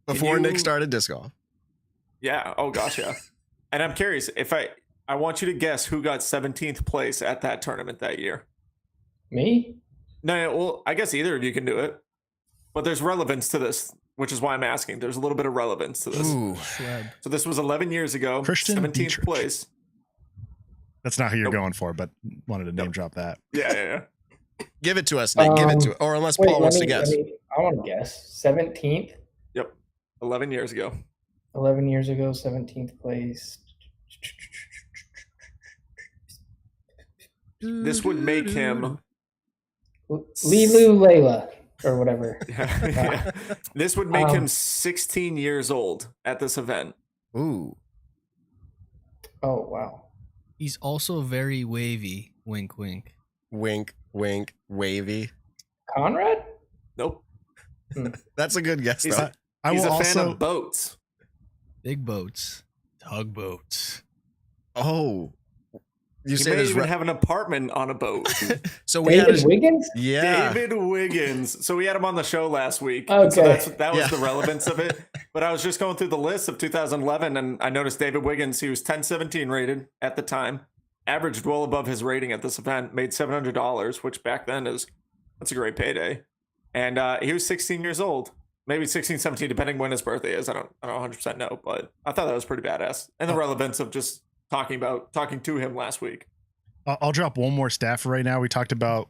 Speaker 3: Before Nick started disc golf.
Speaker 2: Yeah. Oh, gosh, yeah. And I'm curious, if I want you to guess who got 17th place at that tournament that year.
Speaker 6: Me?
Speaker 2: No, well, I guess either of you can do it. But there's relevance to this, which is why I'm asking. There's a little bit of relevance to this.
Speaker 3: Ooh.
Speaker 2: So this was 11 years ago.
Speaker 4: Christian
Speaker 2: 17th
Speaker 4: Dietrich.
Speaker 2: place.
Speaker 4: That's not who you're going for, but wanted to name drop that.
Speaker 2: Yeah.
Speaker 3: Give it to us, Nick. Give it to us. Or unless Paul wants to guess.
Speaker 6: I want to guess. 17th?
Speaker 2: Yep. 11 years ago.
Speaker 6: 11 years ago, 17th place.
Speaker 2: This would make him
Speaker 6: Lilu Layla or whatever.
Speaker 2: Yeah. This would make him 16 years old at this event.
Speaker 3: Ooh.
Speaker 6: Oh, wow.
Speaker 5: He's also very wavy. Wink, wink.
Speaker 3: Wink, wink, wavy.
Speaker 6: Conrad?
Speaker 2: Nope.
Speaker 3: That's a good guess, though.
Speaker 2: He's a fan of boats.
Speaker 5: Big boats. Tugboats.
Speaker 3: Oh.
Speaker 2: He may even have an apartment on a boat.
Speaker 3: So
Speaker 6: David Wiggins?
Speaker 3: Yeah.
Speaker 2: David Wiggins. So we had him on the show last week.
Speaker 6: Okay.
Speaker 2: So that was the relevance of it. But I was just going through the list of 2011, and I noticed David Wiggins, he was 1017 rated at the time, averaged well above his rating at this event, made $700, which back then that's a great payday. And he was 16 years old. Maybe 16, 17, depending when his birthday is. I don't 100% know, but I thought that was pretty badass. And the relevance of just talking to him last week.
Speaker 4: I'll drop one more stat for right now. We talked about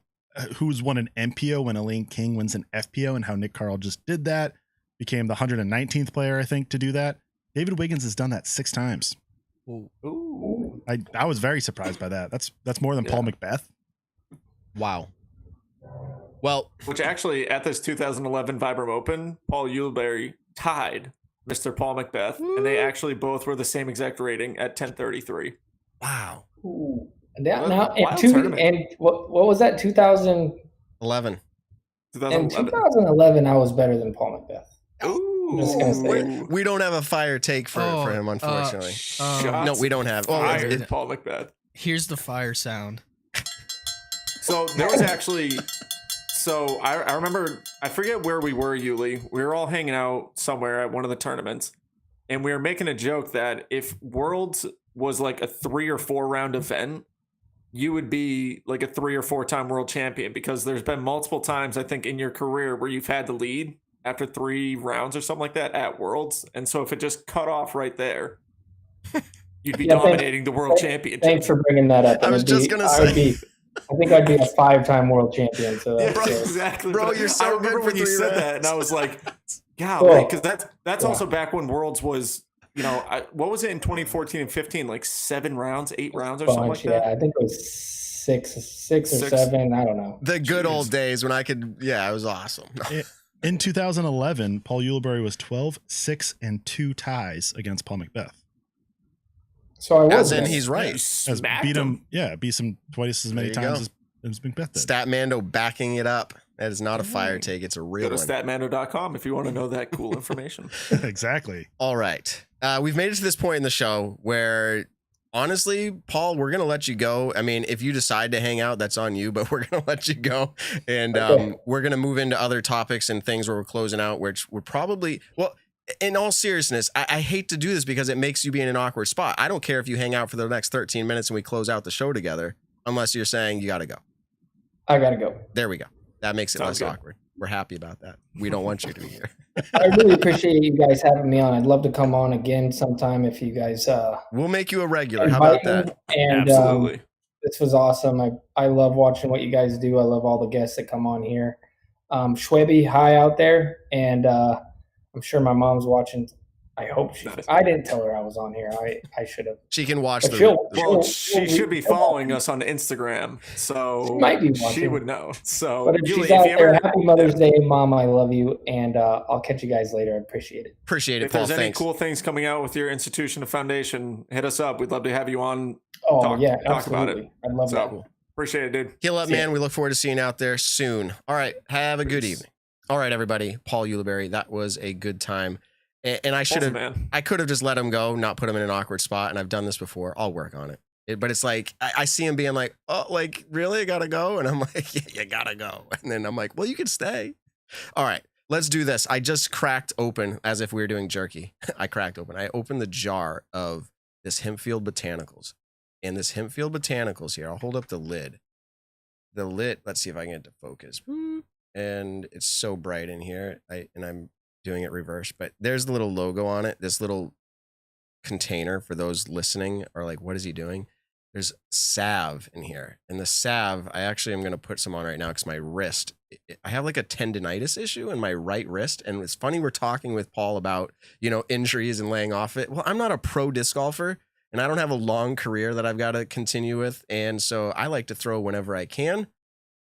Speaker 4: who's won an MPO when Elaine King wins an FPO and how Nick Carl just did that. Became the 119th player, I think, to do that. David Wiggins has done that 6 times.
Speaker 2: Ooh.
Speaker 4: I was very surprised by that. That's more than Paul Macbeth.
Speaker 3: Wow. Well,
Speaker 2: which actually at this 2011 Vibram Open, Paul Ulibarri tied Mr. Paul Macbeth, and they actually both were the same exact rating at 1033.
Speaker 3: Wow.
Speaker 6: Ooh. And what was that? 2011.
Speaker 3: 11.
Speaker 6: In 2011, I was better than Paul Macbeth.
Speaker 2: Ooh.
Speaker 6: I'm just gonna say
Speaker 3: we don't have a fire take for him, unfortunately. No, we don't have.
Speaker 2: Fired, Paul Macbeth.
Speaker 5: Here's the fire sound.
Speaker 2: So there was actually. So I remember, I forget where we were, Yuli. We were all hanging out somewhere at one of the tournaments, and we were making a joke that if Worlds was like a 3 or 4 round event, you would be like a 3 or 4 time world champion, because there's been multiple times, I think, in your career where you've had the lead after 3 rounds or something like that at Worlds. And so if it just cut off right there, you'd be dominating the world championship.
Speaker 6: Thanks for bringing that up.
Speaker 3: I was just going to say.
Speaker 6: I think I'd be a 5-time world champion. So that's
Speaker 2: exactly.
Speaker 3: Bro, you're so good for
Speaker 2: when you said
Speaker 3: rounds.
Speaker 2: that, and I was like, golly, because that's also back when Worlds was, you know, what was it in 2014 and 15? Like 7 rounds, 8 rounds, or something like that.
Speaker 6: I think it was six or 7. I don't know.
Speaker 3: The good old days when I could. Yeah, it was awesome.
Speaker 4: In 2011, Paul Ulibarri was 12, 6, and 2 ties against Paul Macbeth.
Speaker 6: So I was.
Speaker 3: As in, he's right.
Speaker 4: Beat him. Yeah, beat him twice as many times as Macbeth did.
Speaker 3: Statmando backing it up. That is not a fire take. It's a real one.
Speaker 2: Go to statmando.com if you want to know that cool information.
Speaker 4: Exactly.
Speaker 3: All right. We've made it to this point in the show where, honestly, Paul, we're going to let you go. I mean, if you decide to hang out, that's on you, but we're going to let you go. And we're going to move into other topics and things where we're closing out, which we're probably, well, in all seriousness, I hate to do this because it makes you be in an awkward spot. I don't care if you hang out for the next 13 minutes and we close out the show together, unless you're saying you got to go.
Speaker 6: I got to go.
Speaker 3: There we go. That makes it less awkward. We're happy about that. We don't want you to be here.
Speaker 6: I really appreciate you guys having me on. I'd love to come on again sometime if you guys.
Speaker 3: We'll make you a regular. How about that?
Speaker 6: And
Speaker 2: absolutely.
Speaker 6: This was awesome. I love watching what you guys do. I love all the guests that come on here. Schwebby, hi out there, and I'm sure my mom's watching. I hope she. I didn't tell her I was on here. I should have.
Speaker 3: She can watch
Speaker 2: she should be following us on Instagram, so
Speaker 6: she might be watching.
Speaker 2: She would know. So,
Speaker 6: but if she's out there, happy Mother's Day, Mom. I love you, and I'll catch you guys later. I appreciate it.
Speaker 3: Appreciate it.
Speaker 2: If
Speaker 3: Paul,
Speaker 2: there's any cool things coming out with your institution or foundation, hit us up. We'd love to have you on.
Speaker 6: Talk
Speaker 2: about it.
Speaker 6: I'd love that.
Speaker 2: Appreciate it, dude.
Speaker 3: Heal up, man. We look forward to seeing you out there soon. All right. Have a good evening. All right, everybody. Paul Ulibarri. That was a good time. And I should have, I could have just let him go, not put him in an awkward spot. And I've done this before. I'll work on it. But it's like, I see him being like, oh, like, really? I gotta go? And I'm like, yeah, you gotta go. And then I'm like, well, you can stay. All right, let's do this. I just cracked open, as if we were doing jerky. I opened the jar of this Hempfield Botanicals. And this Hempfield Botanicals here, I'll hold up the lid. The lid, let's see if I can get it to focus. And it's so bright in here. I'm doing it reverse, but there's the little logo on it. This little container for those listening are like, what is he doing? There's salve in here. And the salve, I actually am going to put some on right now because my wrist, I have like a tendinitis issue in my right wrist. And it's funny, we're talking with Paul about, injuries and laying off it. Well, I'm not a pro disc golfer and I don't have a long career that I've got to continue with. And so I like to throw whenever I can.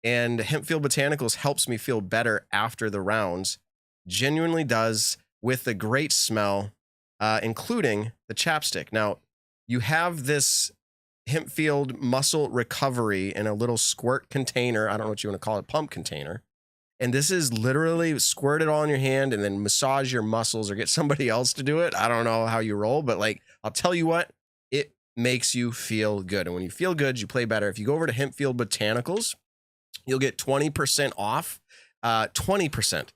Speaker 3: And Hempfield Botanicals helps me feel better after the rounds. Genuinely does, with a great smell, including the chapstick. Now, you have this Hempfield muscle recovery in a little squirt container. I don't know what you want to call it, pump container. And this is literally squirt it all in your hand and then massage your muscles or get somebody else to do it. I don't know how you roll, but I'll tell you what, it makes you feel good. And when you feel good, you play better. If you go over to Hempfield Botanicals, you'll get 20% off, 20%.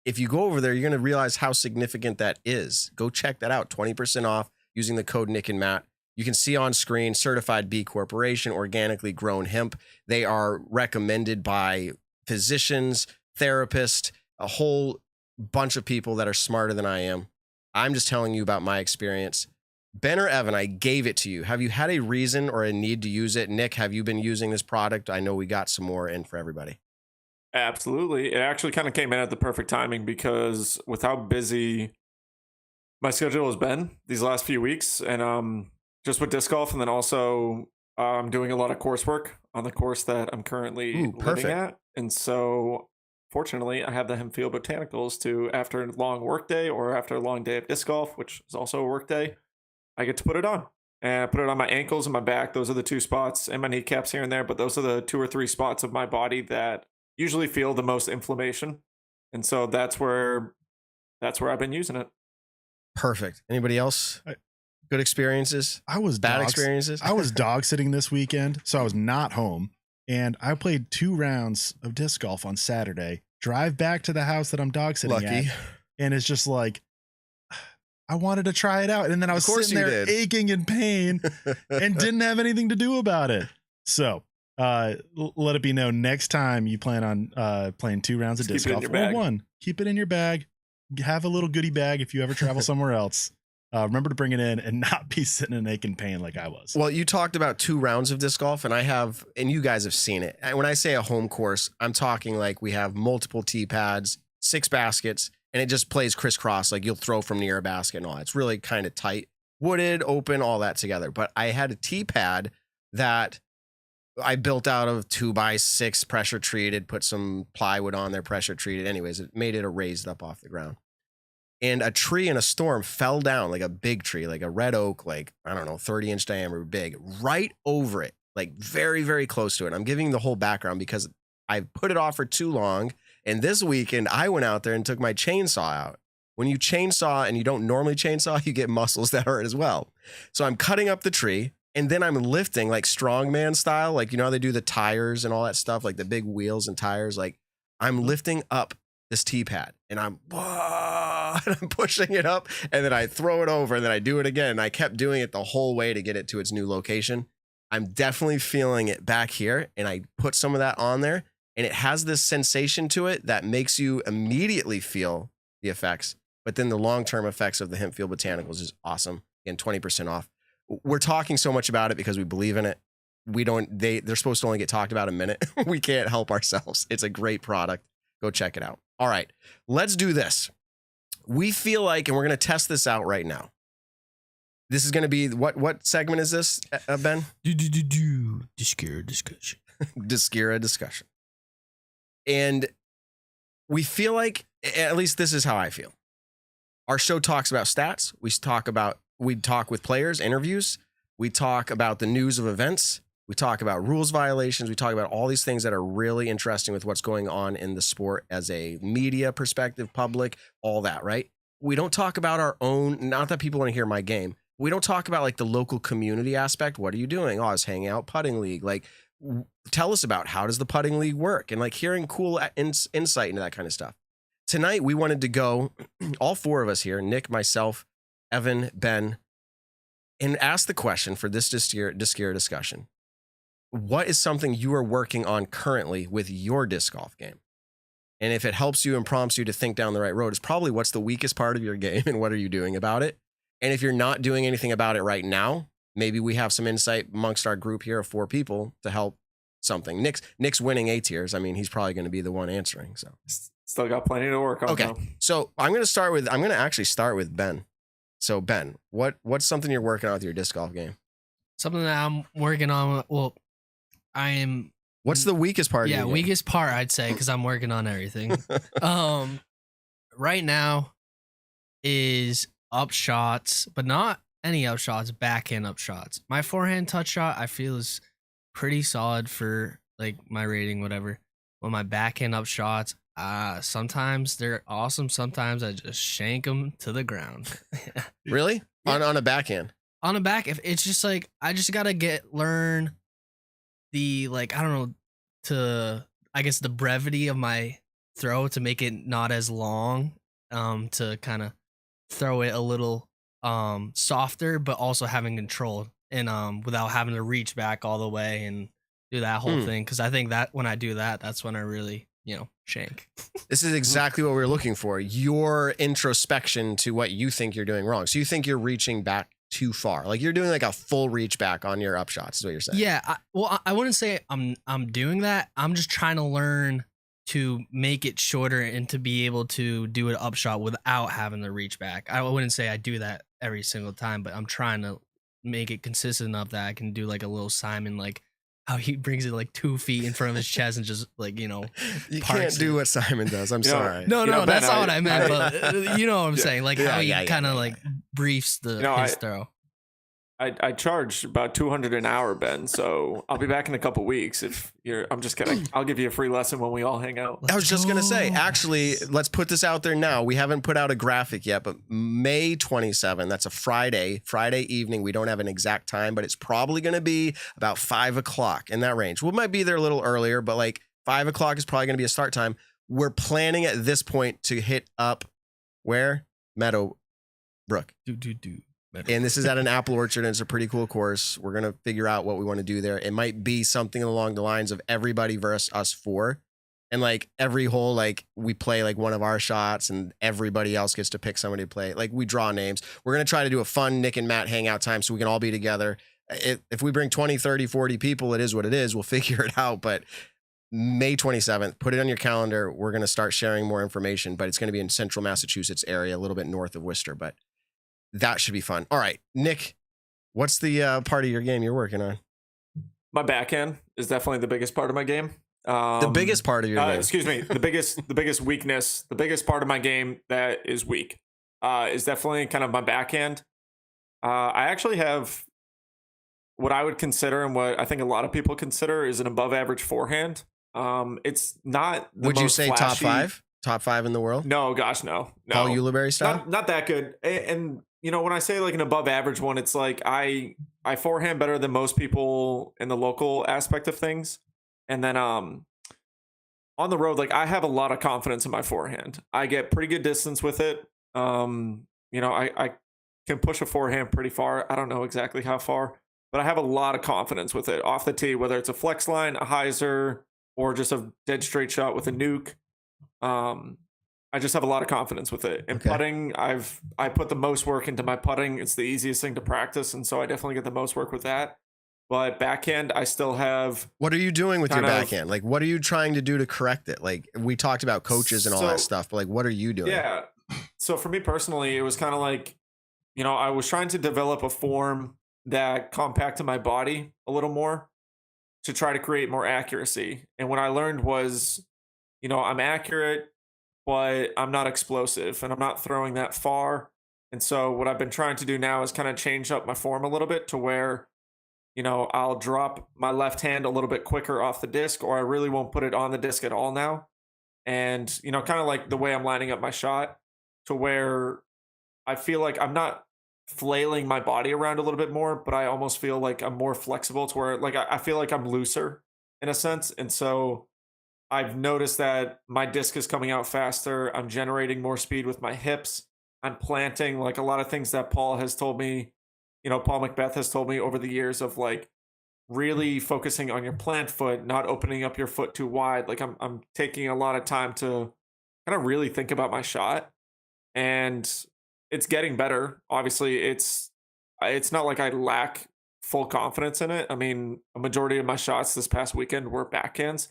Speaker 3: If you go over there, you're going to realize how significant that is. Go check that out. 20% off using the code Nick and Matt. You can see on screen, certified B Corporation, organically grown hemp. They are recommended by physicians, therapists, a whole bunch of people that are smarter than I am. I'm just telling you about my experience. Ben or Evan, I gave it to you. Have you had a reason or a need to use it? Nick, have you been using this product? I know we got some more in for everybody.
Speaker 2: Absolutely. It actually kind of came in at the perfect timing because with how busy my schedule has been these last few weeks and just with disc golf, and then also I'm doing a lot of coursework on the course that I'm currently living at. And so fortunately, I have the Hempfield Botanicals to, after a long work day or after a long day of disc golf, which is also a work day, I get to put it on. And I put it on my ankles and my back. Those are the 2 spots, and my kneecaps here and there, but those are the 2 or 3 spots of my body that usually feel the most inflammation. And so that's where that's where I've been using it.
Speaker 3: Perfect. Anybody else? Good experiences?
Speaker 4: I was
Speaker 3: bad experiences.
Speaker 4: I was dog sitting this weekend, so I was not home, and I played 2 rounds of disc golf on Saturday. Drive back to the house that I'm dog sitting at, and it's just like I wanted to try it out, and then I was sitting there aching in pain and didn't have anything to do about it. So let it be known, next time you plan on playing 2 rounds of disc golf or 1, keep it in your bag. Have a little goodie bag if you ever travel somewhere else. Remember to bring it in and not be sitting in aching pain like I was.
Speaker 3: Well, you talked about 2 rounds of disc golf, and and you guys have seen it. And when I say a home course, I'm talking like we have multiple tee pads, 6 baskets, and it just plays crisscross. Like you'll throw from near a basket and all. It's really kind of tight, wooded, open, all that together. But I had a tee pad that I built out of 2x6 pressure treated, put some plywood on there, pressure treated. Anyways, it made it a raised up off the ground. And a tree in a storm fell down, like a big tree, like a red oak, like, I don't know, 30-inch diameter, big, right over it, like very, very close to it. I'm giving the whole background because I put it off for too long. And this weekend, I went out there and took my chainsaw out. When you chainsaw and you don't normally chainsaw, you get muscles that hurt as well. So I'm cutting up the tree, and then I'm lifting like strongman style, like, you know how they do the tires and all that stuff, like the big wheels and tires. Like I'm lifting up this tee pad, and I'm pushing it up, and then I throw it over, and then I do it again. And I kept doing it the whole way to get it to its new location. I'm definitely feeling it back here, and I put some of that on there, and it has this sensation to it that makes you immediately feel the effects. But then the long-term effects of the hemp field botanicals is awesome. Again, 20% off. We're talking so much about it because we believe in it. They're supposed to only get talked about a minute. We can't help ourselves. It's a great product. Go check it out. All right, let's do this. We feel like, and we're going to test this out right now. This is going to be, what segment is this, Ben?
Speaker 5: Discura discussion.
Speaker 3: Discura discussion. And we feel like, at least this is how I feel. Our show talks about stats. We talk with players, interviews. We talk about the news of events. We talk about rules violations. We talk about all these things that are really interesting with what's going on in the sport as a media perspective, public, all that, right? We don't talk about our own, not that people want to hear my game. We don't talk about like the local community aspect. What are you doing? Oh, I was hanging out putting league. Like, tell us about how does the putting league work? And like hearing cool insight into that kind of stuff. Tonight, we wanted to go, all 4 of us here, Nick, myself, Evan, Ben, and ask the question for this Discura discussion. What is something you are working on currently with your disc golf game? And if it helps you and prompts you to think down the right road, it's probably what's the weakest part of your game and what are you doing about it? And if you're not doing anything about it right now, maybe we have some insight amongst our group here of 4 people to help something. Nick's winning A tiers. I mean, he's probably going to be the one answering. So
Speaker 2: still got plenty to work on.
Speaker 3: Okay.
Speaker 2: Though.
Speaker 3: So I'm going to actually start with Ben. So Ben, what's something you're working on with your disc golf game?
Speaker 5: Something that I'm working on. Well,
Speaker 3: What's the weakest part?
Speaker 5: Yeah, weakest part I'd say because I'm working on everything. Right now is up shots, but not any up shots. Backhand up shots. My forehand touch shot I feel is pretty solid for like my rating, whatever. But my backhand up shots, sometimes they're awesome. Sometimes I just shank them to the ground.
Speaker 3: Really? Yeah. On a backhand?
Speaker 5: On a back, if it's just like I just gotta learn the like I don't know I guess the brevity of my throw to make it not as long, to kind of throw it a little softer, but also having control and without having to reach back all the way and do that whole thing. Because I think that when I do that, that's when I really shank.
Speaker 3: This is exactly what we were looking for. Your introspection to what you think you're doing wrong. So you think you're reaching back too far, like you're doing like a full reach back on your up shots is what you're saying.
Speaker 5: Yeah, I wouldn't say I'm doing that. I'm just trying to learn to make it shorter and to be able to do an up shot without having to reach back. I wouldn't say I do that every single time, but I'm trying to make it consistent enough that I can do like a little Simon, like how he brings it like 2 feet in front of his chest and just like, you
Speaker 3: can't do what Simon does. I'm sorry.
Speaker 5: No, that's not what I meant, but you know what I'm saying? Like how he kind of like briefs his throw.
Speaker 2: I charge about 200 an hour, Ben. So I'll be back in a couple weeks. If you're, I'm just kidding. I'll give you a free lesson when we all hang out.
Speaker 3: I was just gonna say, actually, let's put this out there now. We haven't put out a graphic yet, but May 27. That's a Friday evening. We don't have an exact time, but it's probably gonna be about 5 o'clock in that range. We might be there a little earlier, but like 5 o'clock is probably gonna be a start time. We're planning at this point to hit up where Meadowbrook. And this is at an apple orchard, and it's a pretty cool course. We're going to figure out what we want to do there. It might be something along the lines of everybody versus us four. And like every hole, like we play like one of our shots and everybody else gets to pick somebody to play. Like we draw names. We're going to try to do a fun Nick and Matt hangout time so we can all be together. If we bring 20, 30, 40 people, it is what it is. We'll figure it out. But May 27th, put it on your calendar. We're going to start sharing more information, but it's going to be in central Massachusetts area, a little bit north of Worcester, but that should be fun. All right, Nick, what's the part of your game you're working on?
Speaker 2: My backhand is definitely the biggest part of my game.
Speaker 3: The biggest part of your game.
Speaker 2: Excuse me. The biggest weakness, the biggest part of my game that is weak is definitely kind of my backhand. I actually have what I would consider and what I think a lot of people consider is an above average forehand. It's not the
Speaker 3: Would you
Speaker 2: most
Speaker 3: say
Speaker 2: flashy.
Speaker 3: top five? Top five in the world?
Speaker 2: No, gosh, no.
Speaker 3: Paul Ulibarri style?
Speaker 2: Not that good. And you know, when I say like an above average one, it's like I forehand better than most people in the local aspect of things. And then on the road, like I have a lot of confidence in my forehand. I get pretty good distance with it. You know, I can push a forehand pretty far. I don't know exactly how far, but I have a lot of confidence with it off the tee, whether it's a flex line, a hyzer, or just a dead straight shot with a nuke. I just have a lot of confidence with it. And putting, I put the most work into my putting. It's the easiest thing to practice, and so I definitely get the most work with that. But backhand, I still have.
Speaker 3: What are you doing with your backhand? Like, what are you trying to do to correct it? Like, we talked about coaches and all that stuff, but like, what are you doing?
Speaker 2: Yeah. So for me personally, it was kind of like, you know, I was trying to develop a form that compacted my body a little more to try to create more accuracy. And what I learned was, you know, I'm accurate, but I'm not explosive and I'm not throwing that far. And so what I've been trying to do now is kind of change up my form a little bit to where, you know, I'll drop my left hand a little bit quicker off the disc, or I really won't put it on the disc at all now. And, you know, kind of like the way I'm lining up my shot to where I feel like I'm not flailing my body around a little bit more, but I almost feel like I'm more flexible to where like I feel like I'm looser in a sense. And so I've noticed that my disc is coming out faster. I'm generating more speed with my hips. I'm planting, like a lot of things that Paul has told me, you know, Paul Macbeth has told me over the years of like really focusing on your plant foot, not opening up your foot too wide. Like I'm taking a lot of time to kind of really think about my shot, and it's getting better. Obviously, it's not like I lack full confidence in it. I mean, a majority of my shots this past weekend were backhands.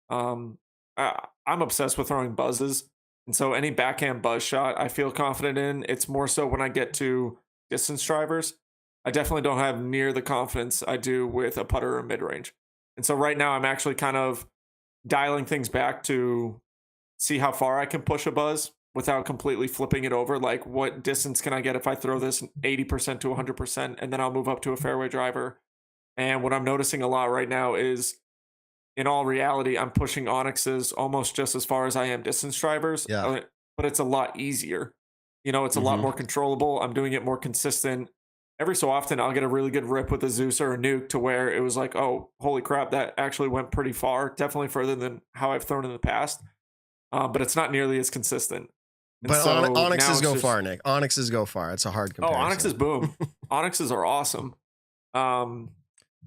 Speaker 2: I'm obsessed with throwing buzzes, and so any backhand buzz shot I feel confident in. It's more so when I get to distance drivers, I definitely don't have near the confidence I do with a putter or mid range. And so right now I'm actually kind of dialing things back to see how far I can push a buzz without completely flipping it over. Like, what distance can I get if I throw this 80% to 100%, and then I'll move up to a fairway driver. And what I'm noticing a lot right now is, in all reality, I'm pushing Onyxes almost just as far as I am distance drivers.
Speaker 3: Yeah.
Speaker 2: But it's a lot easier. You know, it's a lot more controllable. I'm doing it more consistent. Every so often, I'll get a really good rip with a Zeus or a nuke to where it was like, oh, holy crap, that actually went pretty far. Definitely further than how I've thrown in the past. But it's not nearly as consistent. And
Speaker 3: but
Speaker 2: so
Speaker 3: Onyxes go far, Nick. Onyxes go far. It's a hard comparison.
Speaker 2: Oh, Onyxes, boom. Onyxes are awesome.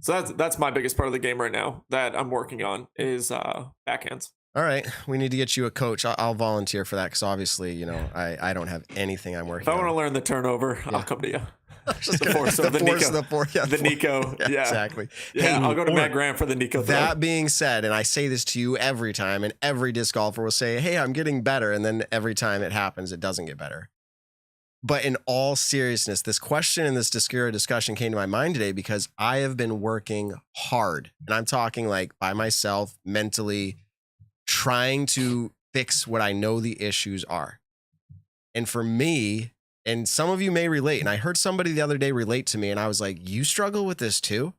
Speaker 2: So that's my biggest part of the game right now that I'm working on is backhands.
Speaker 3: All right, we need to get you a coach. I'll volunteer for that because obviously, you know, I don't have anything I'm working on.
Speaker 2: If I want to learn the turnover, I'll come to you. Just the force of the Nico. Yeah,
Speaker 3: exactly.
Speaker 2: Yeah, I'll go to Matt Graham for the Nico.
Speaker 3: That being said, and I say this to you every time, and every disc golfer will say, hey, I'm getting better. And then every time it happens, it doesn't get better. But in all seriousness, this question and this discussion came to my mind today because I have been working hard. And I'm talking like by myself, mentally, trying to fix what I know the issues are. And for me, And some of you may relate. And I heard somebody the other day relate to me, and I was like, you struggle with this too?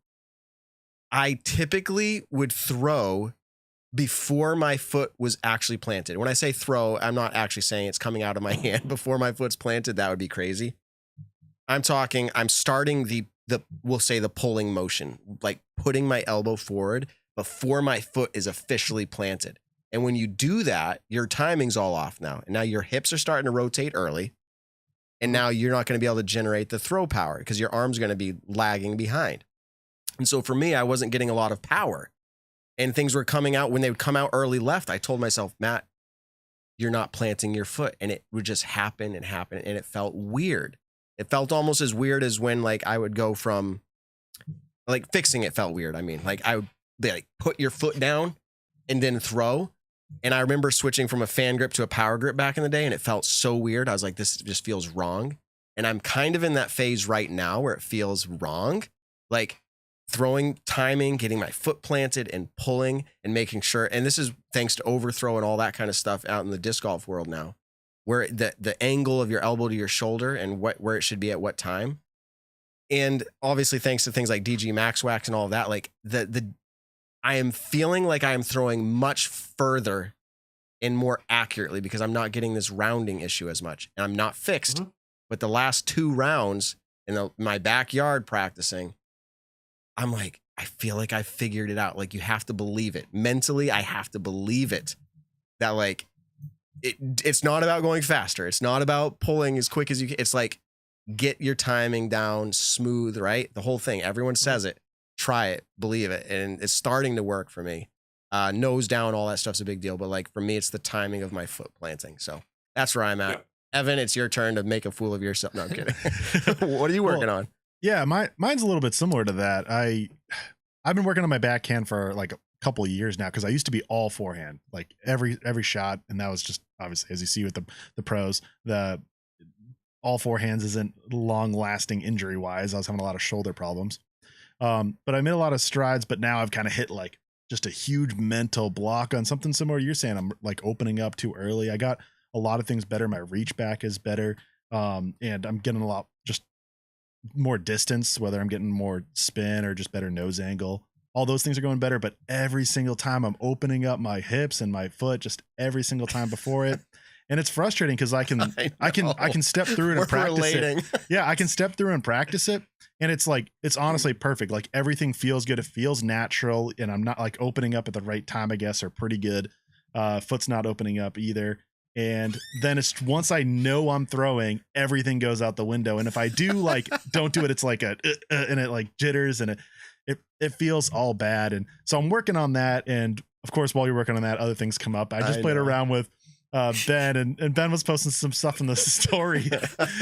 Speaker 3: I typically would throw before my foot was actually planted. When I say throw, I'm not actually saying it's coming out of my hand before my foot's planted. That would be crazy. I'm starting we'll say the pulling motion, like putting my elbow forward before my foot is officially planted. And when you do that, your timing's all off now. And now your hips are starting to rotate early. And now you're not going to be able to generate the throw power because your arm's going to be lagging behind. And so for me, I wasn't getting a lot of power. And things were coming out. When they would come out early left, I told myself, Matt, you're not planting your foot. And it would just happen and happen. And it felt weird. It felt almost as weird as when like I would go from like fixing it felt weird. I mean, like I would be like put your foot down and then throw. And I remember switching from a fan grip to a power grip back in the day, and it felt so weird. I was like, this just feels wrong. And I'm kind of in that phase right now where it feels wrong. Like throwing, timing, getting my foot planted and pulling and making sure. And this is thanks to overthrow and all that kind of stuff out in the disc golf world now, where the angle of your elbow to your shoulder and where it should be at what time. And obviously thanks to things like DG Max Wax and all of that, like I am feeling like I am throwing much further and more accurately because I'm not getting this rounding issue as much. And I'm not fixed. Mm-hmm. But the last 2 rounds in my backyard practicing, I'm like, I feel like I figured it out. Like you have to believe it. Mentally, I have to believe it. That like, it's not about going faster. It's not about pulling as quick as you can. It's like, get your timing down smooth, right? The whole thing. Everyone says it. Try it, believe it. And it's starting to work for me. Nose down, all that stuff's a big deal. But like for me, it's the timing of my foot planting. So that's where I'm at. Yeah. Evan, it's your turn to make a fool of yourself. No, I'm kidding. What are you working on?
Speaker 4: Yeah, mine's a little bit similar to that. I've been working on my backhand for like a couple of years now because I used to be all forehand, like every shot. And that was just obviously, as you see with the pros, the all forehands isn't long lasting injury wise. I was having a lot of shoulder problems. But I made a lot of strides, but now I've kind of hit like just a huge mental block on something similar. You're saying I'm like opening up too early. I got a lot of things better. My reach back is better. And I'm getting a lot just more distance, whether I'm getting more spin or just better nose angle. All those things are going better, but every single time I'm opening up my hips and my foot, just every single time before it. And it's frustrating because I can step through it and practice it. Yeah, I can step through and practice it. And it's like, it's honestly perfect. Like everything feels good. It feels natural. And I'm not like opening up at the right time, I guess, or pretty good. Foot's not opening up either. And then it's once I know I'm throwing, everything goes out the window. And if I do like, don't do it, it's like and it like jitters and it feels all bad. And so I'm working on that. And of course, while you're working on that, other things come up. I just played around with Ben and Ben was posting some stuff in the story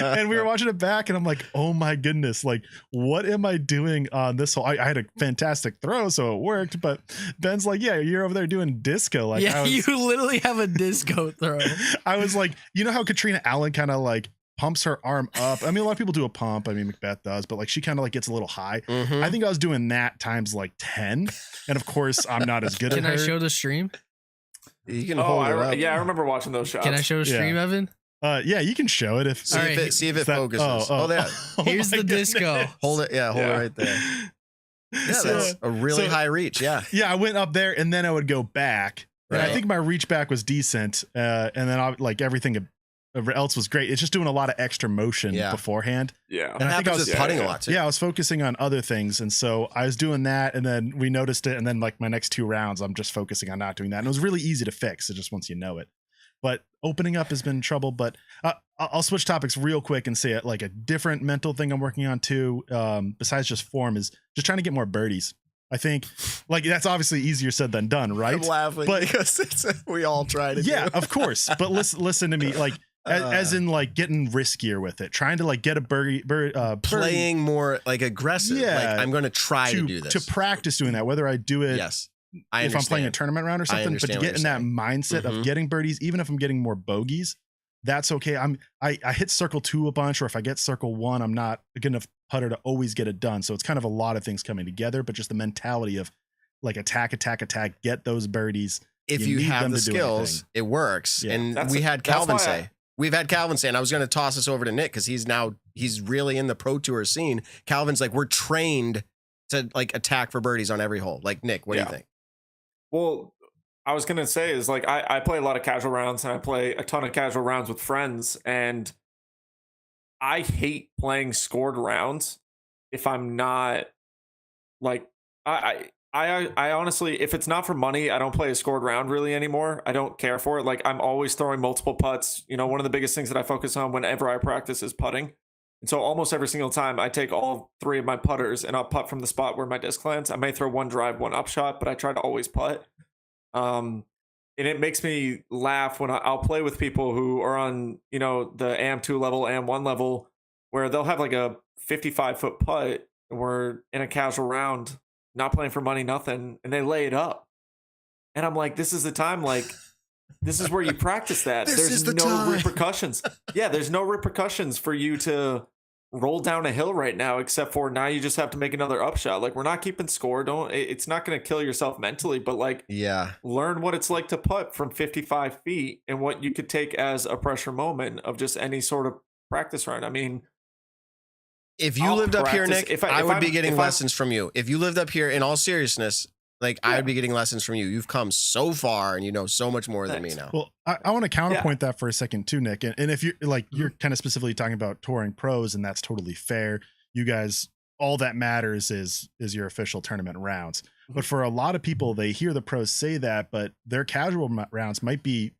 Speaker 4: and we were watching it back and I'm like, oh my goodness, like what am I doing on this hole? I had a fantastic throw, so it worked, but Ben's like, yeah, you're over there doing disco. Like,
Speaker 5: yeah, you literally have a disco throw.
Speaker 4: I was like, you know how Katrina Allen kind of like pumps her arm up. I mean, a lot of people do a pump. I mean, Macbeth does, but like she kind of like gets a little high. Mm-hmm. I think I was doing that times like 10. And of course I'm not as good at her.
Speaker 5: Can I show the stream?
Speaker 3: You can hold it up.
Speaker 2: Yeah, I remember watching those shots.
Speaker 5: Can I show the stream, Evan?
Speaker 4: Yeah, you can show it if
Speaker 3: see if it focuses. Yeah.
Speaker 5: Here's the disco.
Speaker 3: Hold it. Yeah, hold it right there. Yeah, that's a really high reach. Yeah.
Speaker 4: Yeah, I went up there and then I would go back. Right. And I think my reach back was decent. And then like everything else was great. It's just doing a lot of extra motion beforehand.
Speaker 2: Yeah.
Speaker 3: And I think I was putting a lot too.
Speaker 4: Yeah, I was focusing on other things. And so I was doing that and then we noticed it. And then like my next 2 rounds, I'm just focusing on not doing that. And it was really easy to fix. It just once you know it. But opening up has been trouble. But I'll switch topics real quick and say it like a different mental thing I'm working on too. Besides just form is just trying to get more birdies. I think like that's obviously easier said than done, right?
Speaker 3: I'm laughing because we all try to do.
Speaker 4: Of course. But listen to me, like as in like getting riskier with it, trying to like get a birdie,
Speaker 3: playing more like aggressive.
Speaker 4: Yeah,
Speaker 3: like I'm going to try to do this,
Speaker 4: to practice doing that, whether I do it.
Speaker 3: Yes.
Speaker 4: If I'm playing a tournament round or something, but to get in that mindset of getting birdies, even if I'm getting more bogeys, that's okay. I hit circle 2 a bunch, or if I get circle 1, I'm not a good enough putter to always get it done. So it's kind of a lot of things coming together, but just the mentality of like attack, get those birdies.
Speaker 3: If you have the skills, it works. Yeah. And we had Calvin say, We've had Calvin saying, I was going to toss this over to Nick because he's really in the Pro Tour scene. Calvin's like, we're trained to like attack for birdies on every hole. Like, Nick, what do you think?
Speaker 2: Well, I was going to say is like, I play a lot of casual rounds and I play a ton of casual rounds with friends, and I hate playing scored rounds if I'm not like, I honestly, if it's not for money, I don't play a scored round really anymore. I don't care for it. Like, I'm always throwing multiple putts. You know, one of the biggest things that I focus on whenever I practice is putting. And so almost every single time I take all 3 of my putters and I'll putt from the spot where my disc lands. I may throw one drive, one upshot, but I try to always putt. And it makes me laugh when I'll play with people who are on, you know, the AM2 level, AM1 level, where they'll have like a 55-foot putt and we're in a casual round, not playing for money, nothing, and they lay it up. And I'm like, this is the time, like, this is where you practice that. There's no repercussions. Yeah, there's no repercussions for you to roll down a hill right now, except for now you just have to make another upshot. Like, we're not keeping score. It's not going to kill yourself mentally, but like, learn what it's like to putt from 55 feet and what you could take as a pressure moment of just any sort of practice round. I mean,
Speaker 3: if you lived up here, Nick, I would be getting lessons from you. If you lived up here, in all seriousness, like, I would be getting lessons from you. You've come so far and you know so much more than me now.
Speaker 4: Well, I want to counterpoint that for a second too, Nick. And if you're like, you're kind of specifically talking about touring pros, and that's totally fair. You guys, all that matters is your official tournament rounds. But for a lot of people, they hear the pros say that, but their casual rounds might be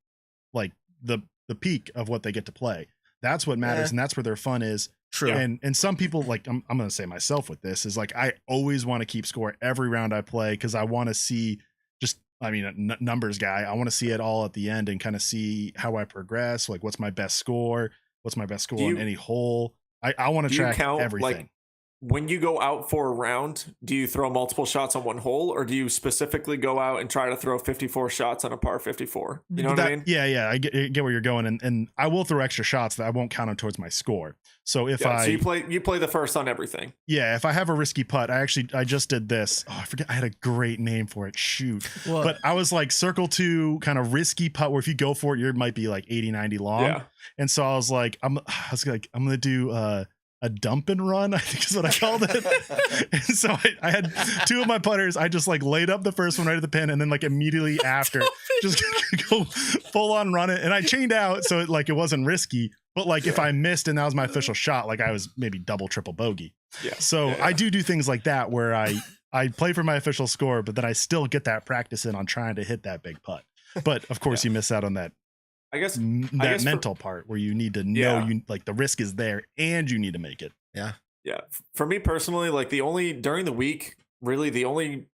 Speaker 4: like the peak of what they get to play. That's what matters. And that's where their fun is.
Speaker 3: True.
Speaker 4: And some people, like, I'm going to say myself with this, is like, I always want to keep score every round I play, because I want to see a numbers guy. I want to see it all at the end and kind of see how I progress. Like, what's my best score? What's my best score on any hole? I want to track everything.
Speaker 2: Like, when you go out for a round, do you throw multiple shots on one hole, or do you specifically go out and try to throw 54 shots on a par 54? You know what I mean?
Speaker 4: Yeah. I get where you're going. And I will throw extra shots that I won't count them towards my score. So so
Speaker 2: you play the first on everything.
Speaker 4: Yeah. If I have a risky putt, I just did this. Oh, I forget. I had a great name for it. Shoot. What? But I was like circle 2 kind of risky putt where if you go for it, you might be like 80, 90 long. Yeah. And so I was like, I'm going to do, a dump and run, I think is what I called it. And so I had 2 of my putters. I just like laid up the first one right at the pin, and then like immediately after just go full on run it. And I chained out, so it wasn't risky. But like if I missed and that was my official shot, like I was maybe double, triple bogey. Yeah. So I do things like that where I play for my official score, but then I still get that practice in on trying to hit that big putt. But of course you miss out on that. I guess mental part where you need to know you like the risk is there and you need to make it.
Speaker 3: Yeah.
Speaker 2: Yeah. For me personally, like during the week, really the only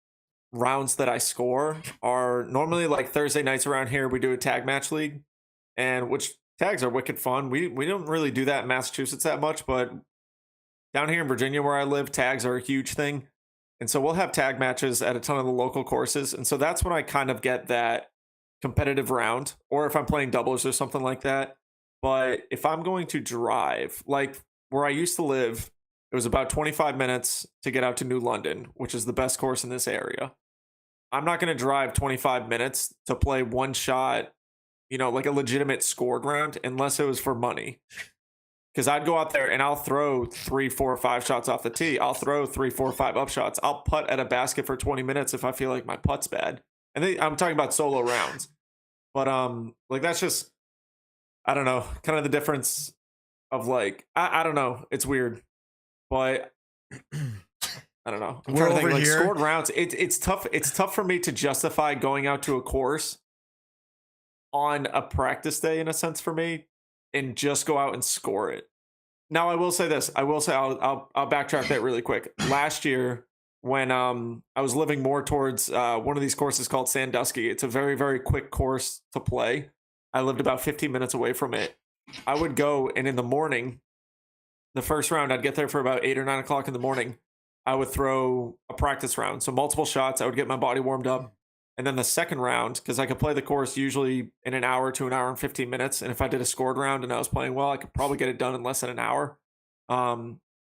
Speaker 2: rounds that I score are normally like Thursday nights around here. We do a tag match league, and which tags are wicked fun. We don't really do that in Massachusetts that much, but down here in Virginia where I live, tags are a huge thing. And so we'll have tag matches at a ton of the local courses. And so that's when I kind of get that competitive round, or if I'm playing doubles or something like that. But if I'm going to drive, like where I used to live, it was about 25 minutes to get out to New London, which is the best course in this area. I'm not going to drive 25 minutes to play one shot, like a legitimate scored round, unless it was for money. Because I'd go out there and I'll throw 3, 4, 5 shots off the tee. I'll throw 3, 4, 5 up shots. I'll putt at a basket for 20 minutes if I feel like my putt's bad. And I'm talking about solo rounds. But like that's just, I don't know, kind of the difference of like, I don't know, it's weird, but I don't know. I'm trying to think, like scored rounds. It's tough. It's tough for me to justify going out to a course on a practice day, in a sense, for me, and just go out and score it. Now I will say this. I'll backtrack that really quick. Last year, when I was living more towards one of these courses called Sandusky. It's a very, very quick course to play. I lived about 15 minutes away from it. I would go, and in the morning, the first round, I'd get there for about 8 or 9 o'clock in the morning. I would throw a practice round. So multiple shots. I would get my body warmed up. And then the second round, because I could play the course usually in an hour to an hour and 15 minutes. And if I did a scored round and I was playing well, I could probably get it done in less than an hour.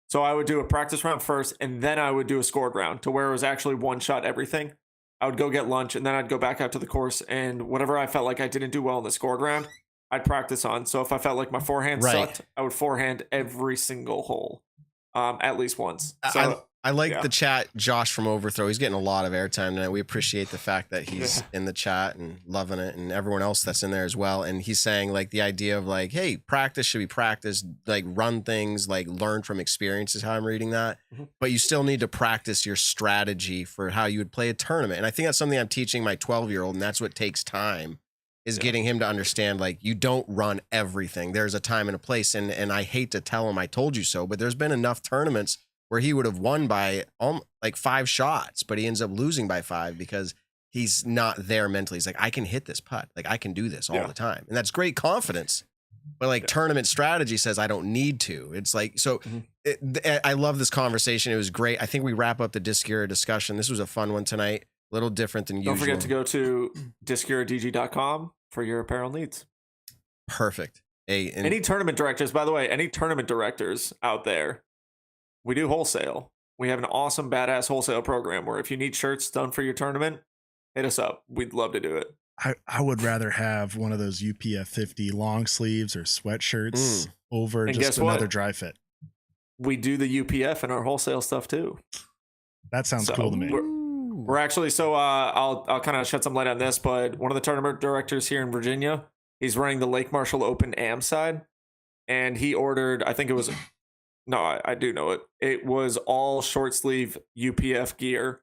Speaker 2: So I would do a practice round first, and then I would do a scored round to where it was actually one shot everything. I would go get lunch, and then I'd go back out to the course, and whatever I felt like I didn't do well in the scored round, I'd practice on. So if I felt like my forehand sucked, I would forehand every single hole, at least once. So
Speaker 3: I like the chat, Josh from Overthrow. He's getting a lot of airtime tonight. We appreciate the fact that he's in the chat and loving it, and everyone else that's in there as well. And he's saying like the idea of like, hey, practice should be practiced, like run things, like learn from experience is how I'm reading that. But you still need to practice your strategy for how you would play a tournament. And I think that's something I'm teaching my 12-year-old, and that's what takes time, is getting him to understand like you don't run everything. There's a time and a place. And I hate to tell him I told you so, but there's been enough tournaments where he would have won by like 5 shots, but he ends up losing by 5 because he's not there mentally. He's like, I can hit this putt. Like I can do this all the time. And that's great confidence. But like tournament strategy says, I don't need to. It's like, so I love this conversation. It was great. I think we wrap up the Discura discussion. This was a fun one tonight. A little different than usual.
Speaker 2: Don't forget to go to discuradg.com for your apparel needs.
Speaker 3: Perfect.
Speaker 2: Any tournament directors, by the way, any tournament directors out there, we do wholesale. We have an awesome, badass wholesale program where if you need shirts done for your tournament, hit us up. We'd love to do it.
Speaker 4: I would rather have one of those UPF 50 long sleeves or sweatshirts over
Speaker 2: and
Speaker 4: just another dry fit.
Speaker 2: We do the UPF in our wholesale stuff too.
Speaker 4: That sounds cool to me.
Speaker 2: We're actually, I'll kind of shed some light on this, but one of the tournament directors here in Virginia, he's running the Lake Marshall Open AM side, and he ordered, I think it was... No, I do know it. It was all short sleeve UPF gear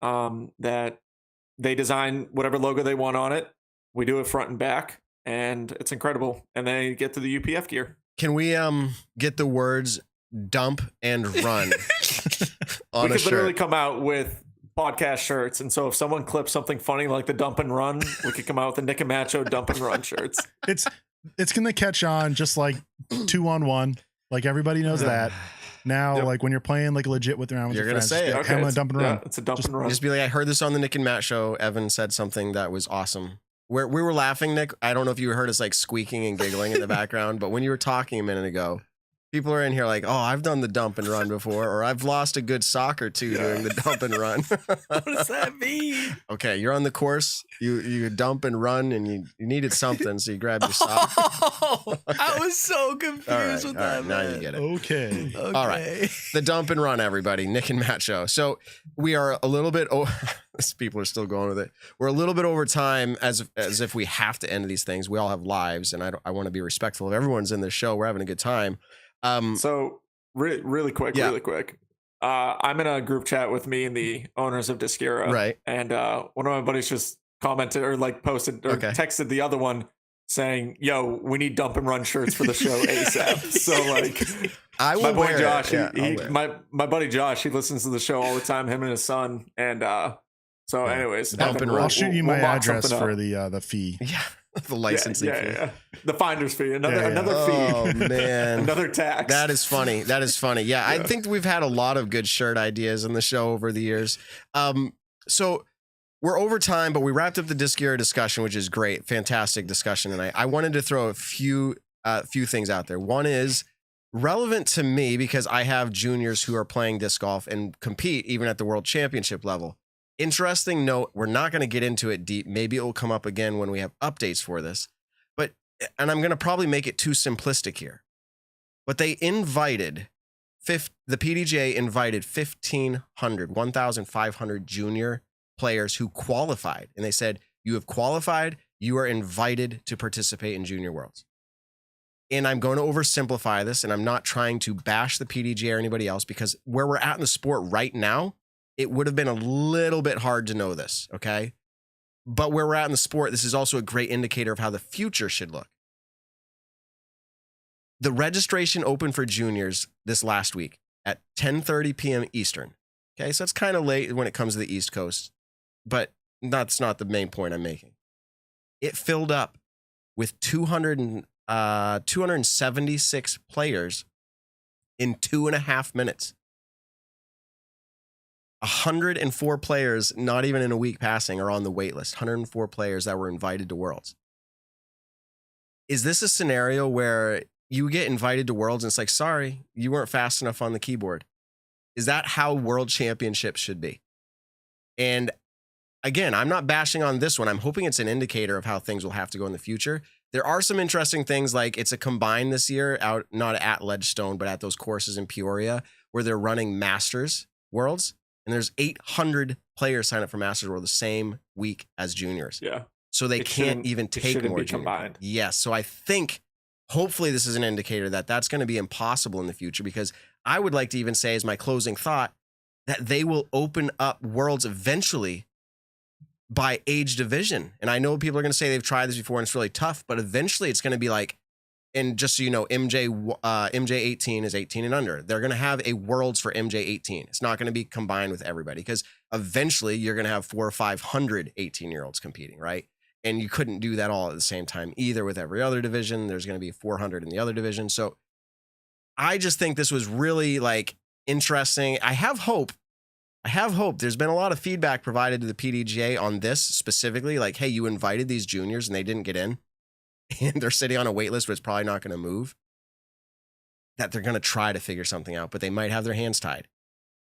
Speaker 2: that they design whatever logo they want on it. We do it front and back, and it's incredible. And they get to the UPF gear.
Speaker 3: Can we get the words dump and run on
Speaker 2: we
Speaker 3: a
Speaker 2: could literally
Speaker 3: shirt?
Speaker 2: come out with podcast shirts. And so if someone clips something funny like the dump and run, we could come out with the Nick and Macho dump and run shirts.
Speaker 4: It's going to catch on just like 2-on-1. Like everybody knows that now. Like when you're playing like legit with around with
Speaker 3: You're
Speaker 4: your
Speaker 3: gonna
Speaker 4: friends,
Speaker 3: say it.
Speaker 4: okay, I'm gonna dump and run.
Speaker 2: It's a dump and run.
Speaker 3: Just be like, I heard this on the Nick and Matt show. Evan said something that was awesome. We were laughing, Nick. I don't know if you heard us like squeaking and giggling in the background, but when you were talking a minute ago, people are in here like, oh, I've done the dump and run before, or I've lost a good sock or two doing the dump and run.
Speaker 5: What does that mean?
Speaker 3: Okay, you're on the course. You dump and run, and you needed something, so you grabbed your sock.
Speaker 5: Oh, I was so confused with that.
Speaker 3: Now you get it.
Speaker 4: Okay.
Speaker 3: All right. The dump and run, everybody. Nick and Matt show. So we are a little bit. People are still going with it. We're a little bit over time, as if we have to end these things. We all have lives, and I want to be respectful of everyone's in this show. We're having a good time.
Speaker 2: So really quick. I'm in a group chat with me and the owners of Discura.
Speaker 3: Right.
Speaker 2: And one of my buddies just commented or like posted or texted the other one saying, yo, we need dump and run shirts for the show ASAP. So like my boy Josh, my buddy Josh, he listens to the show all the time, him and his son. And anyways,
Speaker 3: dump and run.
Speaker 4: I'll shoot you my address for the fee.
Speaker 3: Yeah. The licensing fee.
Speaker 2: Yeah. The finder's fee. Another fee.
Speaker 3: Oh, man.
Speaker 2: Another tax.
Speaker 3: That is funny. Yeah. I think we've had a lot of good shirt ideas in the show over the years. So we're over time, but we wrapped up the Discura discussion, which is great. Fantastic discussion tonight. I wanted to throw a few things out there. One is relevant to me because I have juniors who are playing disc golf and compete even at the world championship level. Interesting note, we're not going to get into it deep. Maybe it will come up again when we have updates for this. And I'm going to probably make it too simplistic here. But they invited, the PDGA invited 1,500 junior players who qualified. And they said, you have qualified, you are invited to participate in Junior Worlds. And I'm going to oversimplify this, and I'm not trying to bash the PDGA or anybody else, because where we're at in the sport right now, it would have been a little bit hard to know this, okay? But where we're at in the sport, this is also a great indicator of how the future should look. The registration opened for juniors this last week at 10:30 p.m. Eastern. Okay, so it's kind of late when it comes to the East Coast, but that's not the main point I'm making. It filled up with 276 players in 2.5 minutes. 104 players, not even in a week passing, are on the wait list. 104 players that were invited to Worlds. Is this a scenario where you get invited to Worlds and it's like, sorry, you weren't fast enough on the keyboard? Is that how World Championships should be? And again, I'm not bashing on this one. I'm hoping it's an indicator of how things will have to go in the future. There are some interesting things, like it's a combine this year out, not at Ledgestone, but at those courses in Peoria where they're running Masters Worlds, and there's 800 players sign up for Masters World the same week as juniors.
Speaker 2: Yeah.
Speaker 3: So they can't even take more
Speaker 2: combined.
Speaker 3: Yes. So I think hopefully this is an indicator that that's going to be impossible in the future, because I would like to even say as my closing thought that they will open up Worlds eventually by age division. And I know people are going to say they've tried this before and it's really tough, but eventually it's going to be like, and just so you know, MJ 18 is 18 and under. They're going to have a Worlds for MJ 18. It's not going to be combined with everybody, because eventually you're going to have 400 or 500 18-year-olds competing, right? And you couldn't do that all at the same time either with every other division. There's going to be 400 in the other division. So I just think this was really like interesting. I have hope. There's been a lot of feedback provided to the PDGA on this specifically. Like, hey, you invited these juniors and they didn't get in, and they're sitting on a wait list, but it's probably not going to move. That they're going to try to figure something out, but they might have their hands tied.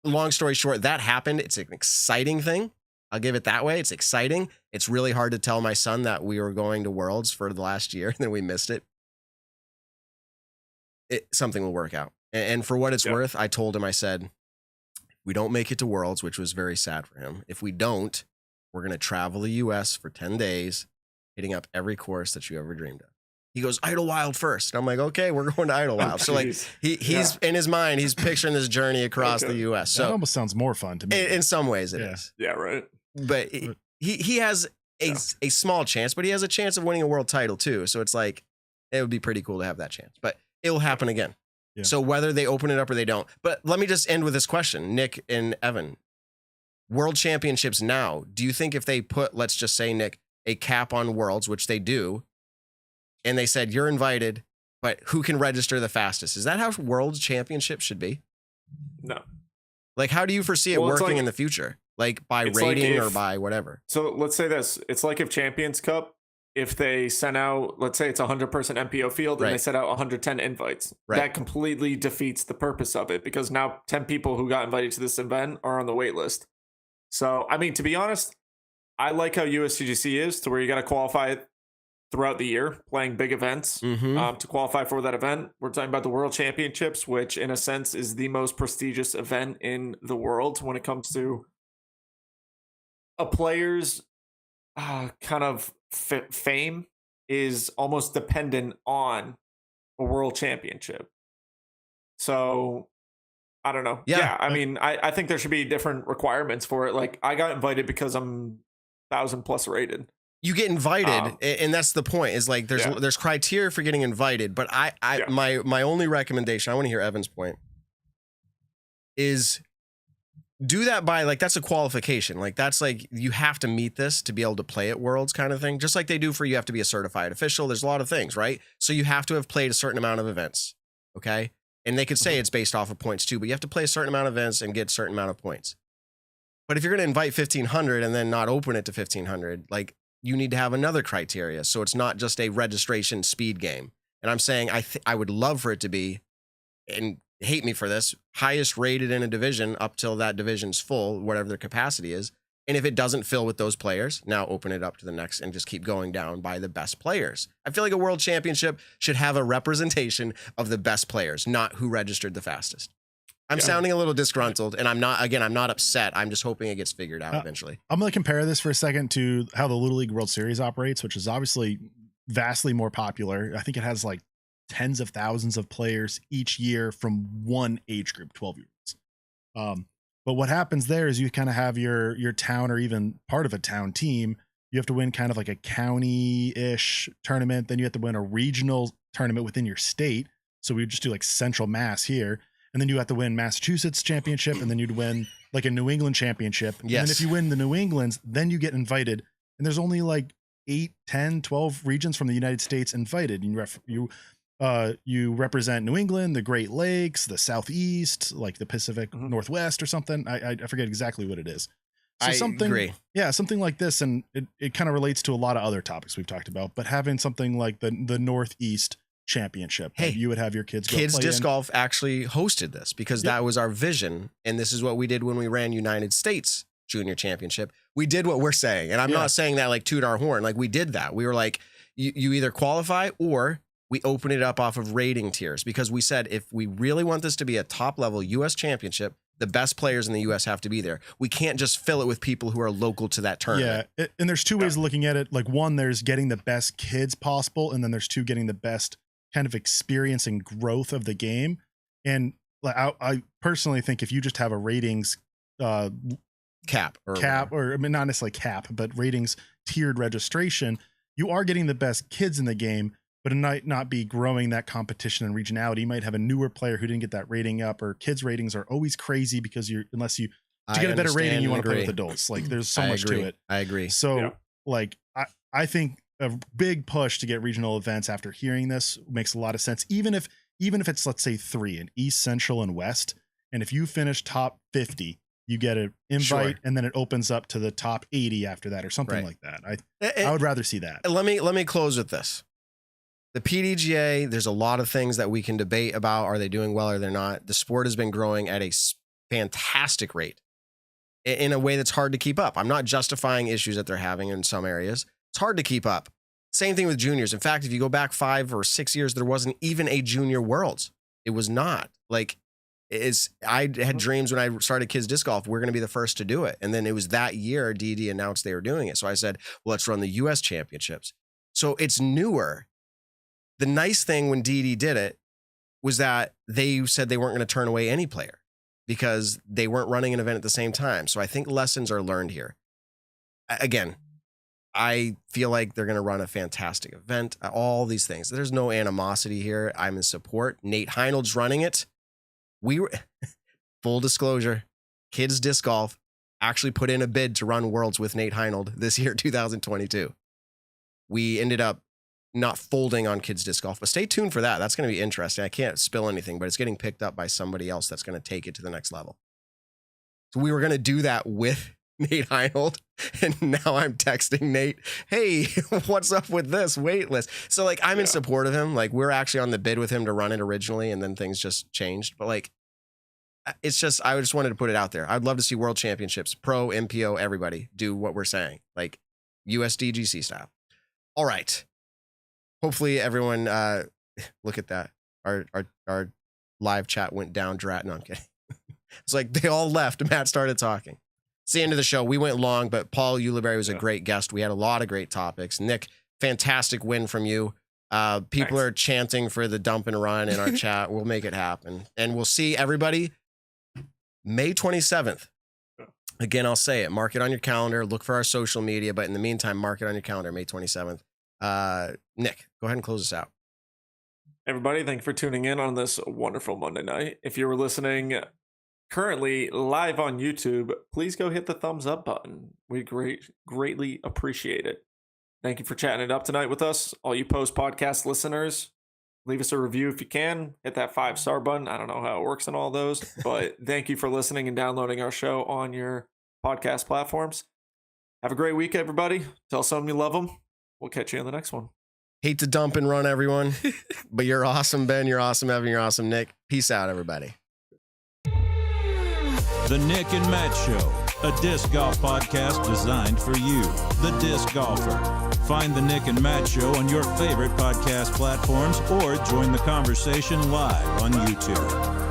Speaker 3: Long story short, that happened. It's an exciting thing. I'll give it that way. It's exciting. It's really hard to tell my son that we were going to Worlds for the last year and then we missed it. Something will work out. And for what it's worth, I told him, I said, we don't make it to Worlds, which was very sad for him. If we don't, we're going to travel the US for 10 days, hitting up every course that you ever dreamed of. He goes, Idlewild first. And I'm like, okay, we're going to Idlewild. So like he's in his mind, he's picturing this journey across the US. So
Speaker 4: that almost sounds more fun to me.
Speaker 3: In some ways it is.
Speaker 2: Yeah, right.
Speaker 3: But he has a small chance, but he has a chance of winning a world title too. So it's like, it would be pretty cool to have that chance, but it will happen again.
Speaker 4: Yeah.
Speaker 3: So whether they open it up or they don't. But let me just end with this question, Nick and Evan. World Championships now, do you think if they put, let's just say, Nick, a cap on Worlds, which they do, and they said, you're invited, but who can register the fastest? Is that how World Championships should be?
Speaker 2: No.
Speaker 3: Like, how do you foresee it working in the future? Like by rating or by whatever?
Speaker 2: So let's say this. It's like if Champions Cup, if they sent out, let's say it's a 100% MPO field and they sent out 110 invites, that completely defeats the purpose of it, because now 10 people who got invited to this event are on the wait list. So, I mean, to be honest, I like how USCGC is, to where you got to qualify throughout the year, playing big events to qualify for that event. We're talking about the World Championships, which in a sense is the most prestigious event in the world when it comes to a player's kind of fame is almost dependent on a world championship. So I don't know. Yeah, I mean, I think there should be different requirements for it. Like, I got invited because I'm 1,000+ rated.
Speaker 3: You get invited, and that's the point. Is like there's criteria for getting invited, but my only recommendation, I want to hear Evan's point, is do that by, like, that's a qualification. Like, that's like, you have to meet this to be able to play at Worlds kind of thing. Just like they do for, you have to be a certified official. There's a lot of things, right? So you have to have played a certain amount of events. Okay. And they could say it's based off of points too, but you have to play a certain amount of events and get a certain amount of points. But if you're going to invite 1,500 and then not open it to 1,500, like, you need to have another criteria. So it's not just a registration speed game. And I'm saying, I would love for it to be, and hate me for this, highest rated in a division up till that division's full, whatever their capacity is. And if it doesn't fill with those players, now open it up to the next and just keep going down by the best players. I feel like a world championship should have a representation of the best players, not who registered the fastest. I'm sounding a little disgruntled, and I'm not upset. I'm just hoping it gets figured out eventually.
Speaker 4: I'm going to compare this for a second to how the Little League World Series operates, which is obviously vastly more popular. I think it has like tens of thousands of players each year from one age group, 12 year olds. But what happens there is you kind of have your town, or even part of a town team. You have to win kind of like a county-ish tournament. Then you have to win a regional tournament within your state. So we just do like Central Mass here. And then you have to win Massachusetts championship, and then you'd win like a New England championship. Yes. And then if you win the New Englands, then you get invited. And there's only like 8, 10, 12 regions from the United States invited. You represent New England, the Great Lakes, the Southeast, like the Pacific Northwest or something. I forget exactly what it is. So
Speaker 3: I agree.
Speaker 4: Yeah, something like this. And it kind of relates to a lot of other topics we've talked about, but having something like the Northeast championship.
Speaker 3: Hey,
Speaker 4: you would have your kids
Speaker 3: disc golf actually hosted this, because that was our vision. And this is what we did when we ran United States Junior Championship. We did what we're saying. And I'm not saying that like toot our horn. Like, we did that. We were like, you either qualify or we open it up off of rating tiers, because we said if we really want this to be a top level U.S. championship, the best players in the U.S. have to be there. We can't just fill it with people who are local to that tournament.
Speaker 4: Yeah, and there's two ways of looking at it. Like, one, there's getting the best kids possible, and then there's two, getting the best kind of experience and growth of the game. And I personally think if you just have a ratings
Speaker 3: cap,
Speaker 4: or I mean, not necessarily cap, but ratings tiered registration, you are getting the best kids in the game, but it might not be growing that competition and regionality. You might have a newer player who didn't get that rating up, or kids ratings are always crazy because to get a better rating, you want to play with adults. Like, there's so much to it.
Speaker 3: I agree.
Speaker 4: So like, I think a big push to get regional events after hearing this makes a lot of sense. Even if it's, let's say 3 in East, Central, and West. And if you finish top 50, you get an invite, and then it opens up to the top 80 after that, or something like that. I would rather see that.
Speaker 3: Let me close with this. The PDGA, there's a lot of things that we can debate about. Are they doing well or they're not? The sport has been growing at a fantastic rate in a way that's hard to keep up. I'm not justifying issues that they're having in some areas. It's hard to keep up. Same thing with juniors. In fact, if you go back 5 or 6 years, there wasn't even a junior worlds. It was not. Like, I had dreams when I started kids disc golf, we're going to be the first to do it. And then it was that year DD announced they were doing it. So I said, well, let's run the US championships. So it's newer. The nice thing when DD did it was that they said they weren't going to turn away any player because they weren't running an event at the same time. So I think lessons are learned here. Again, I feel like they're going to run a fantastic event, all these things. There's no animosity here. I'm in support. Nate Heinold's running it. We were, full disclosure, Kids Disc Golf actually put in a bid to run Worlds with Nate Heinold this year, 2022. We ended up not folding on Kids Disc Golf, but stay tuned for that. That's going to be interesting. I can't spill anything, but it's getting picked up by somebody else that's going to take it to the next level. So we were going to do that with Nate Heinold, and now I'm texting Nate, hey, what's up with this wait list? So like, I'm in support of him. Like, we're actually on the bid with him to run it originally, and then things just changed. But like, it's just, I just wanted to put it out there. I'd love to see World Championships, Pro, MPO, everybody do what we're saying, like USDGC style. All right. Hopefully everyone, look at that. Our live chat went down. No, I'm kidding. It's like they all left. Matt started talking. It's the end of the show. We went long, but Paul Ulibarri was a great guest. We had a lot of great topics. Nick, fantastic win from you. People are chanting for the dump and run in our chat. We'll make it happen. And we'll see everybody May 27th. Again, I'll say it. Mark it on your calendar. Look for our social media. But in the meantime, mark it on your calendar, May 27th. Nick, go ahead and close us out.
Speaker 2: Everybody, thank you for tuning in on this wonderful Monday night. If you were listening currently live on YouTube, please go hit the thumbs up button. We greatly appreciate it. Thank you for chatting it up tonight with us. All you post podcast listeners, leave us a review if you can. Hit that 5-star button. I don't know how it works in all those, but thank you for listening and downloading our show on your podcast platforms. Have a great week, everybody. Tell someone you love them. We'll catch you in the next one.
Speaker 3: Hate to dump and run, everyone, but you're awesome, Ben. You're awesome, Evan. You're awesome, Nick. Peace out, everybody.
Speaker 1: The Nick and Matt Show, a disc golf podcast designed for you, the disc golfer. Find the Nick and Matt Show on your favorite podcast platforms or join the conversation live on YouTube.